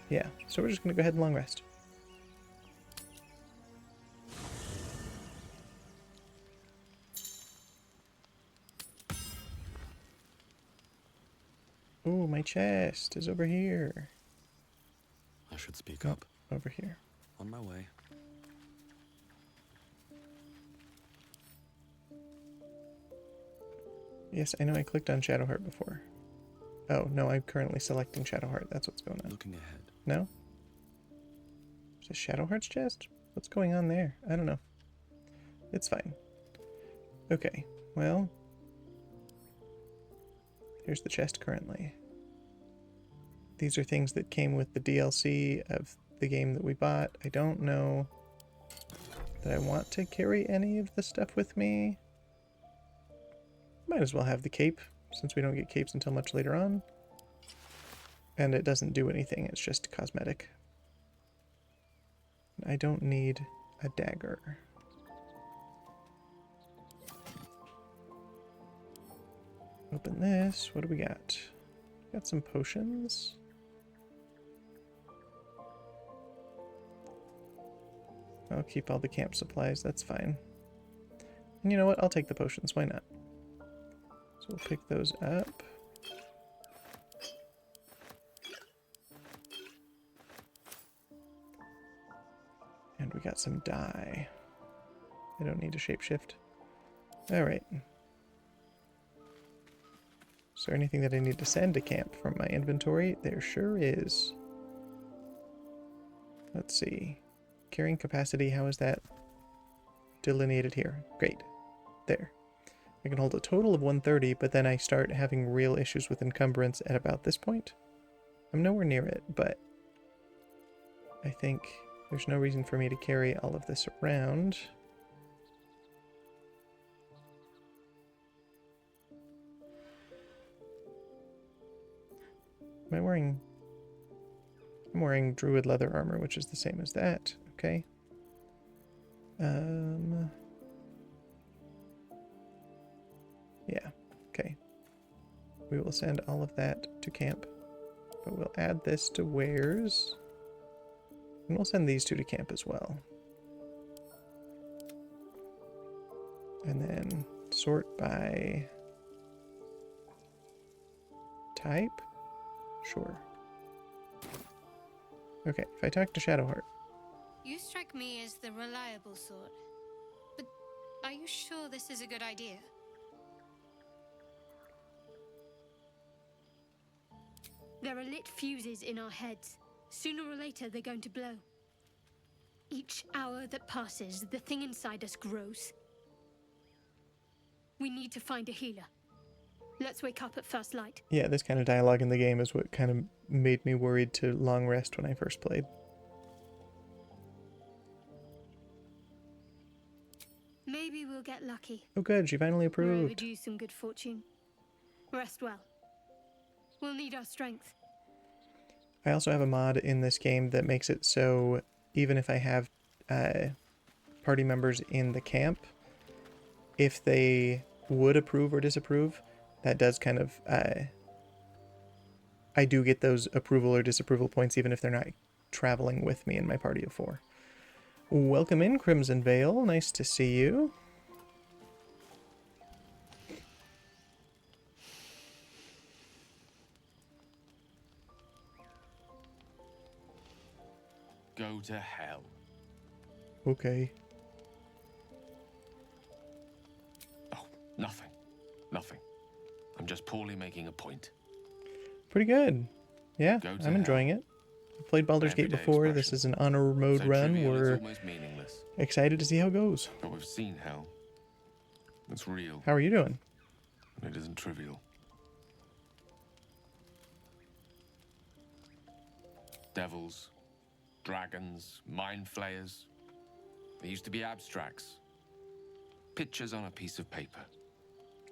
yeah, so we're just gonna go ahead and long rest. Ooh, my chest is over here. I should speak up. Over here. On my way. Yes, I know I clicked on Shadowheart before. Oh, no, I'm currently selecting Shadowheart. That's what's going on. Looking ahead. No? Is this Shadowheart's chest? What's going on there? I don't know. It's fine. Okay, well... here's the chest currently. These are things that came with the DLC of the game that we bought. I don't know that I want to carry any of the stuff with me. Might as well have the cape, since we don't get capes until much later on. And it doesn't do anything, it's just cosmetic. I don't need a dagger. Open this. What do we got? Got some potions. I'll keep all the camp supplies, that's fine. And you know what? I'll take the potions, why not? So we'll pick those up. And we got some dye. I don't need to shapeshift. Alright. Is there anything that I need to send to camp from my inventory? There sure is. Let's see. Carrying capacity, how is that delineated here? Great. There. I can hold a total of 130, but then I start having real issues with encumbrance at about this point. I'm nowhere near it, but I think there's no reason for me to carry all of this around. Am I wearing... I'm wearing druid leather armor, which is the same as that. Okay. Yeah, okay. We will send all of that to camp. But we'll add this to wares. And we'll send these two to camp as well. And then sort by type? Sure. Okay, if I talk to Shadowheart. You strike me as the reliable sort. But are you sure this is a good idea? There are lit fuses in our heads. Sooner or later, they're going to blow. Each hour that passes, the thing inside us grows. We need to find a healer. Let's wake up at first light. Yeah, this kind of dialogue in the game is what kind of made me worried to long rest when I first played. Maybe we'll get lucky. Oh good, she finally We're approved. overdue some good fortune. Rest well. We'll need our strength. I also have a mod in this game that makes it so even if I have party members in the camp, if they would approve or disapprove, that does kind of... I do get those approval or disapproval points even if they're not traveling with me in my party of 4. Welcome in, Crimson Veil. Nice to see you. Go to hell. Okay. Oh, nothing. Nothing. I'm just poorly making a point. Pretty good. Yeah, Go to I'm hell. enjoying it. I've played Baldur's Gate Everyday before. This expression. is an honor mode So run. trivial, it's We're almost meaningless. excited to see how it goes. But we've seen hell. It's real. How are you doing? And it isn't trivial. Devils, dragons, mind flayers. They used to be abstracts. Pictures on a piece of paper.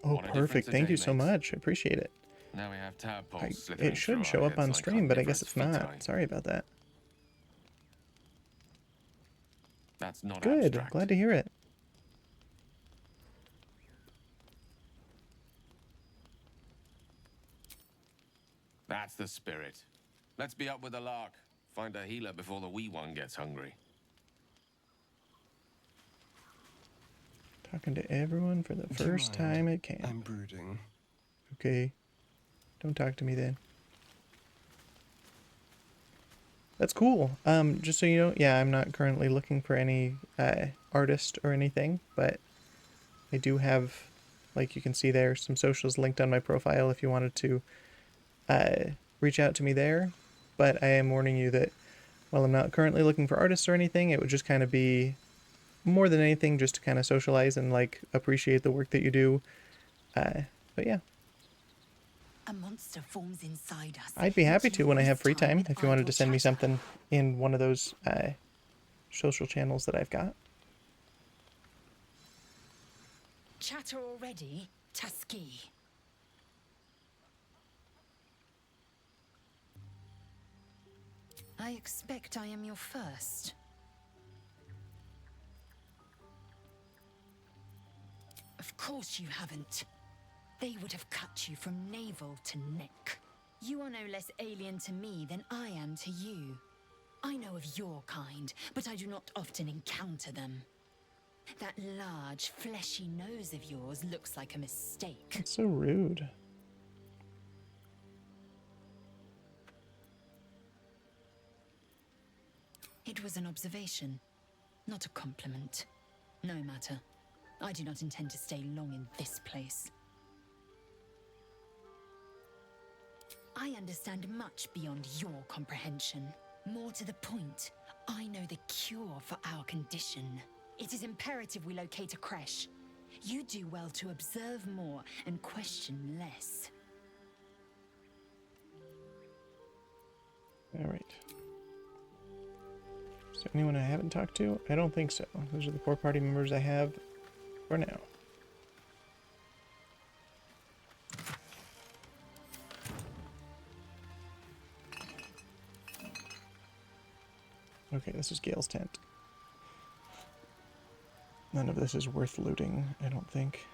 Oh, What a perfect. difference a Thank day you so makes. much. I appreciate it. Now we have tadpoles slithering It through should our show up heads on like stream, but I guess carnivorous it's not. feti. Sorry about that. That's not Good. abstract. Glad to hear it. That's the spirit. Let's be up with the lark. Find a healer before the wee one gets hungry. Talking to everyone for the Do you first mind? time at camp. I'm brooding. Okay. Don't talk to me then. That's cool. Just so you know, yeah, I'm not currently looking for any artist or anything, but I do have, like you can see there, some socials linked on my profile if you wanted to reach out to me there. But I am warning you that while I'm not currently looking for artists or anything, it would just kind of be more than anything just to kind of socialize and like appreciate the work that you do. But yeah. A monster forms inside us. I'd be happy which to when I have fills free time with if you wanted idle to send me chatter. something in one of those social channels that I've got. Chatter already? Tusky. I expect I am your first. Of course you haven't. They would have cut you from navel to neck. You are no less alien to me than I am to you. I know of your kind, but I do not often encounter them. That large, fleshy nose of yours looks like a mistake. That's so rude. It was an observation, not a compliment. No matter. I do not intend to stay long in this place. I understand much beyond your comprehension. More to the point, I know the cure for our condition. It is imperative we locate a creche. You do well to observe more and question less. Alright. Is there anyone I haven't talked to? I don't think so. Those are the 4 party members I have for now. Okay, this is Gale's tent. None of this is worth looting, I don't think.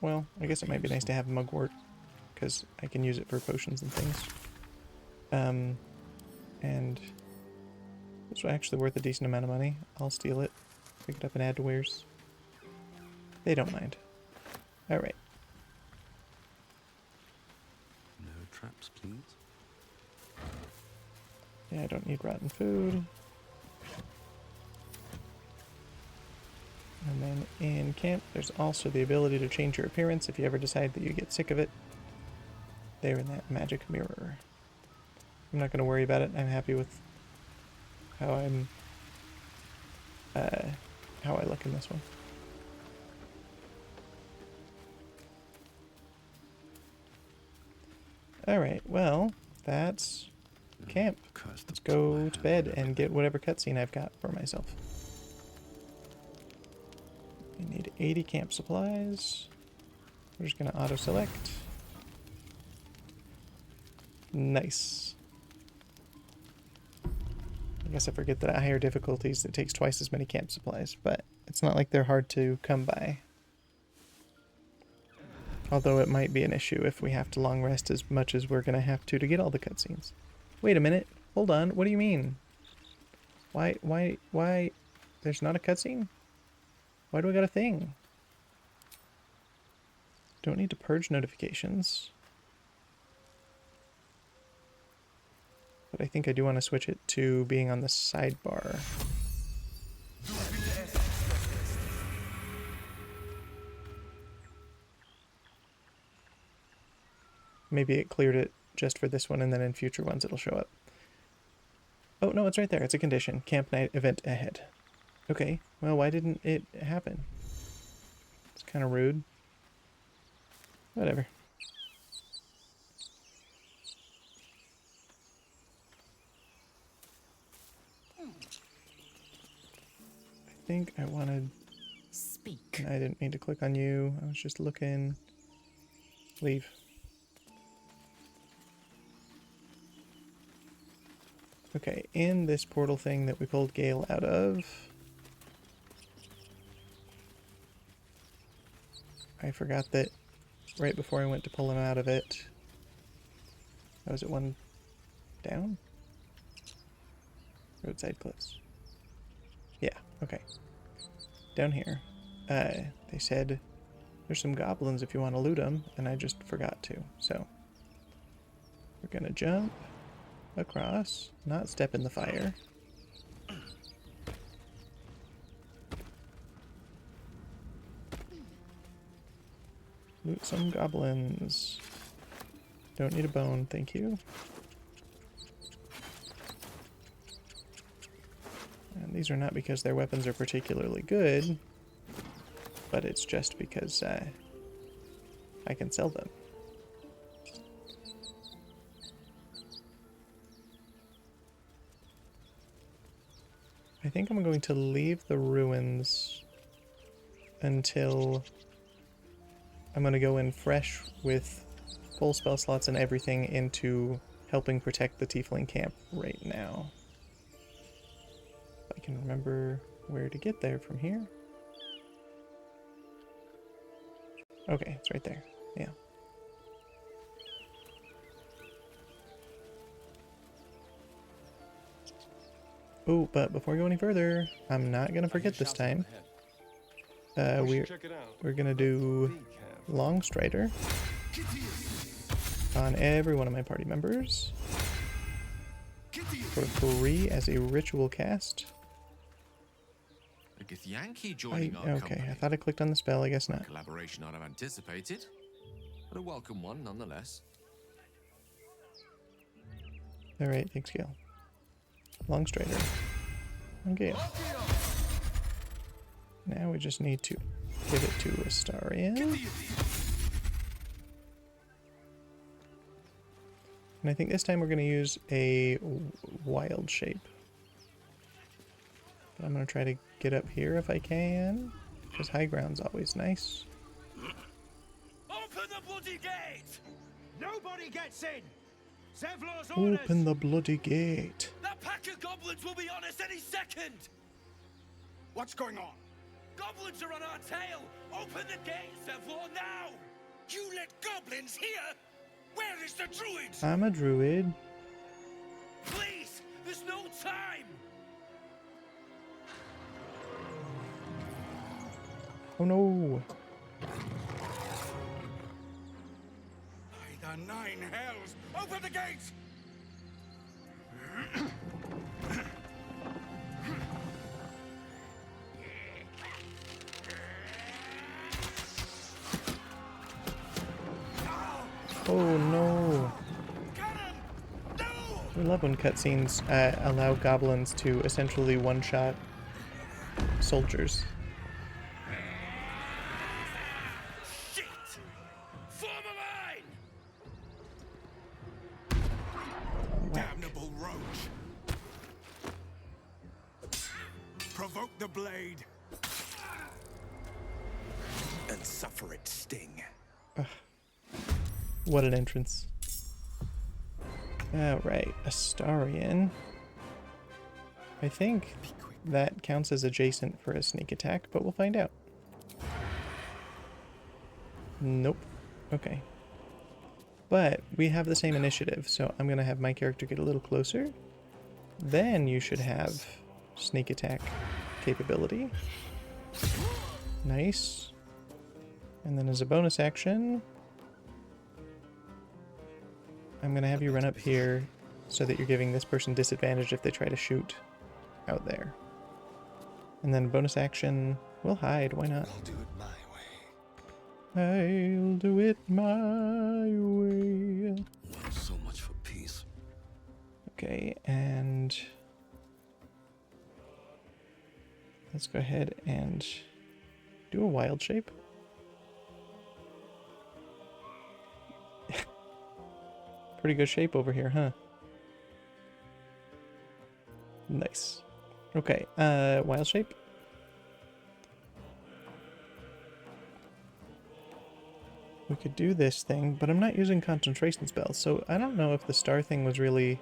Well, I guess it might be nice to have mugwort, because I can use it for potions and things. And it's actually worth a decent amount of money. I'll steal it, pick it up and add to wares. They don't mind. Alright. No traps, please. Yeah, I don't need rotten food. And then in camp, there's also the ability to change your appearance if you ever decide that you get sick of it. There in that magic mirror. I'm not going to worry about it. I'm happy with how how I look in this one. Alright, well, that's camp. Let's go to bed and get whatever cutscene I've got for myself. We need 80 camp supplies. We're just going to auto-select. Nice. I guess I forget that at higher difficulties it takes twice as many camp supplies, but it's not like they're hard to come by. Although it might be an issue if we have to long rest as much as we're going to have to get all the cutscenes. Wait a minute. Hold on. What do you mean? Why? There's not a cutscene? Why do I got a thing? Don't need to purge notifications. But I think I do want to switch it to being on the sidebar. Maybe it cleared it just for this one and then in future ones it'll show up. Oh, no, it's right there. It's a condition. Camp night event ahead. Okay, well, why didn't it happen? It's kind of rude. Whatever. I think I wanted... Speak. I didn't mean to click on you. I was just looking. Leave. Okay, in this portal thing that we pulled Gale out of, I forgot that right before I went to pull him out of it, was it one down? Roadside cliffs. Yeah, okay. Down here, they said there's some goblins if you want to loot them, and I just forgot to, so we're gonna jump across, not step in the fire. Loot some goblins. Don't need a bone, thank you. And these are not because their weapons are particularly good, but it's just because I can sell them. I think I'm going to leave the ruins until I'm going to go in fresh with full spell slots and everything into helping protect the tiefling camp right now. If I can remember where to get there from here. Okay, it's right there. Yeah. Oh, but before we go any further, I'm not going to forget this time. We're going to do Long Strider on every one of my party members for free as a ritual cast. A Githyanki joining our Okay, company. I thought I clicked on the spell, I guess not. Collaboration I'd have anticipated, but a welcome one nonetheless. Alright, thanks, Gale. Long Strider. Okay. Now we just need to Give it to Astarion. And I think this time we're going to use a wild shape. But I'm going to try to get up here if I can, because high ground's always nice. Open the bloody gate! Nobody gets in! Zevlor's orders! Open the bloody gate. That pack of goblins will be on us any second! What's going on? Goblins are on our tail! Open the gate, Zevlor, now! You let goblins here? Where is the druid? I'm a druid. Please! There's no time! Oh no! By the 9 hells! Open the gates! Oh no! I love when cutscenes allow goblins to essentially one-shot soldiers. Shit! Form a line! Damnable roach! Provoke the blade! And suffer its sting. What an entrance. Alright, Astarion. I think that counts as adjacent for a sneak attack, but we'll find out. Nope. Okay. But we have the same initiative, so I'm going to have my character get a little closer. Then you should have sneak attack capability. Nice. And then as a bonus action, I'm going to have you run up here so that you're giving this person disadvantage if they try to shoot out there. And then bonus action, we'll hide, why not? I'll do it my way. I'll do it my way. So much for peace. Okay, and let's go ahead and do a wild shape. Pretty good shape over here, huh? Nice. Okay, wild shape. We could do this thing, but I'm not using concentration spells, so I don't know if the star thing was really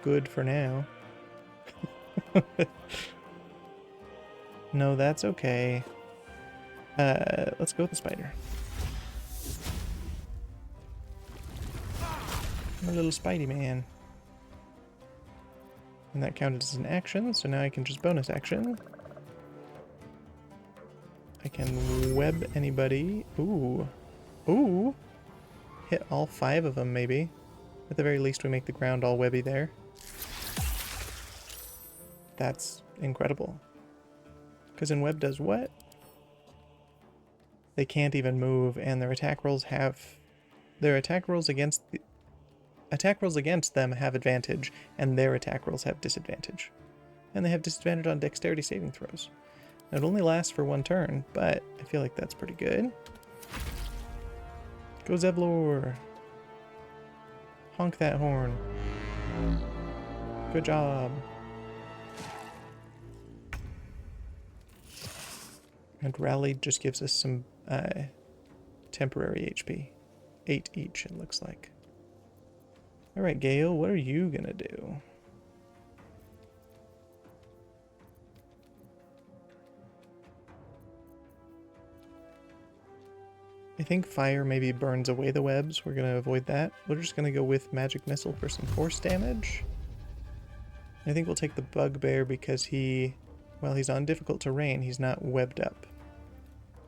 good for now. No, that's okay. Let's go with the spider. I'm a little Spidey man. And that counted as an action, so now I can just bonus action. I can web anybody. Ooh. Ooh! Hit all 5 of them, maybe. At the very least, we make the ground all webby there. That's incredible. Because in web does what? They can't even move, and their attack rolls have... Their attack rolls against the... Attack rolls against them have advantage, and their attack rolls have disadvantage. And they have disadvantage on dexterity saving throws. It only lasts for 1 turn, but I feel like that's pretty good. Go Zevlor! Honk that horn. Good job. And Rally just gives us some temporary HP. 8 each, it looks like. Alright, Gale, what are you gonna do? I think fire maybe burns away the webs. We're gonna avoid that. We're just gonna go with magic missile for some force damage. I think we'll take the bugbear because while he's on difficult terrain, he's not webbed up.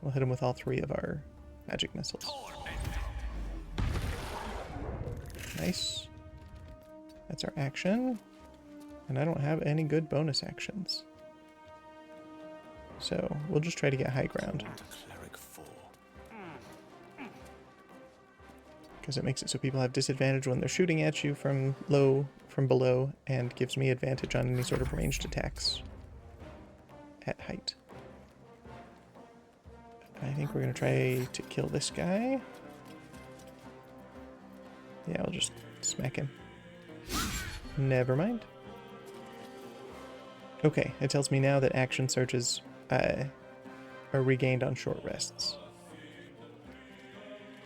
We'll hit him with all 3 of our magic missiles. Nice. That's our action. And I don't have any good bonus actions. So we'll just try to get high ground. Because it makes it so people have disadvantage when they're shooting at you from below, and gives me advantage on any sort of ranged attacks at height. think we're gonna try to kill this guy. Yeah, I'll just smack him. Never mind. Okay, it tells me now that action surges are regained on short rests.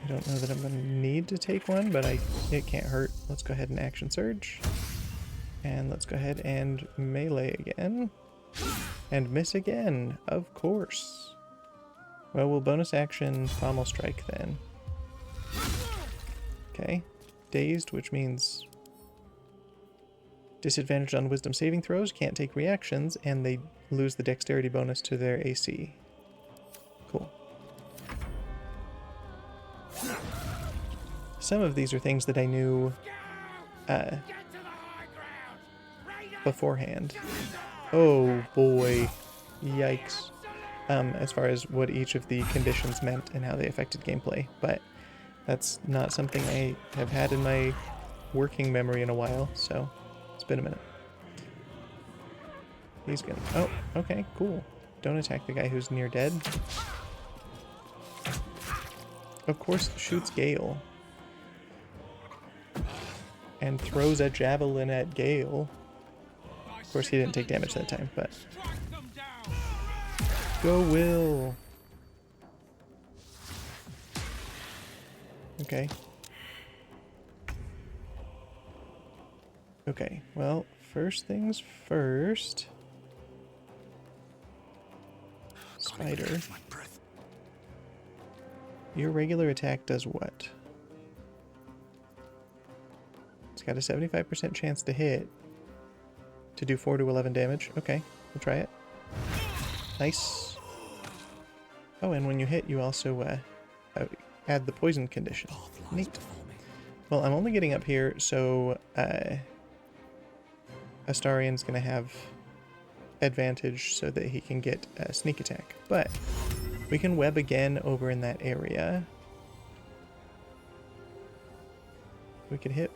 I don't know that I'm going to need to take one, but it can't hurt. Let's go ahead and action surge. And let's go ahead and melee again. And miss again, of course. Well, we'll bonus action pommel strike then. Okay. Dazed, which means disadvantage on wisdom saving throws, can't take reactions, and they lose the dexterity bonus to their AC. Cool. Some of these are things that I knew beforehand. Oh boy. Yikes. As far as what each of the conditions meant and how they affected gameplay, but that's not something I have had in my working memory in a while, so it's been a minute. He's gonna... Oh, okay, cool. Don't attack the guy who's near dead. Of course, shoots Gale. And throws a javelin at Gale. Of course, he didn't take damage that time, but... Go, Will! Okay. Okay, well, first things first. Spider. Your regular attack does what? It's got a 75% chance to hit. To do 4 to 11 damage. Okay, we'll try it. Nice. Oh, and when you hit, you also add the poison condition. Neat. Well, I'm only getting up here, so Astarian's going to have advantage so that he can get a sneak attack. But we can web again over in that area. We can hit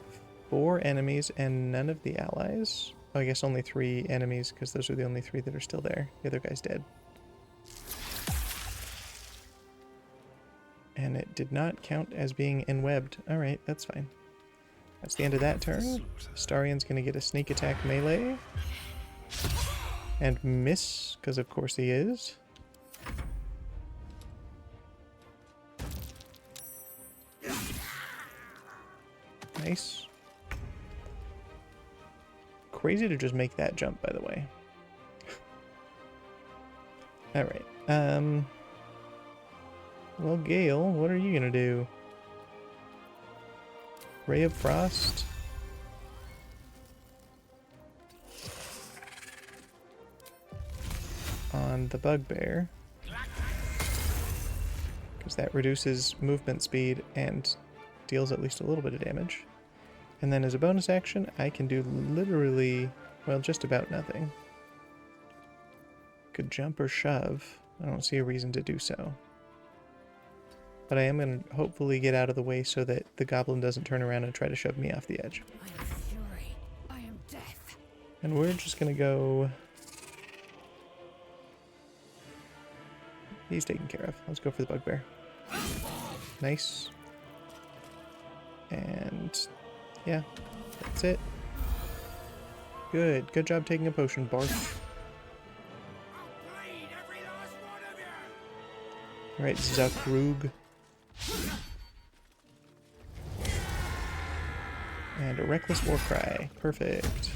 4 enemies and none of the allies. Oh, I guess only 3 enemies, because those are the only 3 that are still there. The other guy's dead. And it did not count as being enwebbed. Alright, that's fine. That's the end of that turn. Astarian's going to get a sneak attack melee. And miss, because of course he is. Nice. Crazy to just make that jump, by the way. Alright. Well, Gale, what are you gonna do? Ray of Frost? On the Bugbear. Because that reduces movement speed and deals at least a little bit of damage. And then as a bonus action, I can do literally, well, just about nothing. Could jump or shove. I don't see a reason to do so. But I am going to hopefully get out of the way so that the goblin doesn't turn around and try to shove me off the edge. I am fury. I am death. And we're just going to go... He's taken care of. Let's go for the Bugbear. Nice. And... yeah, that's it. Good. Good job taking a potion, Barth. Alright, Zakrug. And a Reckless Warcry. Perfect.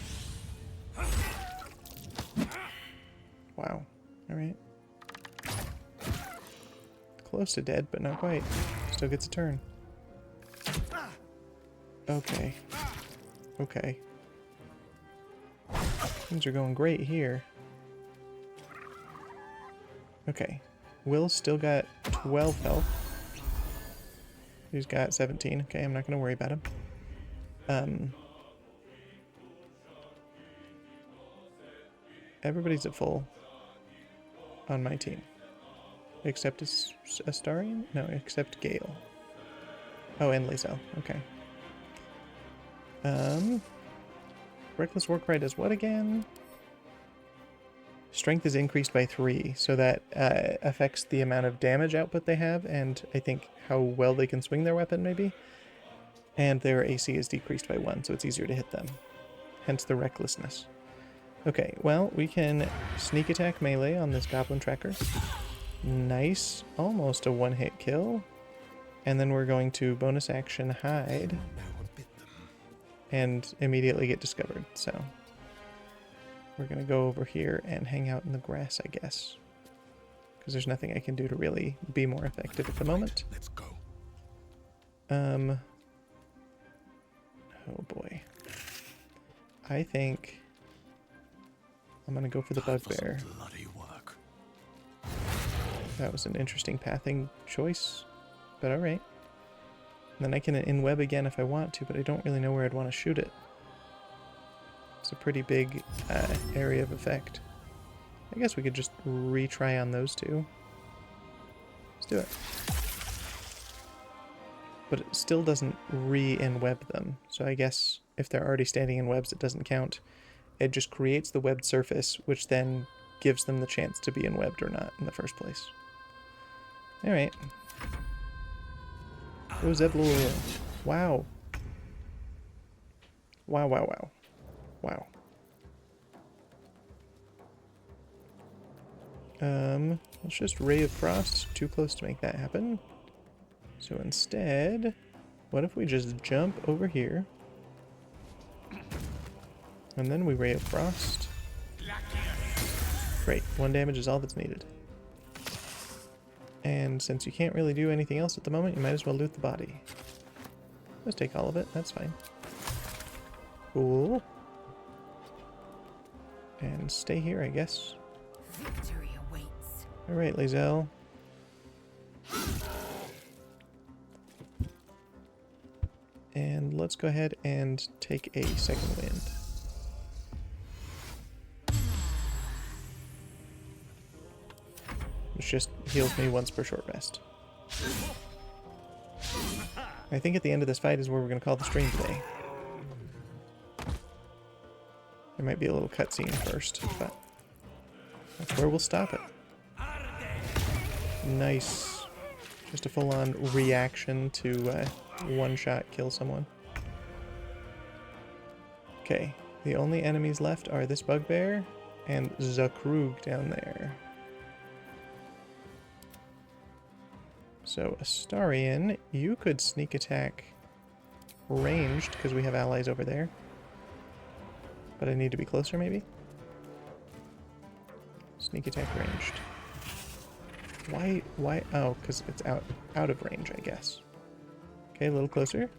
Wow. Alright. Close to dead, but not quite. Still gets a turn. Okay. Okay. Things are going great here. Okay. Will's still got 12 health. He's got 17. Okay, I'm not going to worry about him. Everybody's at full on my team. Except Astarian? No, except Gale. Oh, and Lae'zel. Okay. Reckless Warcry does what again? strength is increased by 3, so that affects the amount of damage output they have, and I think how well they can swing their weapon, maybe. And their AC is decreased by 1, so it's easier to hit them. Hence the recklessness. Okay, well, we can sneak attack melee on this goblin tracker. Nice. Almost a one-hit kill. And then we're going to bonus action hide and immediately get discovered. So we're going to go over here and hang out in the grass, I guess. Because there's nothing I can do to really be more effective at the moment. Let's go. Oh boy. I think I'm going to go for the bugbear. Bloody work. That was an interesting pathing choice, but alright. Then I can in-web again if I want to, but I don't really know where I'd want to shoot it. It's a pretty big area of effect. I guess we could just retry on those two. Let's do it. But it still doesn't re-in-web them, so I guess if they're already standing in webs, it doesn't count. It just creates the webbed surface, which then gives them the chance to be in-webbed or not in the first place. Alright. Oh, Zeblul. Wow. Wow, wow, wow. Wow. Let's just Ray of Frost. Too close to make that happen. So instead, what if we just jump over here? And then we Ray of Frost. Great. 1 damage is all that's needed. And since you can't really do anything else at the moment, you might as well loot the body. Let's take all of it. That's fine. Cool. And stay here, I guess. Victory awaits. Alright, Lae'zel. And let's go ahead and take a second wind. Which just heals me once per short rest. I think at the end of this fight is where we're going to call the stream today. There might be a little cutscene first, but that's where we'll stop it. Nice. Just a full-on reaction to one-shot kill someone. Okay, the only enemies left are this bugbear and Zakrug down there. So, Astarion, you could sneak attack ranged, because we have allies over there. But I need to be closer, maybe? Sneak attack ranged. Why? Oh, because it's out of range, I guess. Okay, a little closer.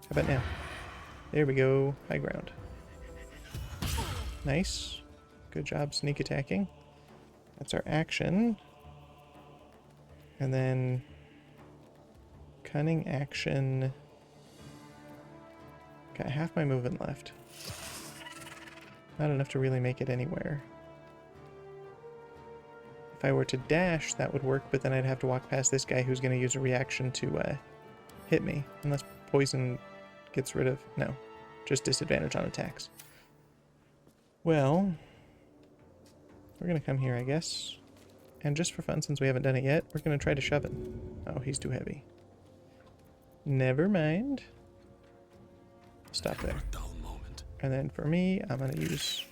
How about now? There we go. High ground. Nice. Good job sneak attacking. That's our action. And then cunning action. Got half my movement left. Not enough to really make it anywhere. If I were to dash, that would work, but then I'd have to walk past this guy who's going to use a reaction to hit me. Unless poison gets rid of... No. Just disadvantage on attacks. Well, we're going to come here, I guess. And just for fun, since we haven't done it yet, we're going to try to shove it. Oh, he's too heavy. Never mind. Stop there. And then for me, I'm going to use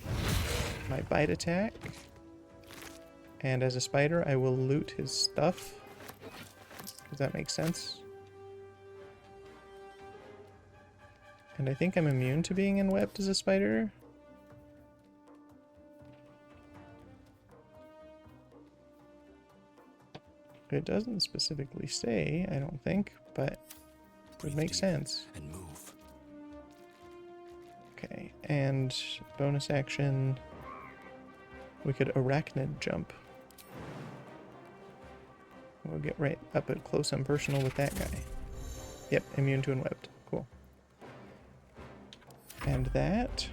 my bite attack. And as a spider, I will loot his stuff. Does that make sense? And I think I'm immune to being in-webbed as a spider. It doesn't specifically say, I don't think, but it would make sense. And move. Okay, and bonus action, we could arachnid jump. We'll get right up at close and personal with that guy. Yep, immune to unwebbed. Cool. And that.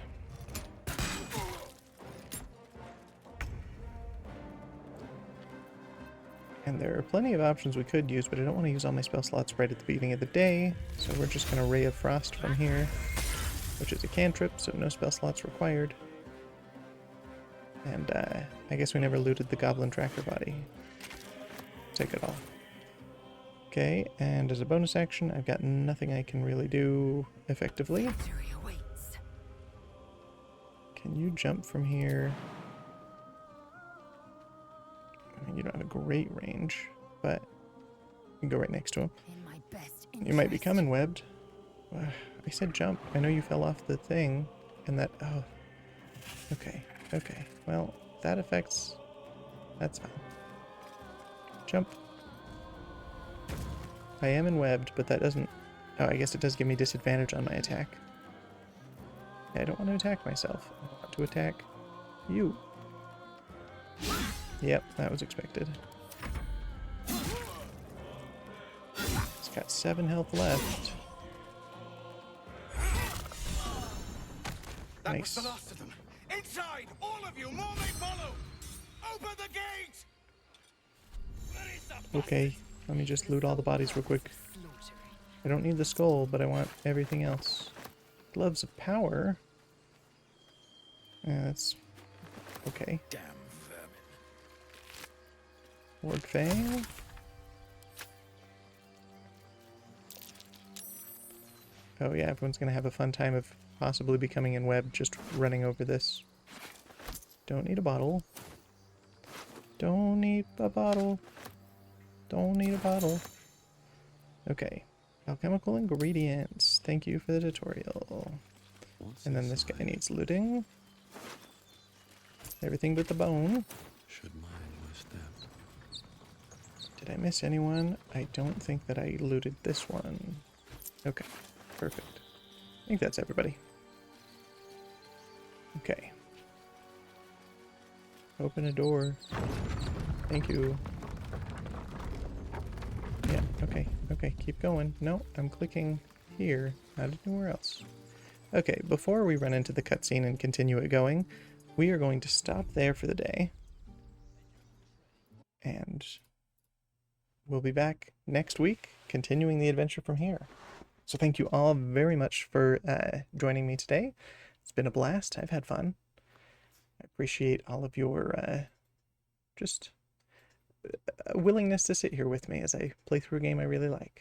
And there are plenty of options we could use, but I don't want to use all my spell slots right at the beginning of the day. So we're just going to Ray of Frost from here, which is a cantrip, so no spell slots required. And I guess we never looted the goblin tracker body. Take it all. Okay, and as a bonus action, I've got nothing I can really do effectively. Can you jump from here? I mean, you don't have a great range, but you can go right next to him. You might be coming webbed. I said jump. I know you fell off the thing, and that... Oh. Okay, okay. Well, that affects... That's fine. Jump. I am enwebbed, but that doesn't... Oh, I guess it does give me disadvantage on my attack. I don't want to attack myself. I want to attack you. Yep, that was expected. It's got 7 health left. That Nice. was the last of them. Inside! All of you! More may follow! Open the gate! Where is the Okay, let me just loot all the bodies real quick. I don't need the skull, but I want everything else. Gloves of power? Yeah, that's... okay. Damn vermin. Ward Fang? Oh yeah, everyone's gonna have a fun time of possibly becoming enwebbed just running over this. Don't need a bottle. Don't need a bottle. Don't need a bottle. Okay. Alchemical ingredients. Thank you for the tutorial. And then this guy needs looting. Everything but the bone. Should mine was stabbed. Did I miss anyone? I don't think that I looted this one. Okay. Perfect. I think that's everybody. Okay. Open a door. Thank you. Yeah, okay, okay, keep going. No, I'm clicking here, not anywhere else. Okay, before we run into the cutscene and continue it going, we are going to stop there for the day. And we'll be back next week, continuing the adventure from here. So thank you all very much for joining me today. It's been a blast. I've had fun. I appreciate all of your just willingness to sit here with me as I play through a game I really like.